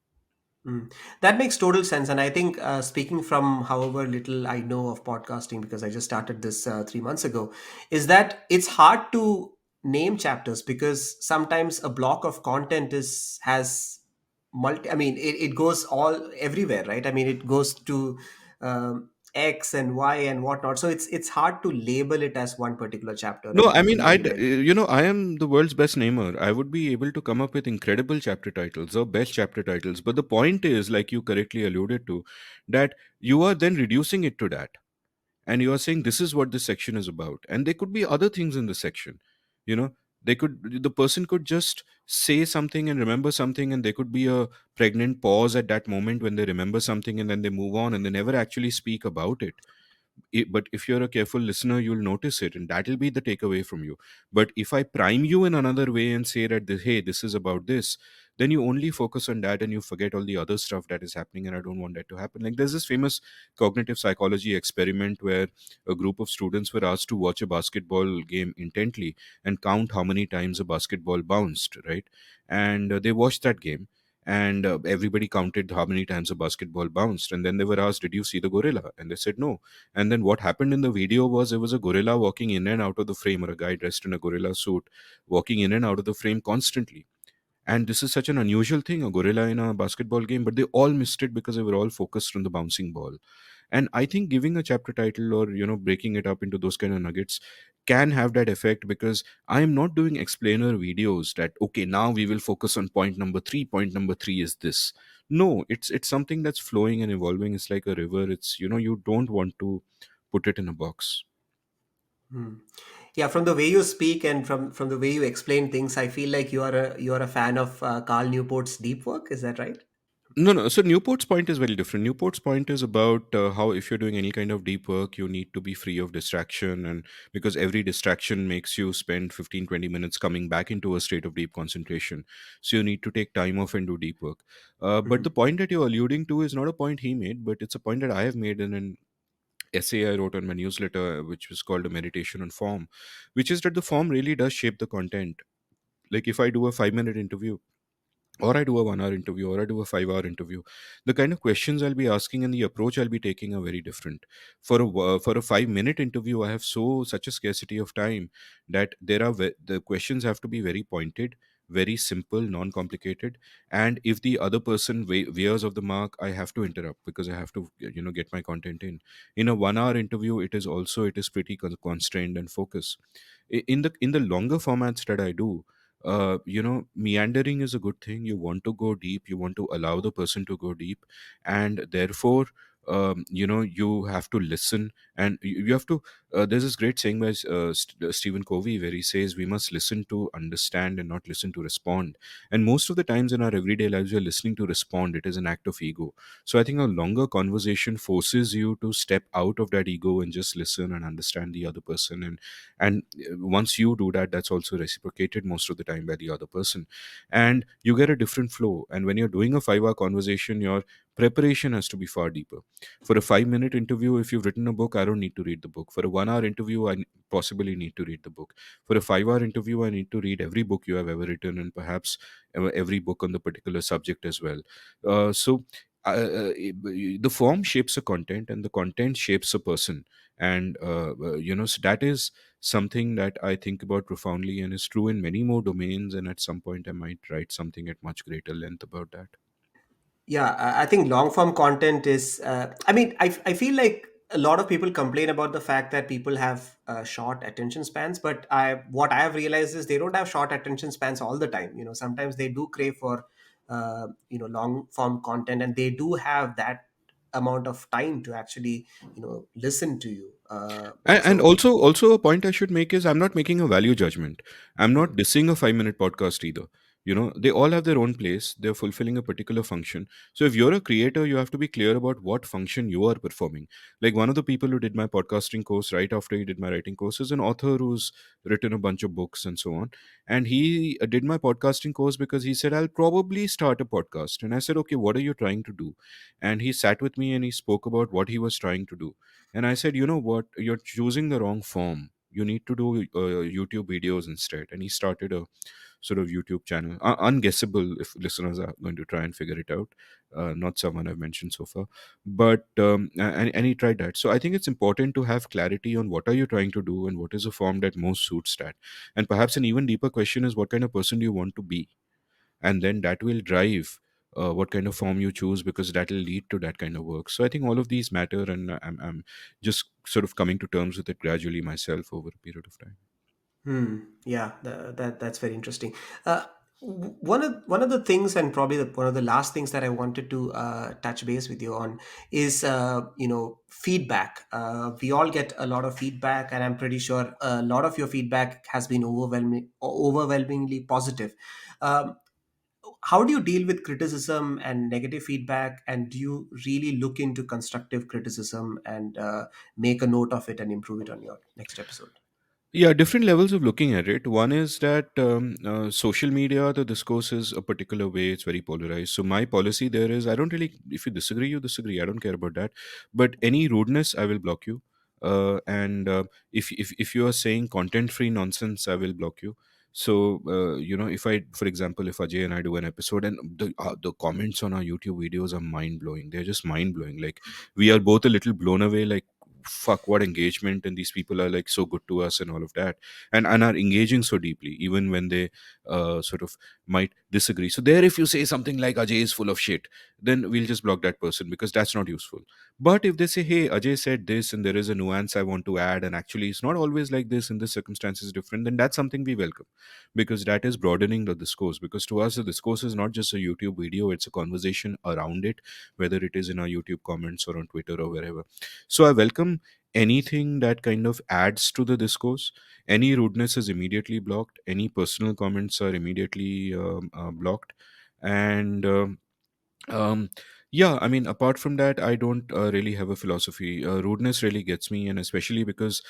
Mm. That makes total sense. And I think, speaking from however little I know of podcasting, because I just started this 3 months ago, is that it's hard to name chapters because sometimes a block of content has multi. I mean, it goes all everywhere, right? I mean, it goes to X and Y and whatnot. So it's hard to label it as one particular chapter No, I and mean, really like. I am the world's best namer. I would be able to come up with incredible chapter titles or best chapter titles. But the point is, like you correctly alluded to, that you are then reducing it to that. And you are saying this is what this section is about. And there could be other things in the section. You know, the person could just say something and remember something, and there could be a pregnant pause at that moment when they remember something and then they move on and they never actually speak about it. But if you're a careful listener, you'll notice it, and that'll be the takeaway from you. But if I prime you in another way and say that hey, this is about this, then you only focus on that and you forget all the other stuff that is happening, and I don't want that to happen. Like, there's this famous cognitive psychology experiment where a group of students were asked to watch a basketball game intently and count how many times a basketball bounced, right? And they watched that game, and everybody counted how many times a basketball bounced, and then they were asked, did you see the gorilla? And they said no. And then what happened in the video was, there was a gorilla walking in and out of the frame, or a guy dressed in a gorilla suit walking in and out of the frame constantly. And this is such an unusual thing, a gorilla in a basketball game, but they all missed it because they were all focused on the bouncing ball. And I think giving a chapter title, or breaking it up into those kind of nuggets, can have that effect, because I am not doing explainer videos that, okay, now we will focus on point number 3, point number 3 is this. No, it's something that's flowing and evolving. It's like a river. It's, you don't want to put it in a box. Hmm. Yeah, from the way you speak and from the way you explain things, I feel like you are a fan of Carl Newport's deep work. Is that right? No, no. So Newport's point is very different. Newport's point is about how, if you're doing any kind of deep work, you need to be free of distraction. And because every distraction makes you spend 15, 20 minutes coming back into a state of deep concentration. So you need to take time off and do deep work. But the Mhm. point that you're alluding to is not a point he made, but it's a point that I have made in an essay I wrote on my newsletter, which was called A Meditation on Form, which is that the form really does shape the content. Like, if I do a 5-minute interview, or I do a 1 hour interview, or I do a 5 hour interview, the kind of questions I'll be asking and the approach I'll be taking are very different. For a 5-minute interview, I have such a scarcity of time that the questions have to be very pointed, very simple, non-complicated. And if the other person veers of the mark, I have to interrupt, because I have to get my content in. In a 1 hour interview, it is pretty constrained and focused. In the longer formats that I do, meandering is a good thing. You want to go deep, you want to allow the person to go deep, and therefore, you have to listen, and you have to. There's this great saying by Stephen Covey, where he says we must listen to understand and not listen to respond. And most of the times in our everyday lives, we're listening to respond. It is an act of ego. So I think a longer conversation forces you to step out of that ego and just listen and understand the other person. And once you do that, that's also reciprocated most of the time by the other person, and you get a different flow. And when you're doing a 5 hour conversation, you're preparation has to be far deeper. For a 5-minute interview, if you've written a book, I don't need to read the book. For a 1 hour interview, possibly need to read the book. For a 5 hour interview, I need to read every book you have ever written, and perhaps every book on the particular subject as well. So the form shapes a content, and the content shapes a person. And so that is something that I think about profoundly, and is true in many more domains. And at some point, I might write something at much greater length about that. Yeah, I think long form content is. I mean, I feel like a lot of people complain about the fact that people have short attention spans, but what I have realized is they don't have short attention spans all the time. Sometimes they do crave for long form content, and they do have that amount of time to actually listen to you. And So. also a point I should make is, I'm not making a value judgment. I'm not dissing a 5-minute podcast either. They all have their own place. They're fulfilling a particular function. So if you're a creator, you have to be clear about what function you are performing. Like, one of the people who did my podcasting course right after he did my writing course is an author who's written a bunch of books and so on. And he did my podcasting course because he said, I'll probably start a podcast. And I said, okay, what are you trying to do? And he sat with me and he spoke about what he was trying to do. And I said, you know what? You're choosing the wrong form. You need to do YouTube videos instead. And he started a sort of YouTube channel. Unguessable if listeners are going to try and figure it out. Not someone I've mentioned so far. But, and he tried that. So I think it's important to have clarity on what are you trying to do and what is a form that most suits that. And perhaps an even deeper question is, what kind of person do you want to be? And then that will drive what kind of form you choose, because that will lead to that kind of work. So I think all of these matter, and I'm just sort of coming to terms with it gradually myself over a period of time. Yeah, that's very interesting. One of the things, and probably one of the last things that I wanted to touch base with you on is feedback. We all get a lot of feedback, and I'm pretty sure a lot of your feedback has been overwhelmingly positive. Um, how do you deal with criticism and negative feedback, and do you really look into constructive criticism and make a note of it and improve it on your next episode? Yeah, different levels of looking at it. One is that social media, the discourse is a particular way, it's very polarized. So, my policy there is, I don't really, if you disagree, you disagree. I don't care about that. But any rudeness, I will block you. And if you are saying content free nonsense, I will block you. So, if I, for example, if Ajay and I do an episode, and the comments on our YouTube videos are mind blowing, they're just mind blowing. Like, we are both a little blown away, like, fuck, what engagement, and these people are like so good to us and all of that, and are engaging so deeply even when they sort of might disagree. So there, if you say something like Ajay is full of shit, then we'll just block that person, because that's not useful. But if they say, hey, Ajay said this and there is a nuance I want to add, and actually it's not always like this, and this circumstance is different, then that's something we welcome, because that is broadening the discourse. Because to us, the discourse is not just a YouTube video, it's a conversation around it, whether it is in our YouTube comments or on Twitter or wherever. So I welcome anything that kind of adds to the discourse. Any rudeness is immediately blocked. Any personal comments are immediately blocked. And um, yeah, I mean, apart from that, I don't really have a philosophy. Rudeness really gets me, and especially because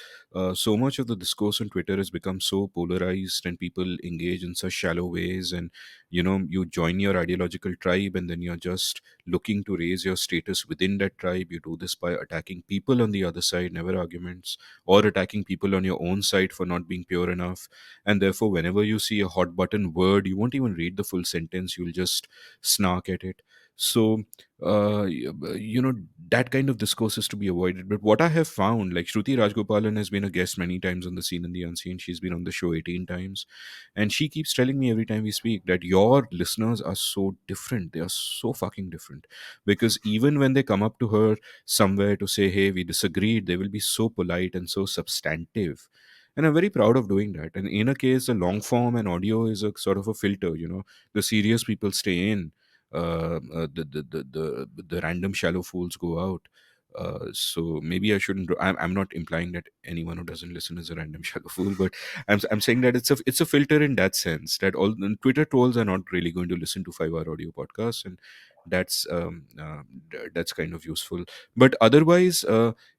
so much of the discourse on Twitter has become so polarized, and people engage in such shallow ways. And you join your ideological tribe, and then you're just looking to raise your status within that tribe. You do this by attacking people on the other side, never arguments, or attacking people on your own side for not being pure enough. And therefore, whenever you see a hot button word, you won't even read the full sentence, you'll just snark at it. So that kind of discourse is to be avoided. But what I have found, like, Shruti Rajgopalan has been a guest many times on the Scene and the Unseen. She's been on the show 18 times, and she keeps telling me every time we speak that your listeners are so different. They are so fucking different, because even when they come up to her somewhere to say, hey, we disagreed, they will be so polite and so substantive. And I'm very proud of doing that. And in a case, the long form and audio is a sort of a filter. The serious people stay in, the random shallow fools go out. So maybe I shouldn't. I'm not implying that anyone who doesn't listen is a random shallow fool, but I'm saying that it's a filter in that sense, that all Twitter trolls are not really going to listen to 5 hour audio podcasts, and that's kind of useful. But otherwise,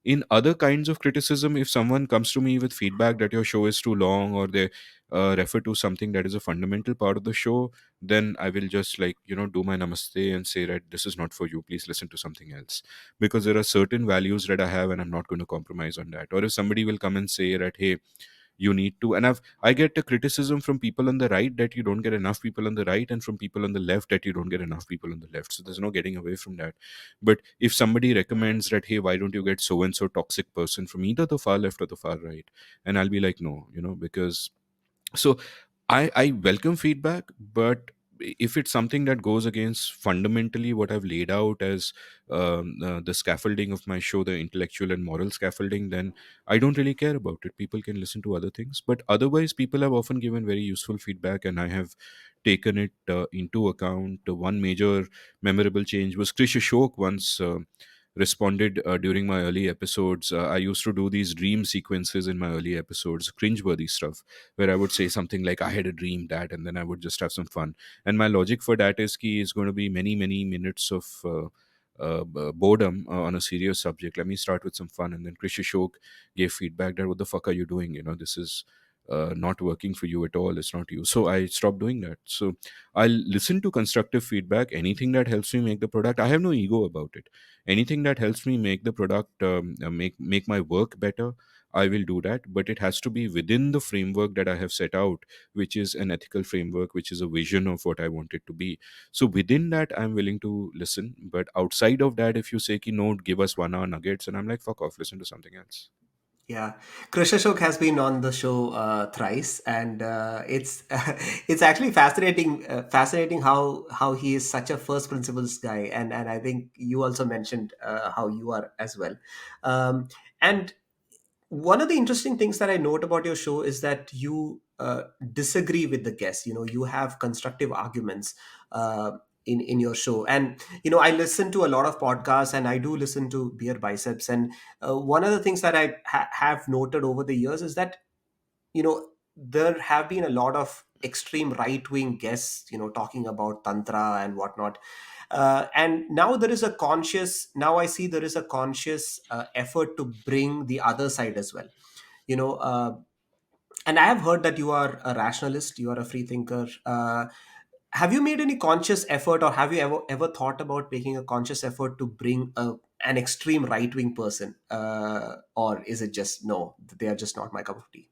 in other kinds of criticism, if someone comes to me with feedback that your show is too long, or they refer to something that is a fundamental part of the show, then I will just, like, do my namaste and say that this is not for you, please listen to something else, because there are certain values that I have and I'm not going to compromise on that. Or if somebody will come and say that, hey, you need to, and I get a criticism from people on the right that you don't get enough people on the right, and from people on the left that you don't get enough people on the left, so there's no getting away from that. But if somebody recommends that, hey, why don't you get so and so toxic person from either the far left or the far right, and I'll be like, no, because, so I welcome feedback, but if it's something that goes against fundamentally what I've laid out as the scaffolding of my show, the intellectual and moral scaffolding, then I don't really care about it. People can listen to other things, but otherwise, people have often given very useful feedback, and I have taken it into account. One major memorable change was Krish Ashok once. Responded during my early episodes. I used to do these dream sequences in my early episodes, cringeworthy stuff, where I would say something like, I had a dream that, and then I would just have some fun. And my logic for that is key is going to be many, many minutes of boredom on a serious subject. Let me start with some fun. And then Krish Ashok gave feedback that, what the fuck are you doing? This is not working for you at all. It's not you. So I stopped doing that. So I'll listen to constructive feedback, anything that helps me make the product. I have no ego about it. Anything that helps me make the product, make my work better, I will do that, but it has to be within the framework that I have set out, which is an ethical framework, which is a vision of what I want it to be. So within that, I'm willing to listen. But outside of that, if you say, ki, no, give us 1 hour nuggets, and I'm like, fuck off, listen to something else. Yeah, Krish Ashok has been on the show thrice, and it's it's actually fascinating how he is such a first principles guy, and I think you also mentioned how you are as well. And one of the interesting things that I note about your show is that you disagree with the guests. You have constructive arguments in your show, and I listen to a lot of podcasts, and I do listen to Beer Biceps. And one of the things that I have noted over the years is that there have been a lot of extreme right wing guests, talking about tantra and whatnot. And now I see there is a conscious effort to bring the other side as well. you know uh, and I have heard that you are a rationalist, you are a free thinker. Have you made any conscious effort, or have you ever thought about making a conscious effort to bring an extreme right wing person, or is it just no, they are just not my cup of tea?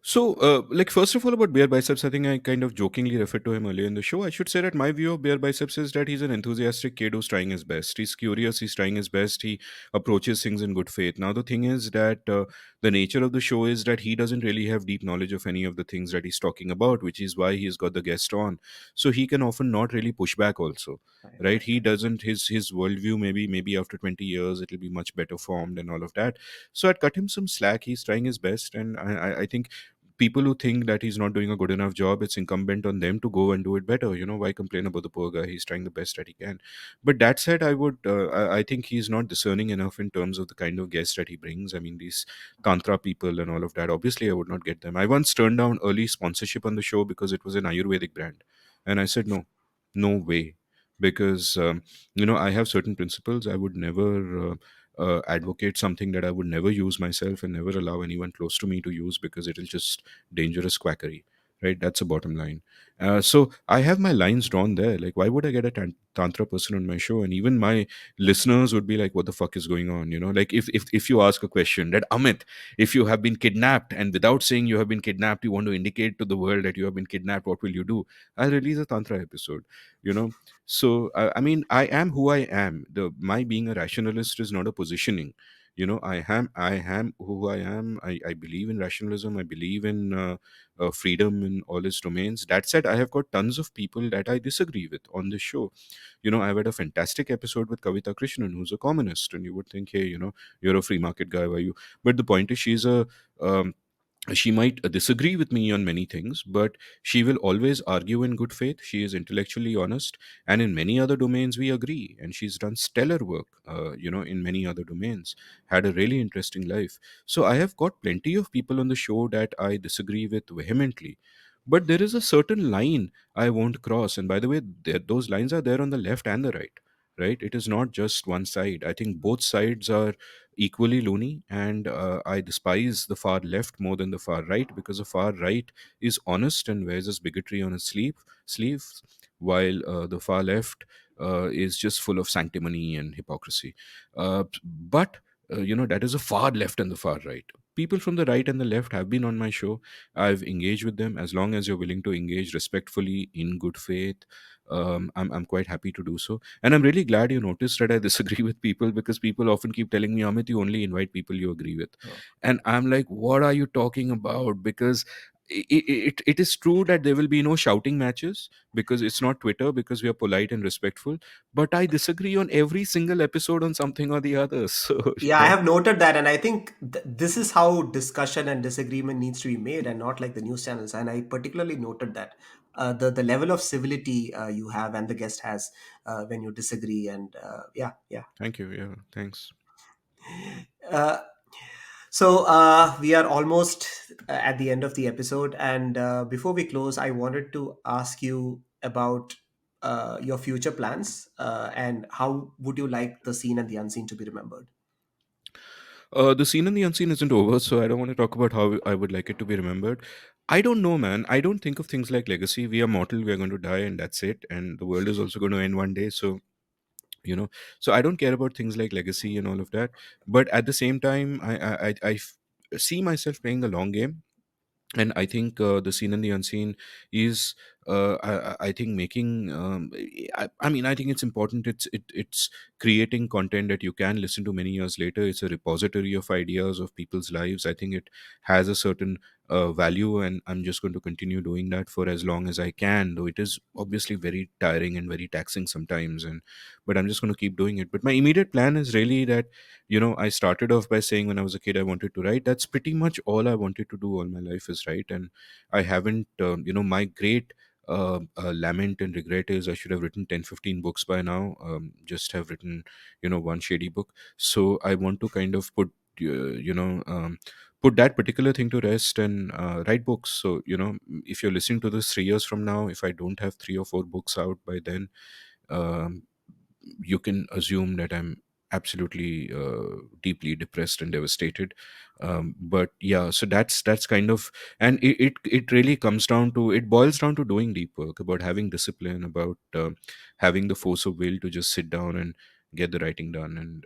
So, like, first of all, about Bear Biceps, I think I kind of jokingly referred to him earlier in the show. I should say that my view of Bear Biceps is that he's an enthusiastic kid who's trying his best. He's curious, he's trying his best, he approaches things in good faith. Now, the thing is that the nature of the show is that he doesn't really have deep knowledge of any of the things that he's talking about, which is why he's got the guest on. So, he can often not really push back, also. Right, Right, right, he right. doesn't, his worldview, maybe after 20 years it'll be much better formed and all of that. So I'd cut him some slack. He's trying his best, and I think people who think that he's not doing a good enough job, it's incumbent on them to go and do it better. Why complain about the poor guy? He's trying the best that he can. But that said, I think he's not discerning enough in terms of the kind of guests that he brings. I mean, these tantra people and all of that, obviously I would not get them. I once turned down early sponsorship on the show because it was an Ayurvedic brand, and I said no, no way. Because I have certain principles. I would never advocate something that I would never use myself and never allow anyone close to me to use, because it'll just dangerous quackery. Right, that's a bottom line. So I have my lines drawn there. Like, why would I get a tantra person on my show? And even my listeners would be like, what the fuck is going on? Like, if you ask a question that, Amit, if you have been kidnapped, and without saying you have been kidnapped, you want to indicate to the world that you have been kidnapped, what will you do? I'll release a tantra episode. you know so I mean, I am who I am. The my being a rationalist is not a positioning. I am who I am. I believe in rationalism. I believe in freedom in all its domains. That said, I have got tons of people that I disagree with on this show. I've had a fantastic episode with Kavita Krishnan, who's a communist, and you would think, hey, you're a free market guy, why you? But the point is, um, she might disagree with me on many things, but she will always argue in good faith. She is intellectually honest, and in many other domains we agree. And she's done stellar work, in many other domains. Had a really interesting life. So I have got plenty of people on the show that I disagree with vehemently. But there is a certain line I won't cross. And by the way, those lines are there on the left and the right. right? It is not just one side. I think both sides are equally loony, and I despise the far left more than the far right, because the far right is honest and wears his bigotry on his sleeves, while the far left is just full of sanctimony and hypocrisy. But that is the far left and the far right. People from the right and the left have been on my show. I've engaged with them. As long as you're willing to engage respectfully, in good faith, I'm quite happy to do so. And I'm really glad you noticed that I disagree with people, because people often keep telling me, Amit, you only invite people you agree with. Oh. And I'm like, what are you talking about? Because it is true that there will be no shouting matches, because it's not Twitter, because we are polite and respectful. But I disagree on every single episode on something or the other. So, Yeah, I have noted that, and I think this is how discussion and disagreement needs to be made, and not like the news channels. And I particularly noted that the level of civility you have and the guest has when you disagree, and yeah, yeah. thank you. Yeah, thanks. Uh, so we are almost at the end of the episode, and before we close, I wanted to ask you about your future plans and how would you like the seen and the unseen to be remembered. The scene and the unseen isn't over, so I don't want to talk about how I would like it to be remembered. I don't know, man. I don't think of things like legacy. We are mortal, we are going to die, and that's it. And the world is also going to end one day. So, you know, so I don't care about things like legacy and all of that. But at the same time, see myself playing a long game. And I think the seen and the unseen is I think making I mean, I think it's important. It's creating content that you can listen to many years later. It's a repository of ideas of people's lives. I think it has a certain value, and I'm just going to continue doing that for as long as I can, though it is obviously very tiring and very taxing sometimes. And but I'm just going to keep doing it. But my immediate plan is really that, I started off by saying when I was a kid I wanted to write. That's pretty much all I wanted to do all my life, is write. And I haven't, my great lament and regret is I should have written 10, 15 books by now. Just have written, one shady book. So I want to kind of put that particular thing to rest and write books. So, if you're listening to this 3 years from now, if I don't have 3 or 4 books out by then, um, you can assume that I'm absolutely deeply depressed and devastated. But yeah, so that's kind of, and it really it boils down to doing deep work, about having discipline, about having the force of will to just sit down and get the writing done. And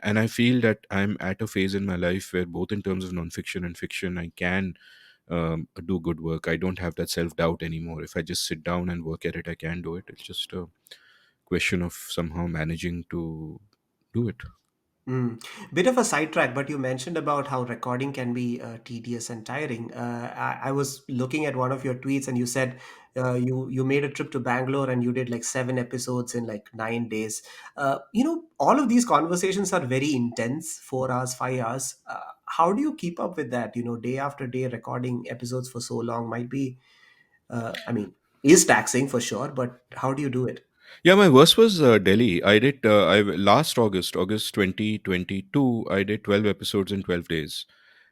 and I feel that I'm at a phase in my life where, both in terms of nonfiction and fiction, I can do good work. I don't have that self doubt anymore. If I just sit down and work at it, I can do it. It's just a question of somehow managing to do it. Mm. Bit of a sidetrack, but you mentioned about how recording can be tedious and tiring. I was looking at one of your tweets, and you said you made a trip to Bangalore and you did like 7 episodes in like 9 days. All of these conversations are very intense, 4 hours, 5 hours. How do you keep up with that? Day after day, recording episodes for so long might be, I mean, is taxing for sure. But how do you do it? Yeah, my worst was Delhi. I did last August 2022. I did 12 episodes in 12 days,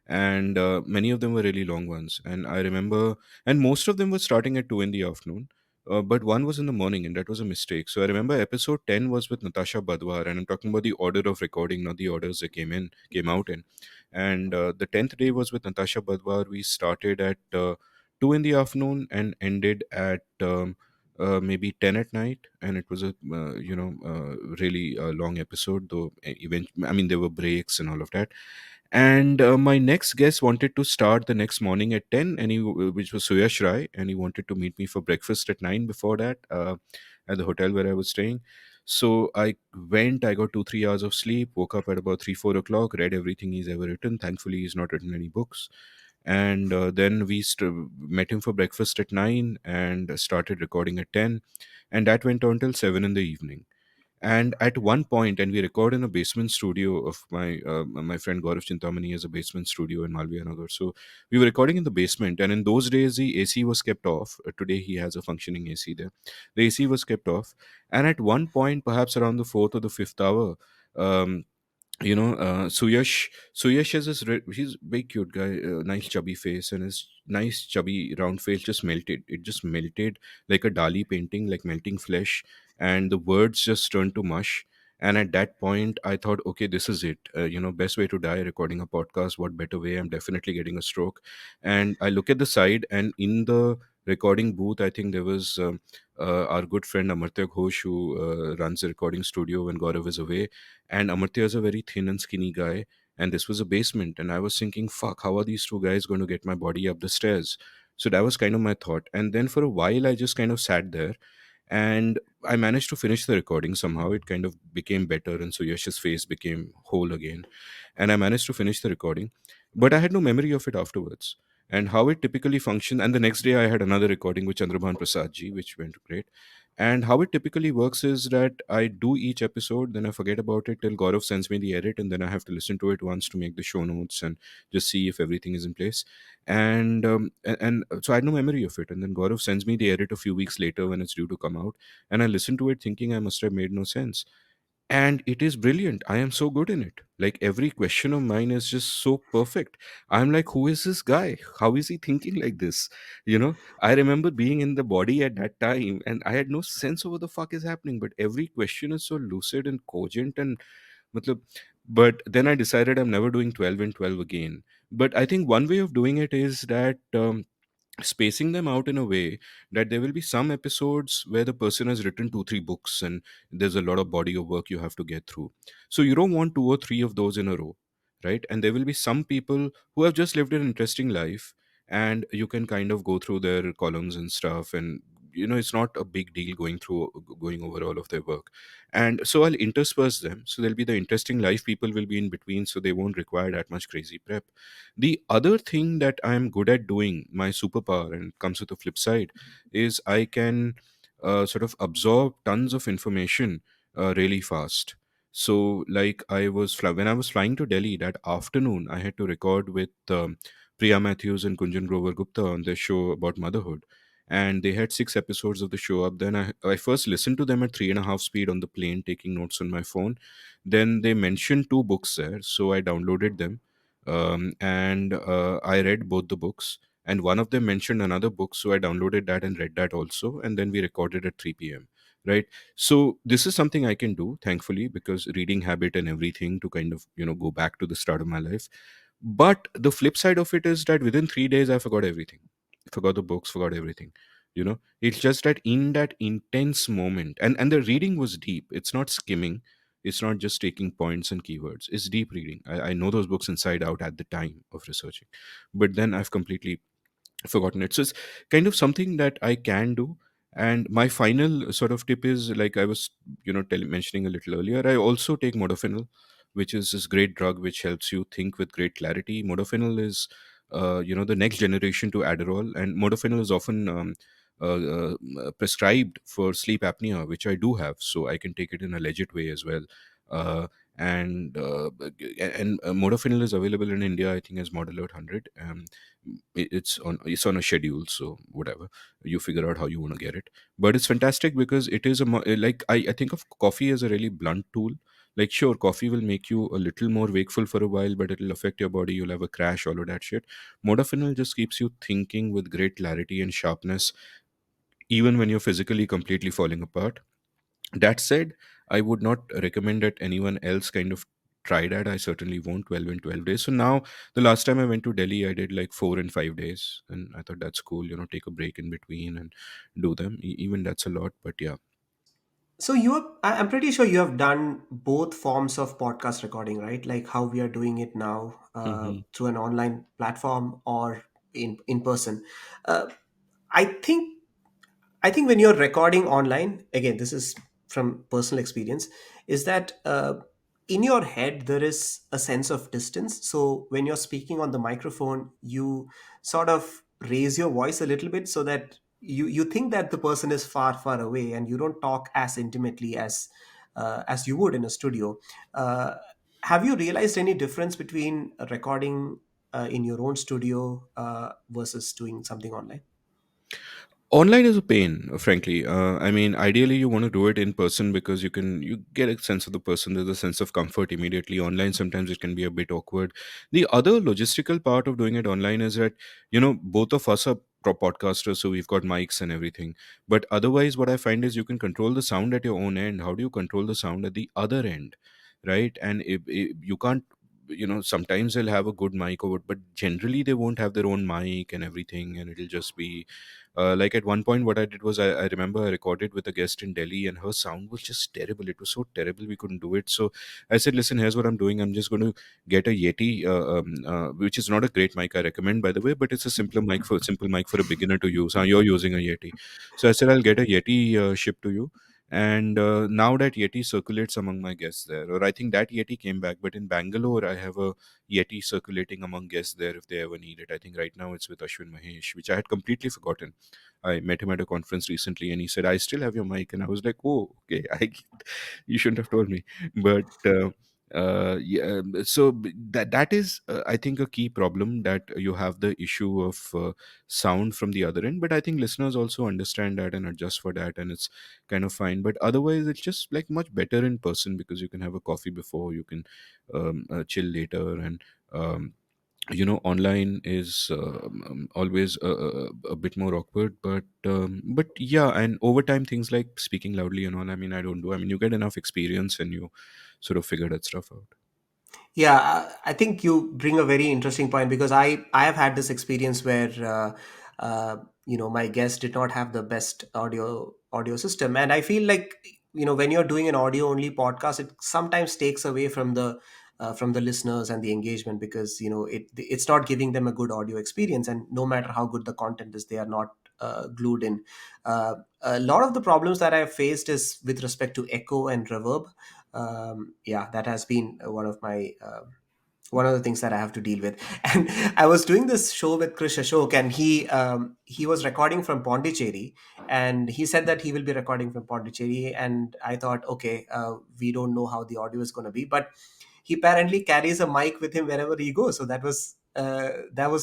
and many of them were really long ones. And I remember, and most of them were starting at 2 in the afternoon. But one was in the morning, and that was a mistake. So I remember episode 10 was with Natasha Badwar, and I'm talking about the order of recording, not the orders they came out in. And the 10th day was with Natasha Badwar. We started at 2 in the afternoon and ended at maybe 10 at night, and it was a really long episode, though. I mean, there were breaks and all of that. And my next guest wanted to start the next morning at 10, and which was Suyash Rai, and he wanted to meet me for breakfast at 9 before that, at the hotel where I was staying. So I got 2 3 hours of sleep, woke up at about 3 4 o'clock, read everything he's ever written. Thankfully, he's not written any books. And then met him for breakfast at 9 and started recording at 10, and that went on till 7 in the evening. And at one point, and we record in a basement studio of my friend Gaurav Chintamani has a basement studio in Malviya Nagar. So we were recording in the basement, and in those days the AC was kept off. Today he has a functioning AC there. The AC was kept off, and at one point, perhaps around the fourth or the fifth hour, um, Suyash is he's a very cute guy, nice chubby face, and his nice chubby round face just melted. It just melted like a Dali painting, like melting flesh. and the words just turned to mush. And at that point I thought, okay, this is it. Best way to die, recording a podcast. What better way? I'm definitely getting a stroke. And I look at the side, and in the recording booth, I think there was our good friend Amartya Ghosh, who runs the recording studio when Gaurav is away. And Amartya is a very thin and skinny guy, and this was a basement. And I was thinking, fuck, how are these two guys going to get my body up the stairs? So that was kind of my thought. And then for a while I just kind of sat there, and I managed to finish the recording somehow. It kind of became better, and so Yash's face became whole again, and I managed to finish the recording. But I had no memory of it afterwards, and how it typically functioned. And the next day I had another recording with Chandrabhan Prasad ji, which went great. And how it typically works is that I do each episode, then I forget about it till Gaurav sends me the edit, and then I have to listen to it once to make the show notes and just see if everything is in place. And so I had no memory of it. And then Gaurav sends me the edit a few weeks later when it's due to come out, and I listen to it thinking I must have made no sense. And it is brilliant. I am so good in it. Like every question of mine is just so perfect. I'm like, who is this guy? How is he thinking like this? I remember being in the body at that time, and I had no sense of what the fuck is happening, but every question is so lucid and cogent. And matlab, but then I decided I'm never doing 12 and 12 again. But I think one way of doing it is that spacing them out in a way that there will be some episodes where the person has written 2 3 books, and there's a lot of body of work you have to get through. So you don't want 2 or 3 of those in a row, right? And there will be some people who have just lived an interesting life, and you can kind of go through their columns and stuff, and it's not a big deal going over all of their work. And so I'll intersperse them, so there'll be the interesting life people will be in between, so they won't require that much crazy prep. The other thing that I'm good at doing, my superpower, and it comes with the flip side, is I can sort of absorb tons of information really fast. So, like, when I was flying to Delhi that afternoon, I had to record with Priya Matthews and Kunjan Grover Gupta on their show about motherhood. And they had 6 episodes of the show up. Then I first listened to them at 3.5 speed on the plane, taking notes on my phone. Then they mentioned 2 books there, so I downloaded them, and I read both the books. And one of them mentioned another book, so I downloaded that and read that also. And then we recorded at 3 p.m. Right. So this is something I can do, thankfully, because reading habit and everything to kind of go back to the start of my life. But the flip side of it is that within 3 days I forgot everything. Forgot the books, forgot everything. It's just that in that intense moment, and the reading was deep. It's not skimming, it's not just taking points and keywords. It's deep reading. I know those books inside out at the time of researching, but then I've completely forgotten it. So it's kind of something that I can do. And my final sort of tip is, like I was, mentioning a little earlier, I also take modafinil, which is this great drug which helps you think with great clarity. Modafinil is, the next generation to Adderall, and modafinil is often prescribed for sleep apnea, which I do have, so I can take it in a legit way as well. Uh, and modafinil is available in India, I think, as Model 100. It's on a schedule, so whatever, you figure out how you want to get it. But it's fantastic because it is like I think of coffee as a really blunt tool. Like, sure, coffee will make you a little more wakeful for a while, but it'll affect your body, you'll have a crash, all of that shit. Modafinil just keeps you thinking with great clarity and sharpness, even when you're physically completely falling apart. That said, I would not recommend that anyone else kind of try that. I certainly won't. 12 and 12 days. So now, the last time I went to Delhi, I did like 4 and 5 days. And I thought that's cool, take a break in between and do them. Even that's a lot, but yeah. So I'm pretty sure you have done both forms of podcast recording, right? Like how we are doing it now, Hmm. through an online platform or in person. Uh, I think I think when you're recording online, again, this is from personal experience, is that in your head there is a sense of distance. So when you're speaking on the microphone, you sort of raise your voice a little bit so that you think that the person is far far away, and you don't talk as intimately as you would in a studio. Uh, have you realized any difference between recording in your own studio versus doing something online? Online is a pain, frankly. I mean, ideally, you want to do it in person because you get a sense of the person. There's a sense of comfort immediately. Online, sometimes it can be a bit awkward. The other logistical part of doing it online is that both of us are podcasters, so we've got mics and everything. But otherwise, what I find is you can control the sound at your own end. How do you control the sound at the other end, right? And if you can't, sometimes they'll have a good mic over, but generally they won't have their own mic and everything, and it'll just be like at one point what I did was I remember I recorded with a guest in Delhi, and her sound was just terrible. It was so terrible we couldn't do it. So I said, listen, here's what I'm doing. I'm just going to get a Yeti, which is not a great mic, I recommend, by the way, but it's a simple mic for a beginner to use. You're using a Yeti, so I said I'll get a Yeti shipped to you. And now that Yeti circulates among my guests there, or I think that Yeti came back, but in Bangalore I have a Yeti circulating among guests there if they ever need it. I think right now it's with Ashwin Mahesh, which I had completely forgotten. I met him at a conference recently, and he said, "I still have your mic," and I was like, "Oh, okay. You shouldn't have told me." But yeah, so that is, I think, a key problem, that you have the issue of sound from the other end. But I think listeners also understand that and adjust for that, and it's kind of fine. But otherwise, it's just like much better in person, because you can have a coffee before, you can chill later, and online is always a bit more awkward. But yeah, and over time things like speaking loudly and all, I mean, I don't do, I mean, you get enough experience and you sort of figure that stuff out. Yeah, I think you bring a very interesting point, because I have had this experience where my guest did not have the best audio system, and I feel like, when you're doing an audio only podcast, it sometimes takes away from the listeners and the engagement, because it's not giving them a good audio experience, and no matter how good the content is, they are not glued in. A lot of the problems that I have faced is with respect to echo and reverb. Yeah, that has been one of the things that I have to deal with. And I was doing this show with Krish Ashok, and he was recording from Pondicherry, and he said that he will be recording from Pondicherry, and I thought, okay, we don't know how the audio is going to be, but he apparently carries a mic with him wherever he goes, so that was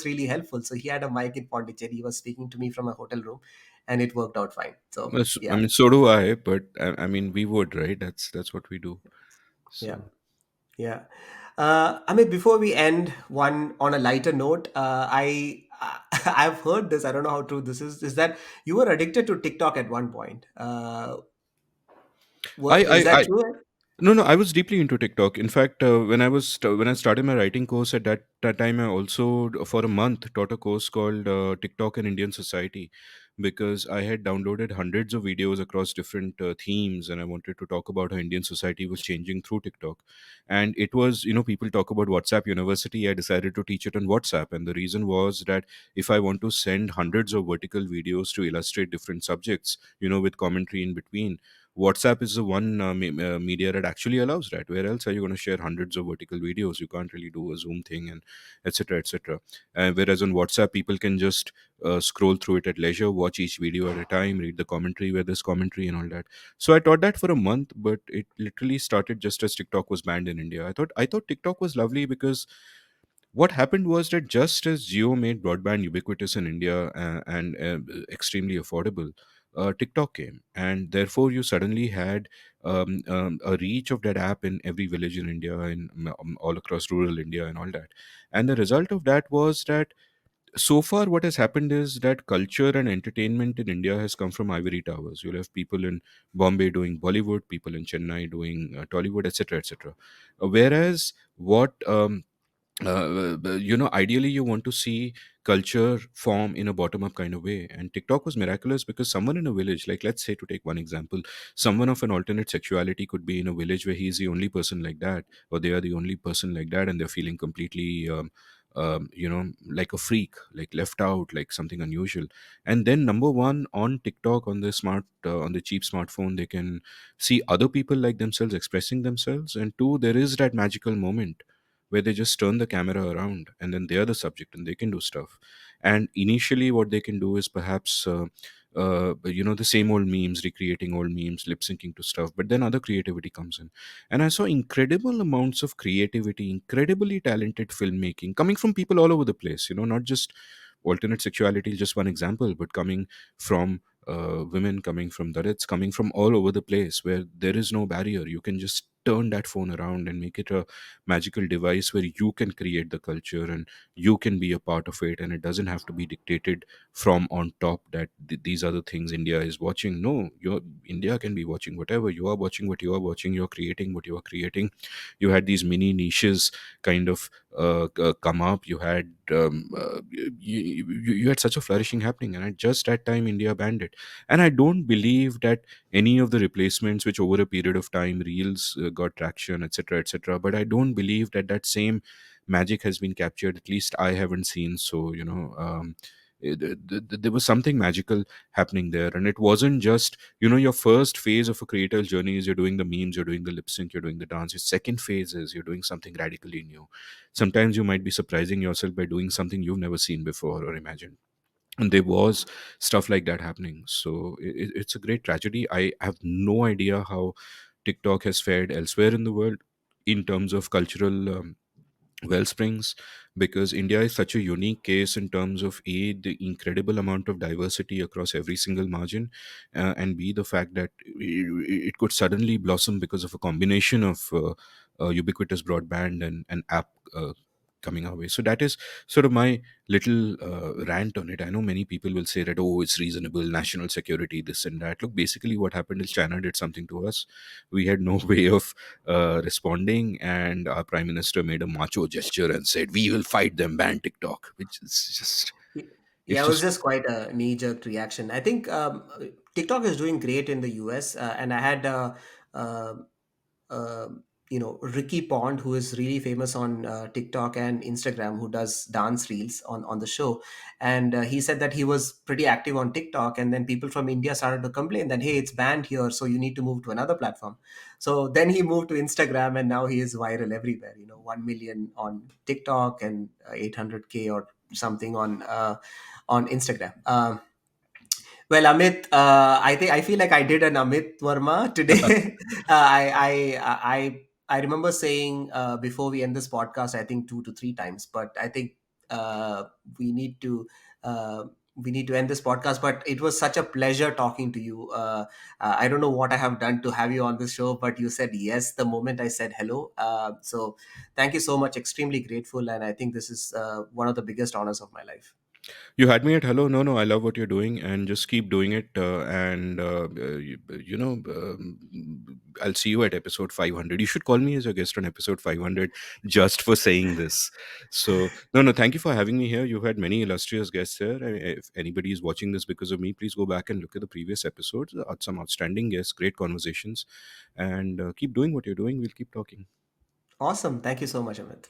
really helpful. So he had a mic in Pondicherry. He was speaking to me from a hotel room, and it worked out fine. So I yeah, mean, so do I, but I mean, we would, right? That's what we do. yeah. So Yeah. Amit, before we end, one on a lighter note, I've heard this. I don't know how true this is. Is that you were addicted to TikTok at one point? I, Is I that I true? No, no, I was deeply into TikTok. In fact, when I started my writing course, at that time, I also for a month taught a course called TikTok and Indian Society, because I had downloaded hundreds of videos across different themes, and I wanted to talk about how Indian society was changing through TikTok. And it was, people talk about WhatsApp University. I decided to teach it on WhatsApp, and the reason was that if I want to send hundreds of vertical videos to illustrate different subjects, with commentary in between, WhatsApp is the one media that actually allows that. Where else are you going to share hundreds of vertical videos? You can't really do a Zoom thing, and etc. etc. Whereas on WhatsApp, people can just scroll through it at leisure, watch each video at a time, read the commentary where there's commentary and all that. So I taught that for a month, but it literally started just as TikTok was banned in India. I thought TikTok was lovely, because what happened was that just as Jio made broadband ubiquitous in India and extremely affordable, TikTok came, and therefore you suddenly had a reach of that app in every village in India and all across rural India and all that. And the result of that was that so far what has happened is that culture and entertainment in India has come from ivory towers. You'll have people in Bombay doing Bollywood, people in Chennai doing Tollywood, etc., etc. Whereas what ideally you want to see culture form in a bottom up kind of way. And TikTok was miraculous, because someone in a village, like, let's say, to take one example, someone of an alternate sexuality could be in a village where he's the only person like that, or they are the only person like that, and they're feeling completely like a freak, like left out, like something unusual. And then, number one, on TikTok, on the on the cheap smartphone, they can see other people like themselves expressing themselves. And two, there is that magical moment where they just turn the camera around, and then they are the subject and they can do stuff. And initially what they can do is perhaps the same old memes, recreating old memes, lip syncing to stuff, but then other creativity comes in. And I saw incredible amounts of creativity, incredibly talented filmmaking coming from people all over the place, not just alternate sexuality, just one example, but coming from women, coming from Dalits, coming from all over the place, where there is no barrier. You can just turn that phone around and make it a magical device where you can create the culture and you can be a part of it, and it doesn't have to be dictated from on top that these are the things India is watching. No, your India can be watching whatever you are watching. What you are watching, you're creating what you are creating. You had these mini niches kind of come up. You had you had such a flourishing happening, and at just that time India banned it. And I don't believe that any of the replacements which over a period of time reels got traction, etc., etc., but I don't believe that that same magic has been captured. At least I haven't seen. So there was something magical happening there, and it wasn't just, your first phase of a creative journey is you're doing the memes, you're doing the lip sync, you're doing the dance. Your second phase is you're doing something radically new. Sometimes you might be surprising yourself by doing something you've never seen before or imagined, and there was stuff like that happening. So it's a great tragedy. I have no idea how TikTok has fared elsewhere in the world in terms of cultural wellsprings, because India is such a unique case in terms of A, the incredible amount of diversity across every single margin, and B, the fact that it could suddenly blossom because of a combination of ubiquitous broadband and an app coming our way. So that is sort of my little rant on it. I know many people will say that, oh, it's reasonable, national security, this and that. Look, basically what happened is China did something to us. We had no way of responding, and our prime minister made a macho gesture and said, "We will fight them, ban TikTok," which is just, it's Yeah, it was just just quite a knee-jerk reaction. I think TikTok is doing great in the US, and I had uh, uh, Ricky Pond, who is really famous on TikTok and Instagram, who does dance reels on the show, and he said that he was pretty active on TikTok, and then people from India started to complain that, hey, it's banned here, so you need to move to another platform. So then he moved to Instagram, and now he is viral everywhere. 1 million on TikTok and 800K or something on Instagram. Well, Amit, I feel like I did an Amit Varma today. I remember saying before we end this podcast, I think 2 to 3 times, but I think uh, we need to uh, we need to end this podcast. But it was such a pleasure talking to you. I don't know what I have done to have you on this show, but you said yes the moment I said hello. So thank you so much. Extremely grateful, and I think this is one of the biggest honors of my life. you had me at hello. No, no, I love what you're doing, and just keep doing it. And I'll see you at episode 500. You should call me as your guest on episode 500 just for saying this. So no, no, thank you for having me here. You've had many illustrious guests here. If anybody is watching this because of me, please go back and look at the previous episodes. Some outstanding guests, great conversations, and keep doing what you're doing. We'll keep talking. Awesome. Thank you so much, Amit.